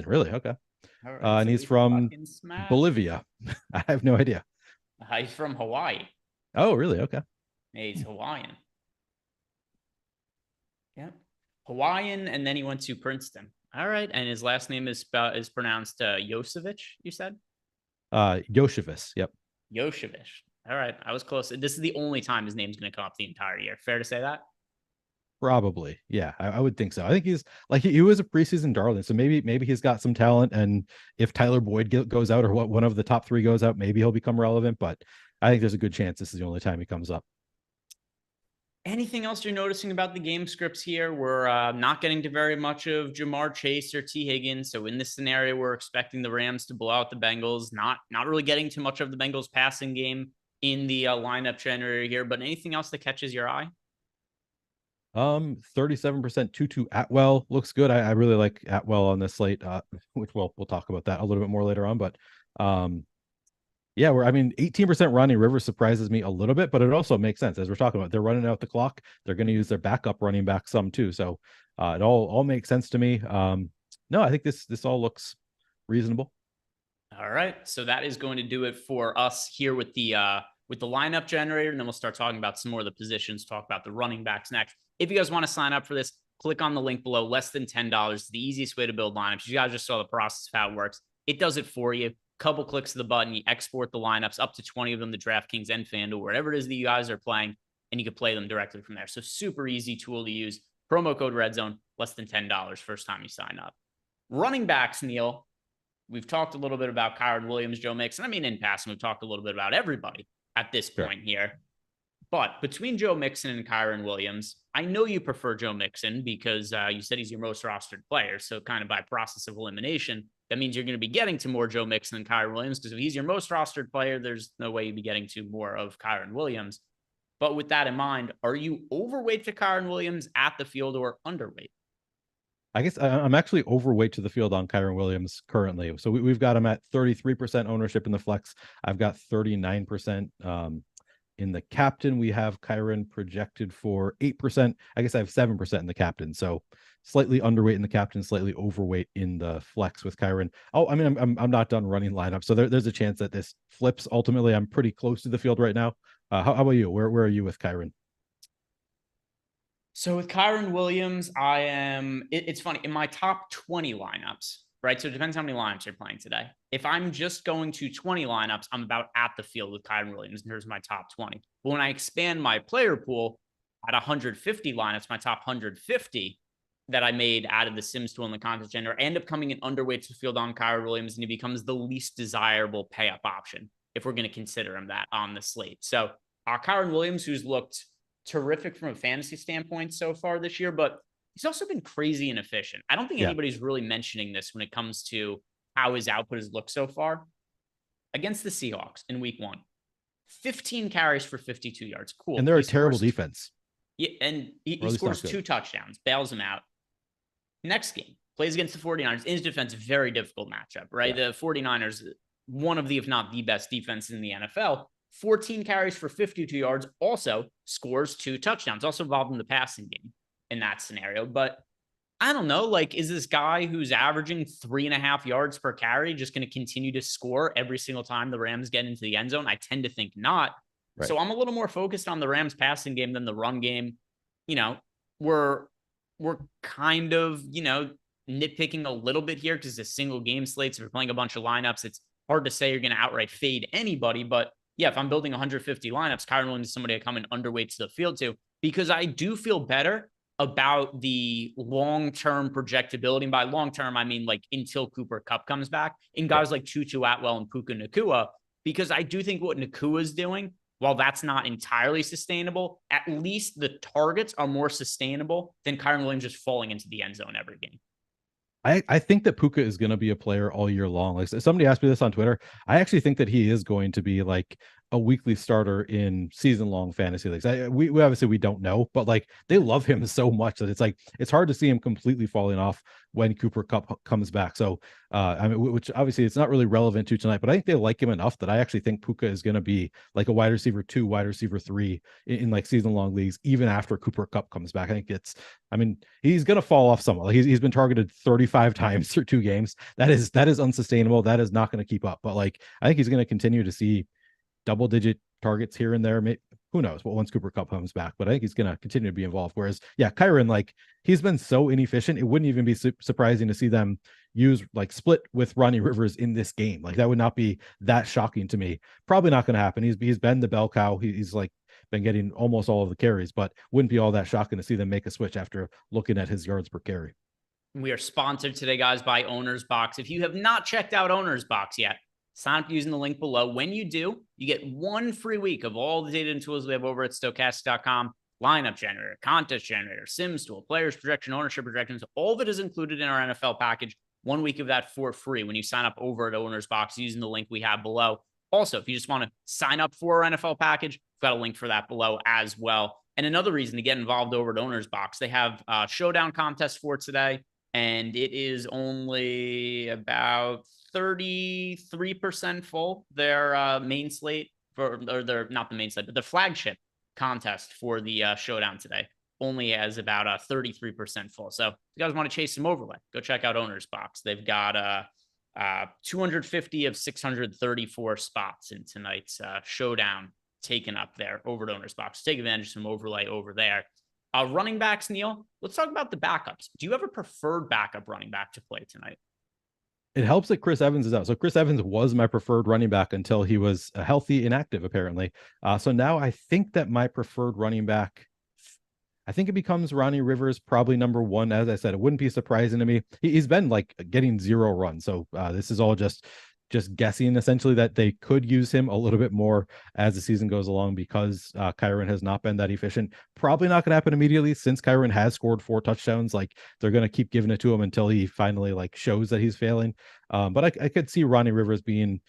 really? Okay. All right, and he's from Bolivia. I have no idea. He's from Hawaii. Oh, really? Okay. Yeah, he's Hawaiian. Yeah. Hawaiian, and then he went to Princeton. All right. And his last name is pronounced Josevich, you said? Yoshevich. Yep. Yoshevich. All right. I was close. This is the only time his name's going to come up the entire year. Fair to say that? Probably. Yeah, I would think so. I think he's like, he was a preseason darling. So maybe he's got some talent. And if Tyler Boyd goes out, or one of the top 3 goes out, maybe he'll become relevant. But I think there's a good chance this is the only time he comes up. Anything else you're noticing about the game scripts here? We're not getting to very much of Jamar Chase or T. Higgins. So in this scenario, we're expecting the Rams to blow out the Bengals. Not really getting too much of the Bengals passing game in the lineup generator here. But anything else that catches your eye? 37% Tutu Atwell looks good. I really like Atwell on this slate, which we'll talk about that a little bit more later on. But yeah, 18% Ronnie Rivers surprises me a little bit, but it also makes sense as we're talking about. They're running out the clock. They're going to use their backup running back some too. So it all makes sense to me. No, I think this all looks reasonable. All right, so that is going to do it for us here with the lineup generator, and then we'll start talking about some more of the positions. Talk about the running backs next. If you guys want to sign up for this, click on the link below. Less than $10. It's the easiest way to build lineups. You guys just saw the process of how it works. It does it for you. Couple clicks of the button, you export the lineups, up to 20 of them to DraftKings and FanDuel, wherever it is that you guys are playing, and you can play them directly from there. So super easy tool to use. Promo code RedZone, less than $10 first time you sign up. Running backs, Neil. We've talked a little bit about Kyren Williams, Joe Mixon. I mean, in passing, we've talked a little bit about everybody at this point here. But between Joe Mixon and Kyren Williams, I know you prefer Joe Mixon because you said he's your most rostered player. So kind of by process of elimination, that means you're going to be getting to more Joe Mixon than Kyren Williams, because if he's your most rostered player, there's no way you'd be getting to more of Kyren Williams. But with that in mind, are you overweight to Kyren Williams at the field or underweight? I guess I'm actually overweight to the field on Kyren Williams currently. So we've got him at 33% ownership in the flex. I've got 39% in the captain. We have Kyren projected for 8%. I guess I have 7% in the captain. So slightly underweight in the captain, slightly overweight in the flex with Kyren. Oh, I mean, I'm not done running lineup. So there's a chance that this flips. Ultimately, I'm pretty close to the field right now. How about you? Where are you with Kyren? So with Kyren Williams, I am, it's funny, in my top 20 lineups, right? So it depends how many lineups you're playing today. If I'm just going to 20 lineups, I'm about at the field with Kyren Williams, and here's my top 20. But when I expand my player pool at 150 lineups, my top 150 that I made out of the Sims tool and the content generator, I end up coming in underweight to the field on Kyren Williams, and he becomes the least desirable pay up option if we're going to consider him that on the slate. So Kyren Williams, who's looked terrific from a fantasy standpoint so far this year, but he's also been crazy inefficient. I don't think anybody's really mentioning this when it comes to how his output has looked so far. Against the Seahawks in week 1, 15 carries for 52 yards. Cool. And they're a terrible defense. Yeah, and he scores 2 touchdowns, bails him out. Next game, plays against the 49ers. In his defense, very difficult matchup, right? The 49ers, one of the, if not the best defense in the NFL. 14 carries for 52 yards, also scores 2 touchdowns, also involved in the passing game in that scenario. But I don't know, like, is this guy who's averaging 3.5 yards per carry just going to continue to score every single time the Rams get into the end zone? I tend to think not. Right. So I'm a little more focused on the Rams passing game than the run game. You know, we're kind of, you know, nitpicking a little bit here because it's a single game slate. So if we're playing a bunch of lineups, it's hard to say you're going to outright fade anybody, but yeah, if I'm building 150 lineups, Kyren Williams is somebody I come in underweight to the field to, because I do feel better about the long-term projectability. And by long-term, I mean like until Cooper Kupp comes back, in guys like Tutu Atwell and Puka Nacua, because I do think what Nacua is doing, while that's not entirely sustainable, at least the targets are more sustainable than Kyren Williams just falling into the end zone every game. I think that Puka is going to be a player all year long. Like somebody asked me this on Twitter. I actually think that he is going to be like a weekly starter in season-long fantasy leagues. We obviously we don't know, but like they love him so much that it's like it's hard to see him completely falling off when Cooper Kupp comes back. So I mean, which obviously it's not really relevant to tonight, but I think they like him enough that I actually think Puka is going to be like a wide receiver 2, wide receiver 3 in like season-long leagues, even after Cooper Kupp comes back. I think he's going to fall off somewhat. Like he's been targeted 35 times through 2 games. That is unsustainable. That is not going to keep up. But like I think he's going to continue to see double-digit targets here and there, who knows what once Cooper Kupp comes back, but I think he's going to continue to be involved. Whereas, yeah, Kyren, like he's been so inefficient. It wouldn't even be surprising to see them use like split with Ronnie Rivers in this game. Like that would not be that shocking to me. Probably not going to happen. He's been the bell cow. He's like been getting almost all of the carries, but wouldn't be all that shocking to see them make a switch after looking at his yards per carry. We are sponsored today, guys, by Owner's Box. If you have not checked out Owner's Box yet, sign up using the link below. When you do, you get 1 free week of all the data and tools we have over at Stokastic.com. Lineup generator, contest generator, Sims tool, players projection, ownership projections. All of it is included in our NFL package. 1 week of that for free when you sign up over at Owner's Box using the link we have below. Also, if you just want to sign up for our NFL package, we've got a link for that below as well. And another reason to get involved over at Owner's Box, they have a Showdown contest for today, and it is only about 33% full. Their main slate, or they're not the main slate, but the flagship contest for the Showdown today only has about 33% full. So if you guys want to chase some overlay, go check out Owner's Box. They've got 250 of 634 spots in tonight's Showdown taken up there over at Owner's Box. Take advantage of some overlay over there. Running backs, Neil, let's talk about the backups. Do you have a preferred backup running back to play tonight? It helps that Chris Evans is out. So Chris Evans was my preferred running back until he was healthy inactive, apparently. So now I think that my preferred running back, I think it becomes Ronnie Rivers, probably number 1. As I said, it wouldn't be surprising to me. He's been like getting 0 runs. So this is all just guessing essentially that they could use him a little bit more as the season goes along because Kyren has not been that efficient. Probably not going to happen immediately since Kyren has scored 4 touchdowns. Like they're going to keep giving it to him until he finally like shows that he's failing. But I could see Ronnie Rivers being,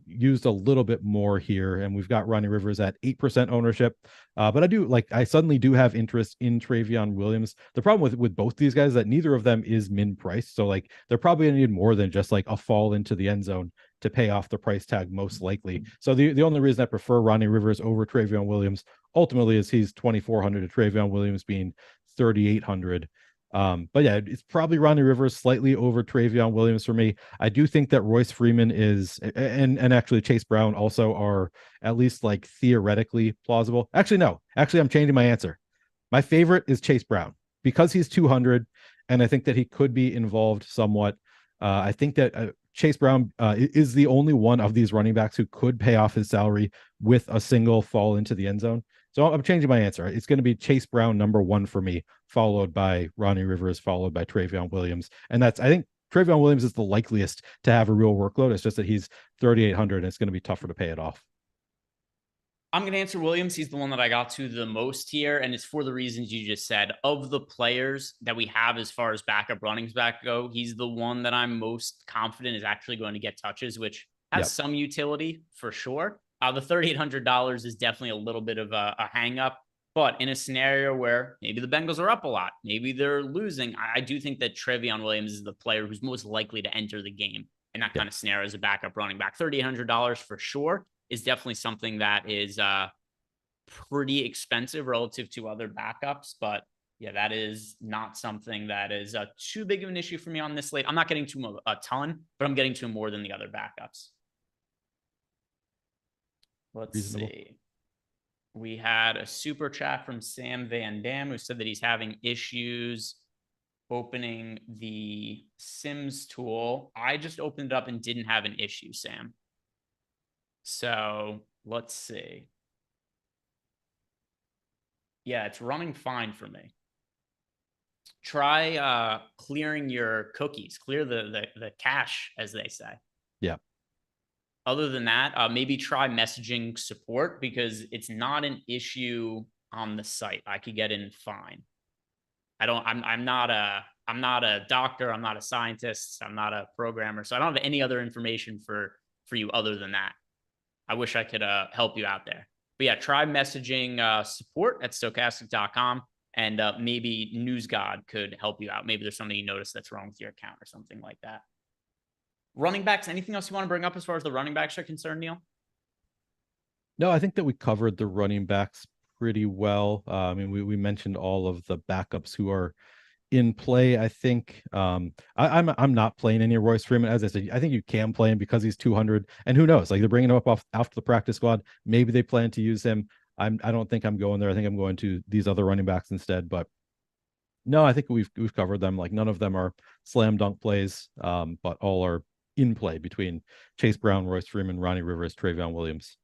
used a little bit more here. And we've got Ronnie Rivers at 8% ownership. But I suddenly do have interest in Travion Williams. The problem with both these guys is that neither of them is min price. So like they're probably gonna need more than just like a fall into the end zone to pay off the price tag most likely. So the only reason I prefer Ronnie Rivers over Travion Williams ultimately is he's 2,400 to Travion Williams being 3,800. But yeah, it's probably Ronnie Rivers slightly over Travion Williams for me. I do think that Royce Freeman is, and actually Chase Brown also are at least like theoretically plausible. Actually, no, I'm changing my answer. My favorite is Chase Brown because he's 200. And I think that he could be involved somewhat. I think that Chase Brown is the only one of these running backs who could pay off his salary with a single fall into the end zone. So I'm changing my answer. It's going to be Chase Brown number 1 for me, followed by Ronnie Rivers, followed by Travion Williams. And I think Travion Williams is the likeliest to have a real workload. It's just that he's 3,800 and it's going to be tougher to pay it off. I'm going to answer Williams. He's the one that I got to the most here, and it's for the reasons you just said. Of the players that we have as far as backup running back go, he's the one that I'm most confident is actually going to get touches, which has some utility for sure. The $3,800 is definitely a little bit of a hang up, but in a scenario where maybe the Bengals are up a lot, maybe they're losing, I do think that Travion Williams is the player who's most likely to enter the game in that kind of scenario as a backup running back. $3,800 for sure is definitely something that is pretty expensive relative to other backups, but yeah, that is not something that is too big of an issue for me on this slate. I'm not getting to him a ton, but I'm getting to him more than the other backups. Let's see. We had a super chat from Sam Van Dam who said that he's having issues opening the Sims tool. I just opened it up and didn't have an issue, Sam. So let's see. Yeah, it's running fine for me. Try clearing your cookies, clear the cache, as they say. Yeah. Other than that, maybe try messaging support because it's not an issue on the site. I could get in fine. I'm not a doctor. I'm not a scientist. I'm not a programmer. So I don't have any other information for you other than that. I wish I could help you out there. But yeah, try messaging support at Stokastic.com and maybe NewsGod could help you out. Maybe there's something you notice that's wrong with your account or something like that. Running backs, anything else you want to bring up as far as the running backs are concerned, Neil? No, I think that we covered the running backs pretty well. I mean, we mentioned all of the backups who are in play. I think I'm not playing any Royce Freeman. As I said, I think you can play him because he's 200. And who knows? Like they're bringing him up after the practice squad. Maybe they plan to use him. I don't think I'm going there. I think I'm going to these other running backs instead. But no, I think we've covered them. Like none of them are slam dunk plays, but all are in play between Chase Brown, Royce Freeman, Ronnie Rivers, Travion Williams.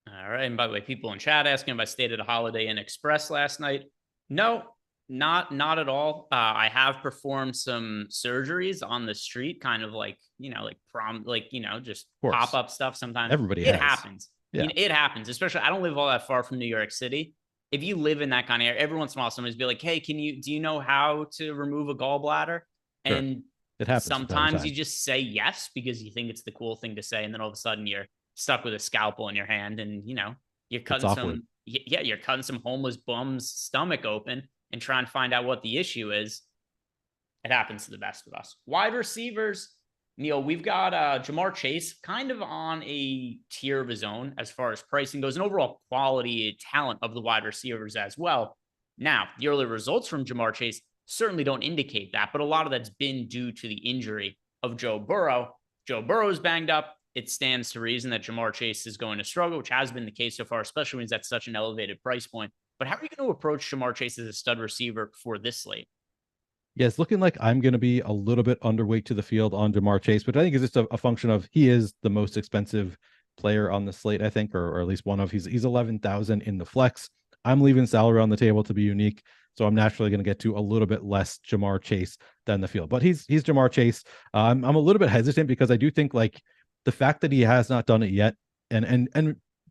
All right. And by the way, people in chat asking if I stayed at a Holiday Inn Express last night. No, not at all. I have performed some surgeries on the street, kind of like, just pop up stuff. Sometimes it happens. Yeah. It happens, especially I don't live all that far from New York City. If you live in that kind of area, every once in a while, somebody's be like, hey, do you know how to remove a gallbladder? Sure. And it happens. Sometimes you just say yes because you think it's the cool thing to say. And then all of a sudden you're stuck with a scalpel in your hand and, you're cutting you're cutting some homeless bum's stomach open and trying to find out what the issue is. It happens to the best of us. Wide receivers, Neil, we've got Jamar Chase kind of on a tier of his own as far as pricing goes and overall quality talent of the wide receivers as well. Now, the early results from Jamar Chase certainly don't indicate that, but a lot of that's been due to the injury of Joe Burrow. Joe Burrow's banged up. It stands to reason that Jamar Chase is going to struggle, which has been the case so far, especially when he's at such an elevated price point. But how are you going to approach Jamar Chase as a stud receiver for this slate? Yeah, it's looking like I'm going to be a little bit underweight to the field on Jamar Chase, but I think it's just a function of he is the most expensive player on the slate, I think, or at least one of. He's 11,000 in the flex. I'm leaving salary on the table to be unique, so I'm naturally going to get to a little bit less Jamar Chase than the field. But he's Jamar Chase. I'm a little bit hesitant because I do think like the fact that he has not done it yet, and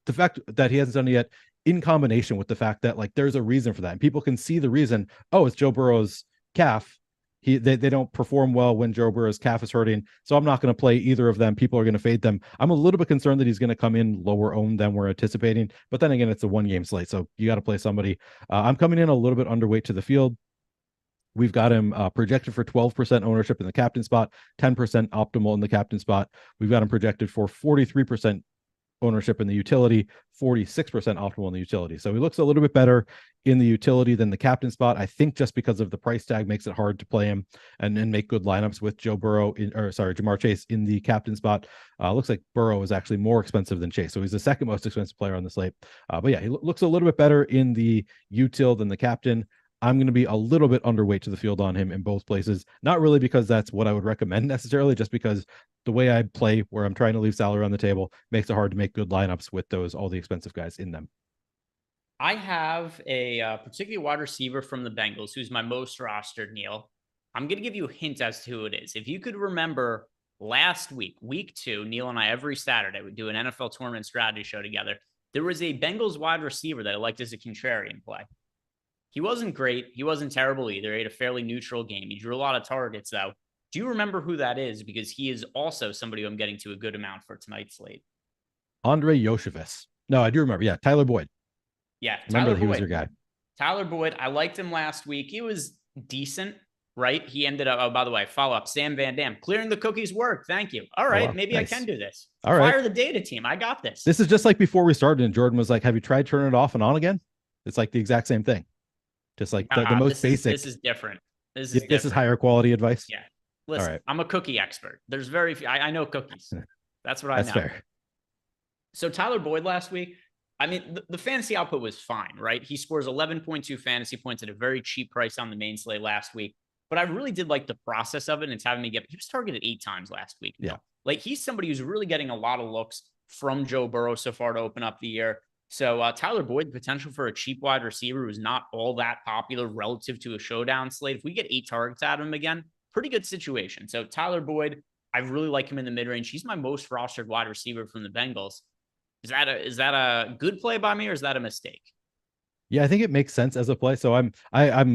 the fact that he hasn't done it yet, in combination with the fact that like there's a reason for that, and people can see the reason. Oh, it's Joe Burrow's calf. They don't perform well when Joe Burrow's calf is hurting, so I'm not going to play either of them. People are going to fade them. I'm a little bit concerned that he's going to come in lower owned than we're anticipating, but then again, it's a 1-game slate, so you got to play somebody. I'm coming in a little bit underweight to the field. We've got him projected for 12% ownership in the captain spot, 10% optimal in the captain spot. We've got him projected for 43% ownership in the utility, 46% optimal in the utility. So he looks a little bit better in the utility than the captain spot. I think just because of the price tag makes it hard to play him and make good lineups with Jamar Chase in the captain spot. Looks like Burrow is actually more expensive than Chase. So he's the second most expensive player on the slate. But yeah, he looks a little bit better in the util than the captain. I'm going to be a little bit underweight to the field on him in both places. Not really because that's what I would recommend necessarily, just because the way I play, where I'm trying to leave salary on the table, makes it hard to make good lineups with all the expensive guys in them. I have a particular wide receiver from the Bengals who's my most rostered, Neil. I'm going to give you a hint as to who it is. If you could remember last week, week 2, Neil and I every Saturday would do an NFL tournament strategy show together. There was a Bengals wide receiver that I liked as a contrarian play. He wasn't great. He wasn't terrible either. He had a fairly neutral game. He drew a lot of targets, though. Do you remember who that is? Because he is also somebody who I'm getting to a good amount for tonight's slate. Andre Yoshevitz. No, I do remember. Yeah, Tyler Boyd. Yeah, remember he was your guy. Tyler Boyd. I liked him last week. He was decent, right? He ended up, oh, by the way, follow up, Sam Van Dam. Clearing the cookies work. Thank you. All right, maybe nice. I can do this. All right. Fire the data team. I got this. This is just like before we started and Jordan was like, have you tried turning it off and on again? It's like the exact same thing. Just like the most basic. This is different. This is higher quality advice. Yeah. Listen, right. I'm a cookie expert. There's very few. I know cookies. That's what I know. That's fair. So Tyler Boyd last week, I mean, the fantasy output was fine, right? He scores 11.2 fantasy points at a very cheap price on the main slate last week. But I really did like the process of it. And it's having me he was targeted 8 times last week. Yeah. Like he's somebody who's really getting a lot of looks from Joe Burrow so far to open up the year. So Tyler Boyd, the potential for a cheap wide receiver who's not all that popular relative to a showdown slate. If we get 8 targets out of him again, pretty good situation. So Tyler Boyd, I really like him in the mid-range. He's my most rostered wide receiver from the Bengals. Is that a good play by me or is that a mistake? Yeah, I think it makes sense as a play. So I'm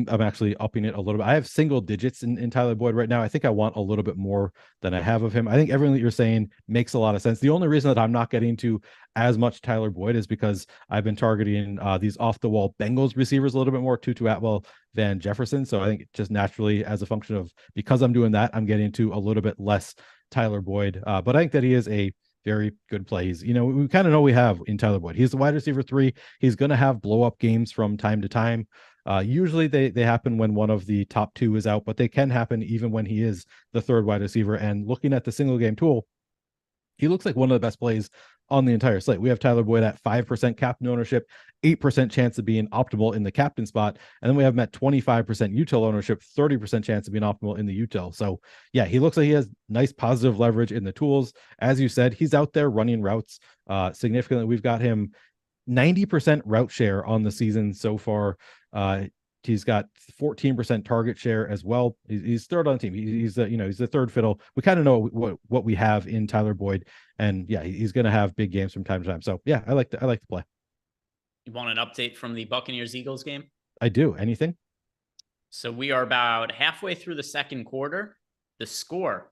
actually upping it a little bit. I have single digits in Tyler Boyd right now. I think I want a little bit more than I have of him. I think everything that you're saying makes a lot of sense. The only reason that I'm not getting to as much Tyler Boyd is because I've been targeting these off the wall Bengals receivers a little bit more, Tutu Atwell, Van Jefferson. So I think just naturally as a function of, because I'm doing that, I'm getting to a little bit less Tyler Boyd. But I think that he is a very good play. He's, we kind of know we have in Tyler Boyd. He's the wide receiver 3. He's going to have blow up games from time to time. Usually they happen when one of the top 2 is out, but they can happen even when he is the 3rd wide receiver. And looking at the single game tool, he looks like one of the best plays on the entire slate. We have Tyler Boyd at 5% captain ownership, 8% chance of being optimal in the captain spot. And then we have him at 25% util ownership, 30% chance of being optimal in the util. So yeah, he looks like he has nice positive leverage in the tools. As you said, he's out there running routes significantly. We've got him 90% route share on the season so far. He's got 14% target share as well. He's third on the team. He's the third fiddle. We kind of know what we have in Tyler Boyd, and yeah, he's going to have big games from time to time. So yeah, I like the play. You want an update from the Buccaneers-Eagles game? I do. Anything? So we are about halfway through the second quarter. The score,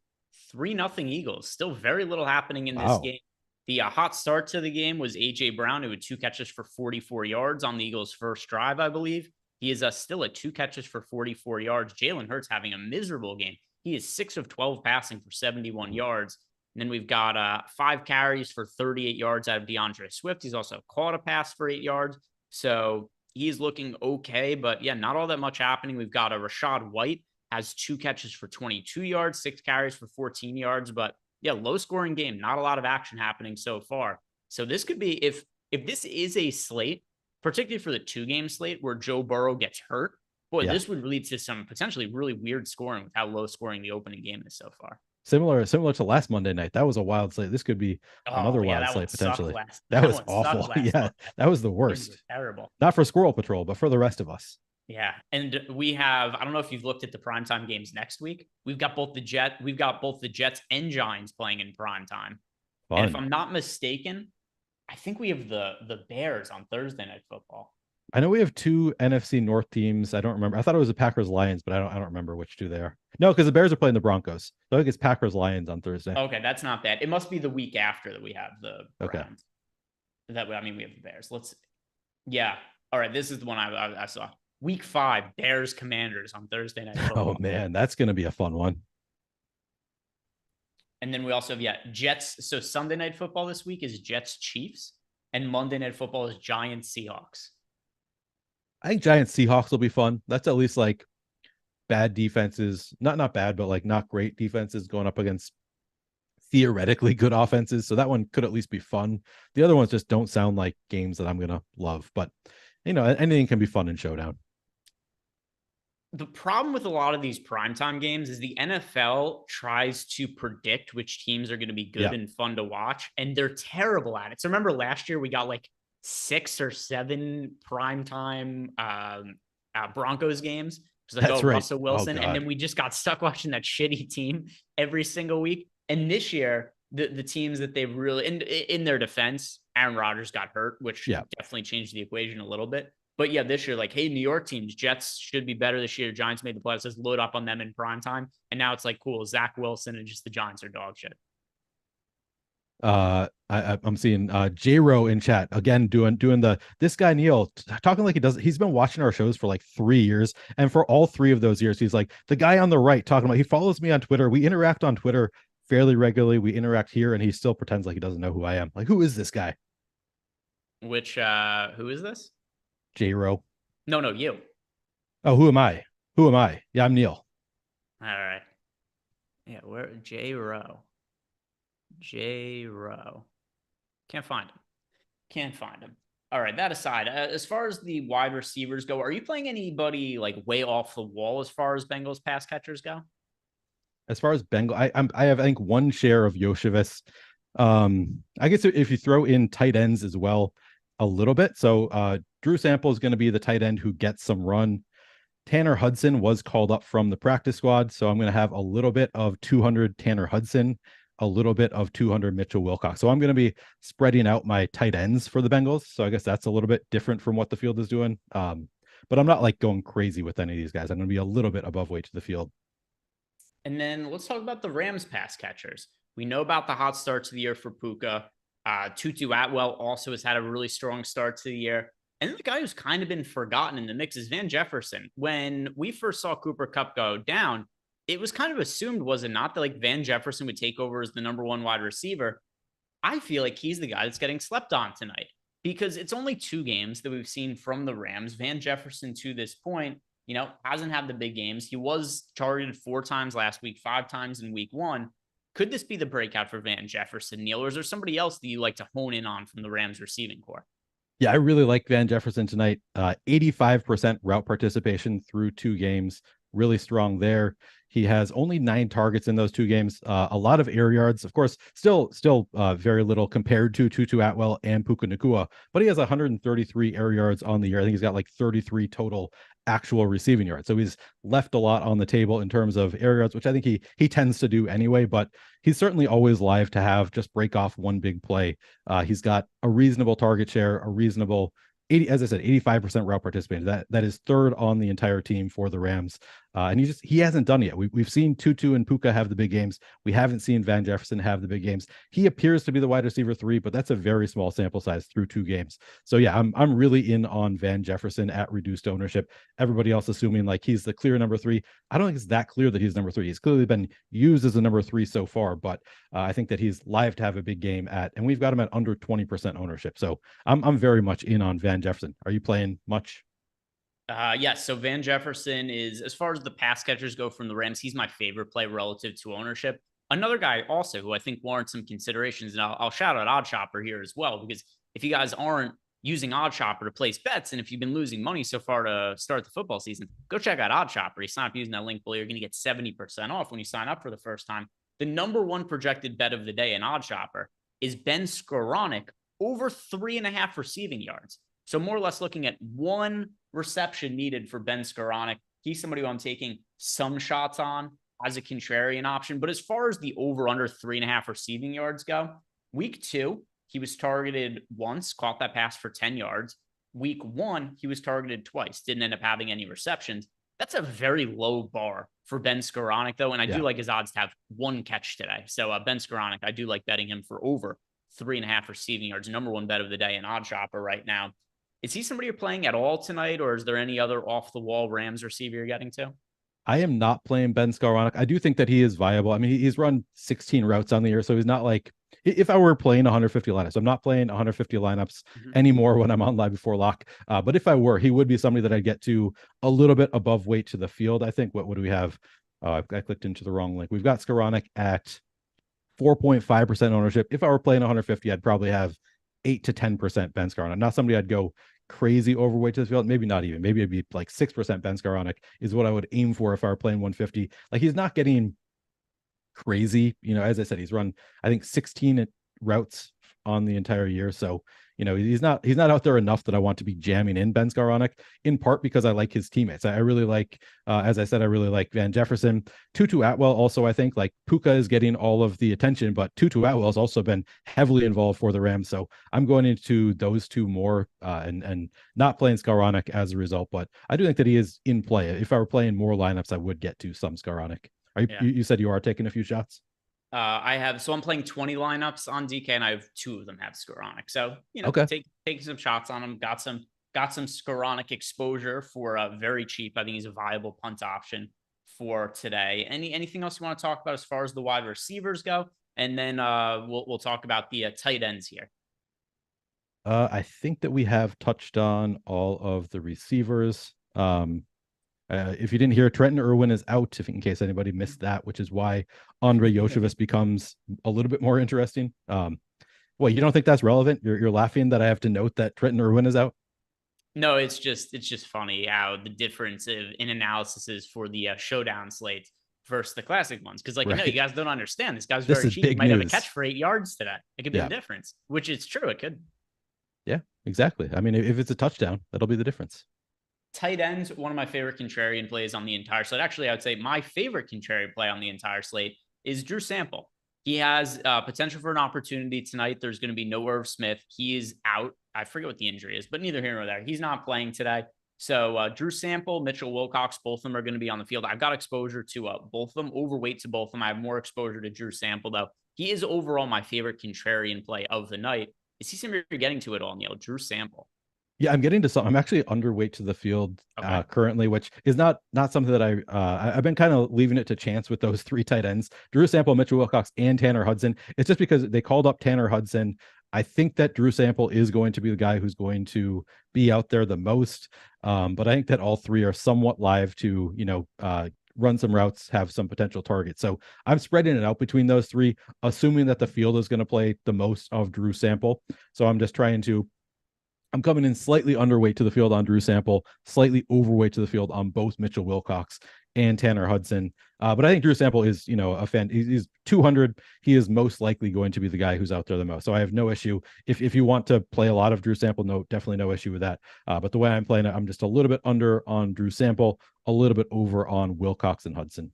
3-0 Eagles. Still very little happening in this game. The hot start to the game was A.J. Brown, who had 2 catches for 44 yards on the Eagles' first drive, I believe. He is still at 2 catches for 44 yards. Jalen Hurts having a miserable game. He is 6 of 12 passing for 71 yards. And then we've got 5 carries for 38 yards out of DeAndre Swift. He's also caught a pass for 8 yards. So he's looking okay, but yeah, not all that much happening. We've got Rashad White has 2 catches for 22 yards, 6 carries for 14 yards. But yeah, low scoring game. Not a lot of action happening so far. So this could be, if this is a slate, particularly for the 2-game slate where Joe Burrow gets hurt, this would lead to some potentially really weird scoring with how low scoring the opening game is so far. Similar to last Monday night. That was a wild slate. This could be another wild slate potentially. That was awful. Yeah, that was the worst. Was terrible. Not for Squirrel Patrol, but for the rest of us. Yeah, and we have, I don't know if you've looked at the primetime games next week. We've got both the Jets and Giants playing in primetime. And if I'm not mistaken, I think we have the Bears on Thursday Night Football. I know we have 2 NFC North teams. I don't remember. I thought it was the Packers Lions, but I don't remember which 2 they are. No, because the Bears are playing the Broncos. So I think it's Packers Lions on Thursday. Okay, that's not bad. It must be the week after that we have the Browns. Okay. We have the Bears. All right, this is the one I saw. Week 5, Bears Commanders on Thursday Night Football. Oh man, that's going to be a fun one. And then we also have, Jets. So Sunday Night Football this week is Jets Chiefs, and Monday Night Football is Giants Seahawks. I think Giants Seahawks will be fun. That's at least like bad defenses, not bad, but like not great defenses going up against theoretically good offenses. So that one could at least be fun. The other ones just don't sound like games that I'm going to love, but anything can be fun in Showdown. The problem with a lot of these primetime games is the NFL tries to predict which teams are going to be good and fun to watch, and they're terrible at it. So remember last year we got like 6 or 7 primetime Broncos games. It was like, right. Russell Wilson. And then we just got stuck watching that shitty team every single week. And this year, the teams that they've really, in their defense, Aaron Rodgers got hurt, which definitely changed the equation a little bit. But yeah, this year, like, hey, New York teams, Jets should be better this year. Giants made the playoffs. Let's load up on them in prime time. And now it's like, cool, Zach Wilson and just the Giants are dog shit. I'm seeing J-Ro in chat again doing this guy Neil talking like he's been watching our shows for like 3 years, and for all 3 of those years he's like the guy on the right talking about, he follows me on Twitter, we interact on Twitter fairly regularly, we interact here, and he still pretends like he doesn't know who I am. Like, who is this guy? Which who is this? J-Ro. No, you. Oh, who am I? Yeah, I'm Neil. All right. Yeah, where J-Ro. Can't find him. All right, that aside, as far as the wide receivers go, are you playing anybody like way off the wall as far as Bengals pass catchers go? As far as I have, I think, 1 share of Yoshevitz. I guess if you throw in tight ends as well a little bit. So Drew Sample is going to be the tight end who gets some run. Tanner Hudson was called up from the practice squad, so I'm going to have a little bit of 200 Tanner Hudson, a little bit of 200 Mitchell Wilcox. So I'm going to be spreading out my tight ends for the Bengals. So I guess that's a little bit different from what the field is doing. But I'm not like going crazy with any of these guys. I'm going to be a little bit above weight to the field. And then let's talk about the Rams pass catchers. We know about the hot start to the year for Puka. Tutu Atwell also has had a really strong start to the year. And the guy who's kind of been forgotten in the mix is Van Jefferson. When we first saw Cooper Kupp go down, it was kind of assumed, was it not, that like Van Jefferson would take over as the number 1 wide receiver? I feel like he's the guy that's getting slept on tonight, because it's only 2 games that we've seen from the Rams. Van Jefferson to this point, hasn't had the big games. He was targeted 4 times last week, 5 times in week 1. Could this be the breakout for Van Jefferson, Neil, or is there somebody else that you like to hone in on from the Rams receiving core? Yeah, I really like Van Jefferson tonight. 85% route participation through 2 games. Really strong there. He has only 9 targets in those 2 games. A lot of air yards, of course, still very little compared to Tutu Atwell and Puka Nacua, but he has 133 air yards on the year. I think he's got like 33 total actual receiving yards. So he's left a lot on the table in terms of air yards, which I think he tends to do anyway, but he's certainly always live to have just break off one big play. He's got a reasonable target share, a reasonable 80, as I said, 85% route participation. That is third on the entire team for the Rams. And he hasn't done it yet. We've seen Tutu and Puka have the big games. We haven't seen Van Jefferson have the big games. He appears to be the wide receiver 3, but that's a very small sample size through 2 games. So yeah, I'm really in on Van Jefferson at reduced ownership. Everybody else assuming like he's the clear number 3. I don't think it's that clear that he's number 3. He's clearly been used as a number 3 so far, but I think that he's live to have a big game and we've got him at under 20% ownership. So I'm very much in on Van Jefferson. Are you playing much? Yes. So Van Jefferson is, as far as the pass catchers go from the Rams, he's my favorite play relative to ownership. Another guy also who I think warrants some considerations, and I'll shout out OddsShopper here as well, because if you guys aren't using OddsShopper to place bets, and if you've been losing money so far to start the football season, go check out OddsShopper. You sign up using that link below, you're going to get 70% off when you sign up for the first time. The number 1 projected bet of the day in OddsShopper is Ben Skoranek over 3.5 receiving yards. So more or less looking at 1 reception needed for Ben Skoranek. He's somebody who I'm taking some shots on as a contrarian option. But as far as the over-under 3.5 receiving yards go, week 2, he was targeted once, caught that pass for 10 yards. Week 1, he was targeted twice, didn't end up having any receptions. That's a very low bar for Ben Skoranek, though. And I do like his odds to have 1 catch today. So Ben Skoranek, I do like betting him for over 3.5 receiving yards. Number 1 bet of the day in OddsShopper right now. Is he somebody you're playing at all tonight, or is there any other off-the-wall Rams receiver you're getting to? I am not playing Ben Skoranek. I do think that he is viable. I mean, he's run 16 routes on the year, so he's not like, if I were playing 150 lineups, I'm not playing 150 lineups anymore when I'm on live before lock. But if I were, he would be somebody that I'd get to a little bit above weight to the field. I think, what do we have? I clicked into the wrong link. We've got Skoranek at 4.5% ownership. If I were playing 150, I'd probably have 8 to 10% Ben Skoranek. Not somebody I'd go crazy overweight to the field. Maybe not even. Maybe it'd be like 6% Ben Skoranek is what I would aim for if I were playing 150. Like, he's not getting crazy. As I said, he's run, I think, 16 routes on the entire year. So, he's not out there enough that I want to be jamming in Ben Skoranek, in part because I like his teammates. I really like, as I said, I really like Van Jefferson. Tutu Atwell also, I think, like, Puka is getting all of the attention, but Tutu Atwell has also been heavily involved for the Rams. So I'm going into those 2 more and not playing Skoranek as a result. But I do think that he is in play. If I were playing more lineups, I would get to some Skoranek. You said you are taking a few shots? I'm playing 20 lineups on DK, and I have 2 of them have Skoranek. So, taking some shots on him, got some Skoranek exposure for very cheap. I think he's a viable punt option for today. Anything else you want to talk about as far as the wide receivers go? And then we'll talk about the tight ends here. I think that we have touched on all of the receivers. If you didn't hear, Trenton Irwin is out, in case anybody missed that, which is why Andre Yoshevich becomes a little bit more interesting. Well, you don't think that's relevant? You're laughing that I have to note that Trenton Irwin is out? No, it's just funny how the difference in analysis is for the showdown slate versus the classic ones. Because, you guys don't understand. This guy's very cheap. He might have a catch for 8 yards today. It could be the difference, which is true. It could. Yeah, exactly. I mean, if it's a touchdown, that'll be the difference. Tight ends, one of my favorite contrarian plays on the entire slate. Actually, I would say my favorite contrarian play on the entire slate is Drew Sample. He has potential for an opportunity tonight. There's going to be no Irv Smith. He is out. I forget what the injury is, but neither here nor there. He's not playing today. So Drew Sample, Mitchell Wilcox, both of them are going to be on the field. I've got exposure to both of them, overweight to both of them. I have more exposure to Drew Sample, though. He is overall my favorite contrarian play of the night. Is he somebody you're getting to at all, Neil? Drew Sample. Yeah, I'm getting to some. I'm actually underweight to the field currently, which is not something that I've been kind of leaving it to chance with those 3 tight ends, Drew Sample, Mitchell Wilcox, and Tanner Hudson. It's just because they called up Tanner Hudson. I think that Drew Sample is going to be the guy who's going to be out there the most. But I think that all 3 are somewhat live to, run some routes, have some potential targets. So I'm spreading it out between those three, assuming that the field is going to play the most of Drew Sample. So I'm just I'm coming in slightly underweight to the field on Drew Sample, slightly overweight to the field on both Mitchell Wilcox and Tanner Hudson. But I think Drew Sample is, a fan. He's 200. He is most likely going to be the guy who's out there the most. So I have no issue. If you want to play a lot of Drew Sample, definitely no issue with that. But the way I'm playing it, I'm just a little bit under on Drew Sample, a little bit over on Wilcox and Hudson.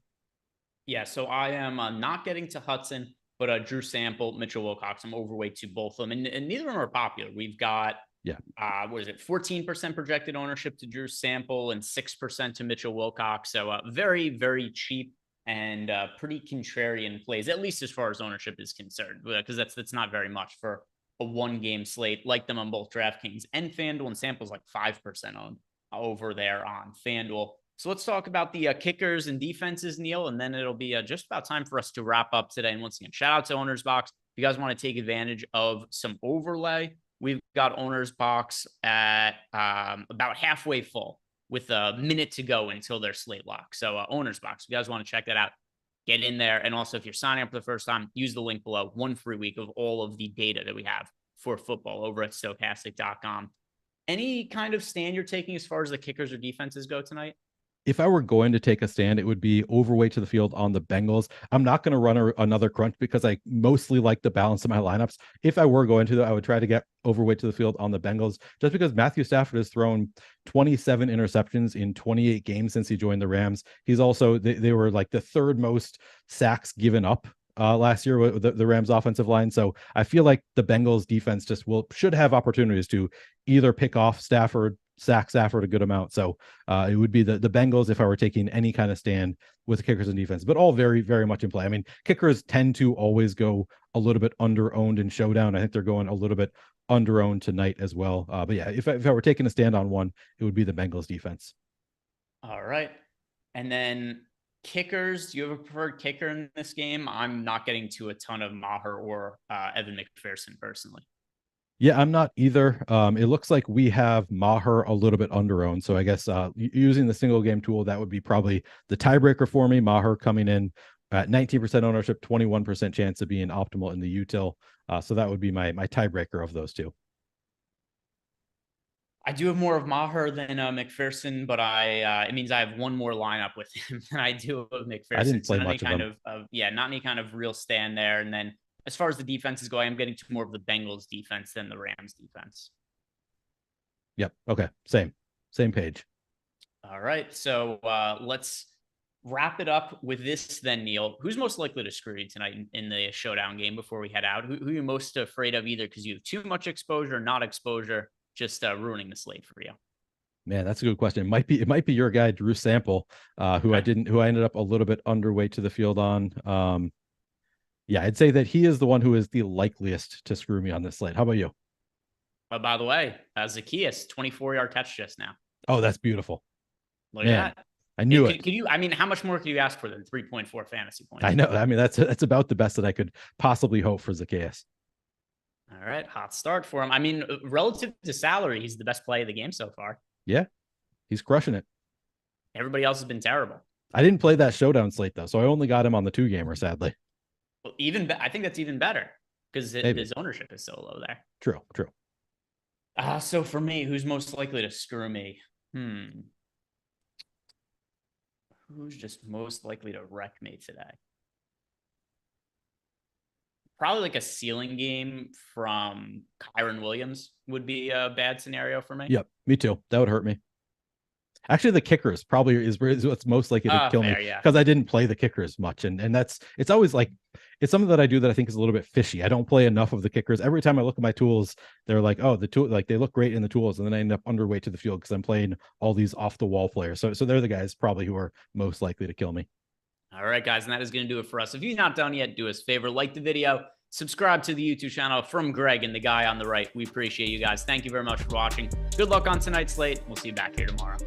Yeah, so I am not getting to Hudson, but Drew Sample, Mitchell Wilcox, I'm overweight to both of them. And neither of them are popular. We've got, 14% projected ownership to Drew Sample and 6% to Mitchell Wilcox. So very, very cheap and pretty contrarian plays, at least as far as ownership is concerned, because that's not very much for a one-game slate. Like them on both DraftKings and FanDuel, and Sample's like 5% owned over there on FanDuel. So let's talk about the kickers and defenses, Neil, and then it'll be just about time for us to wrap up today. And once again, shout out to Owner's Box. If you guys want to take advantage of some overlay, we've got Owner's Box at about halfway full with a minute to go until their slate lock. So Owner's Box, if you guys want to check that out, get in there. And also, if you're signing up for the first time, use the link below. 1 free week of all of the data that we have for football over at Stokastic.com. Any kind of stand you're taking as far as the kickers or defenses go tonight? If I were going to take a stand, it would be overweight to the field on the Bengals. I'm not going to run another crunch because I mostly like the balance of my lineups. If I were going to, though, I would try to get overweight to the field on the Bengals, just because Matthew Stafford has thrown 27 interceptions in 28 games since he joined the Rams. He's also, they were like the third most sacks given up last year with the Rams offensive line. So I feel like the Bengals defense should have opportunities to either pick off Stafford, sack Stafford a good amount. So it would be the Bengals if I were taking any kind of stand with kickers and defense, but all very, very much in play. I mean, kickers tend to always go a little bit under-owned in Showdown. I think they're going a little bit under-owned tonight as well. But yeah, if I were taking a stand on one, it would be the Bengals defense. All right. And then kickers, do you have a preferred kicker in this game? I'm not getting to a ton of Maher or Evan McPherson personally. Yeah, I'm not either. It looks like we have Maher a little bit under-owned. So I guess using the single game tool, that would be probably the tiebreaker for me. Maher coming in at 19% ownership, 21% chance of being optimal in the util. So that would be my tiebreaker of those two. I do have more of Maher than McPherson, but it means I have one more lineup with him than I do of McPherson. I didn't play much of them. Not any kind of real stand there. And then as far as the defenses go, I am getting to more of the Bengals defense than the Rams defense. Yep. Okay. Same page. All right. So let's wrap it up with this then, Neil. Who's most likely to screw you tonight in the showdown game before we head out? Who are you most afraid of, either because you have too much exposure, not exposure, just ruining the slate for you? Man, that's a good question. It might be your guy, Drew Sample, who I ended up a little bit underweight to the field on. Yeah, I'd say that he is the one who is the likeliest to screw me on this slate. How about you? By the way, Zacchaeus, 24-yard catch just now. Oh, that's beautiful. Look at that. I knew it. Could you? I mean, how much more could you ask for than 3.4 fantasy points? I know. I mean, that's about the best that I could possibly hope for Zacchaeus. All right, hot start for him. I mean, relative to salary, he's the best play of the game so far. Yeah, he's crushing it. Everybody else has been terrible. I didn't play that showdown slate though, so I only got him on the 2-gamer, sadly. Well, I think that's even better because his ownership is so low there. True. So for me, who's most likely to screw me? Who's just most likely to wreck me today? Probably like a ceiling game from Kyren Williams would be a bad scenario for me. Yep, me too. That would hurt me. Actually, the kickers probably is what's most likely to kill me because I didn't play the kickers much. And it's always like, it's something that I do that I think is a little bit fishy. I don't play enough of the kickers. Every time I look at my tools, they're like, oh, the tool, like they look great in the tools. And then I end up underweight to the field because I'm playing all these off the wall players. So they're the guys probably who are most likely to kill me. All right, guys. And that is going to do it for us. If you're not done yet, do us a favor, like the video, subscribe to the YouTube channel. From Greg and the guy on the right. We appreciate you guys. Thank you very much for watching. Good luck on tonight's slate. We'll see you back here tomorrow.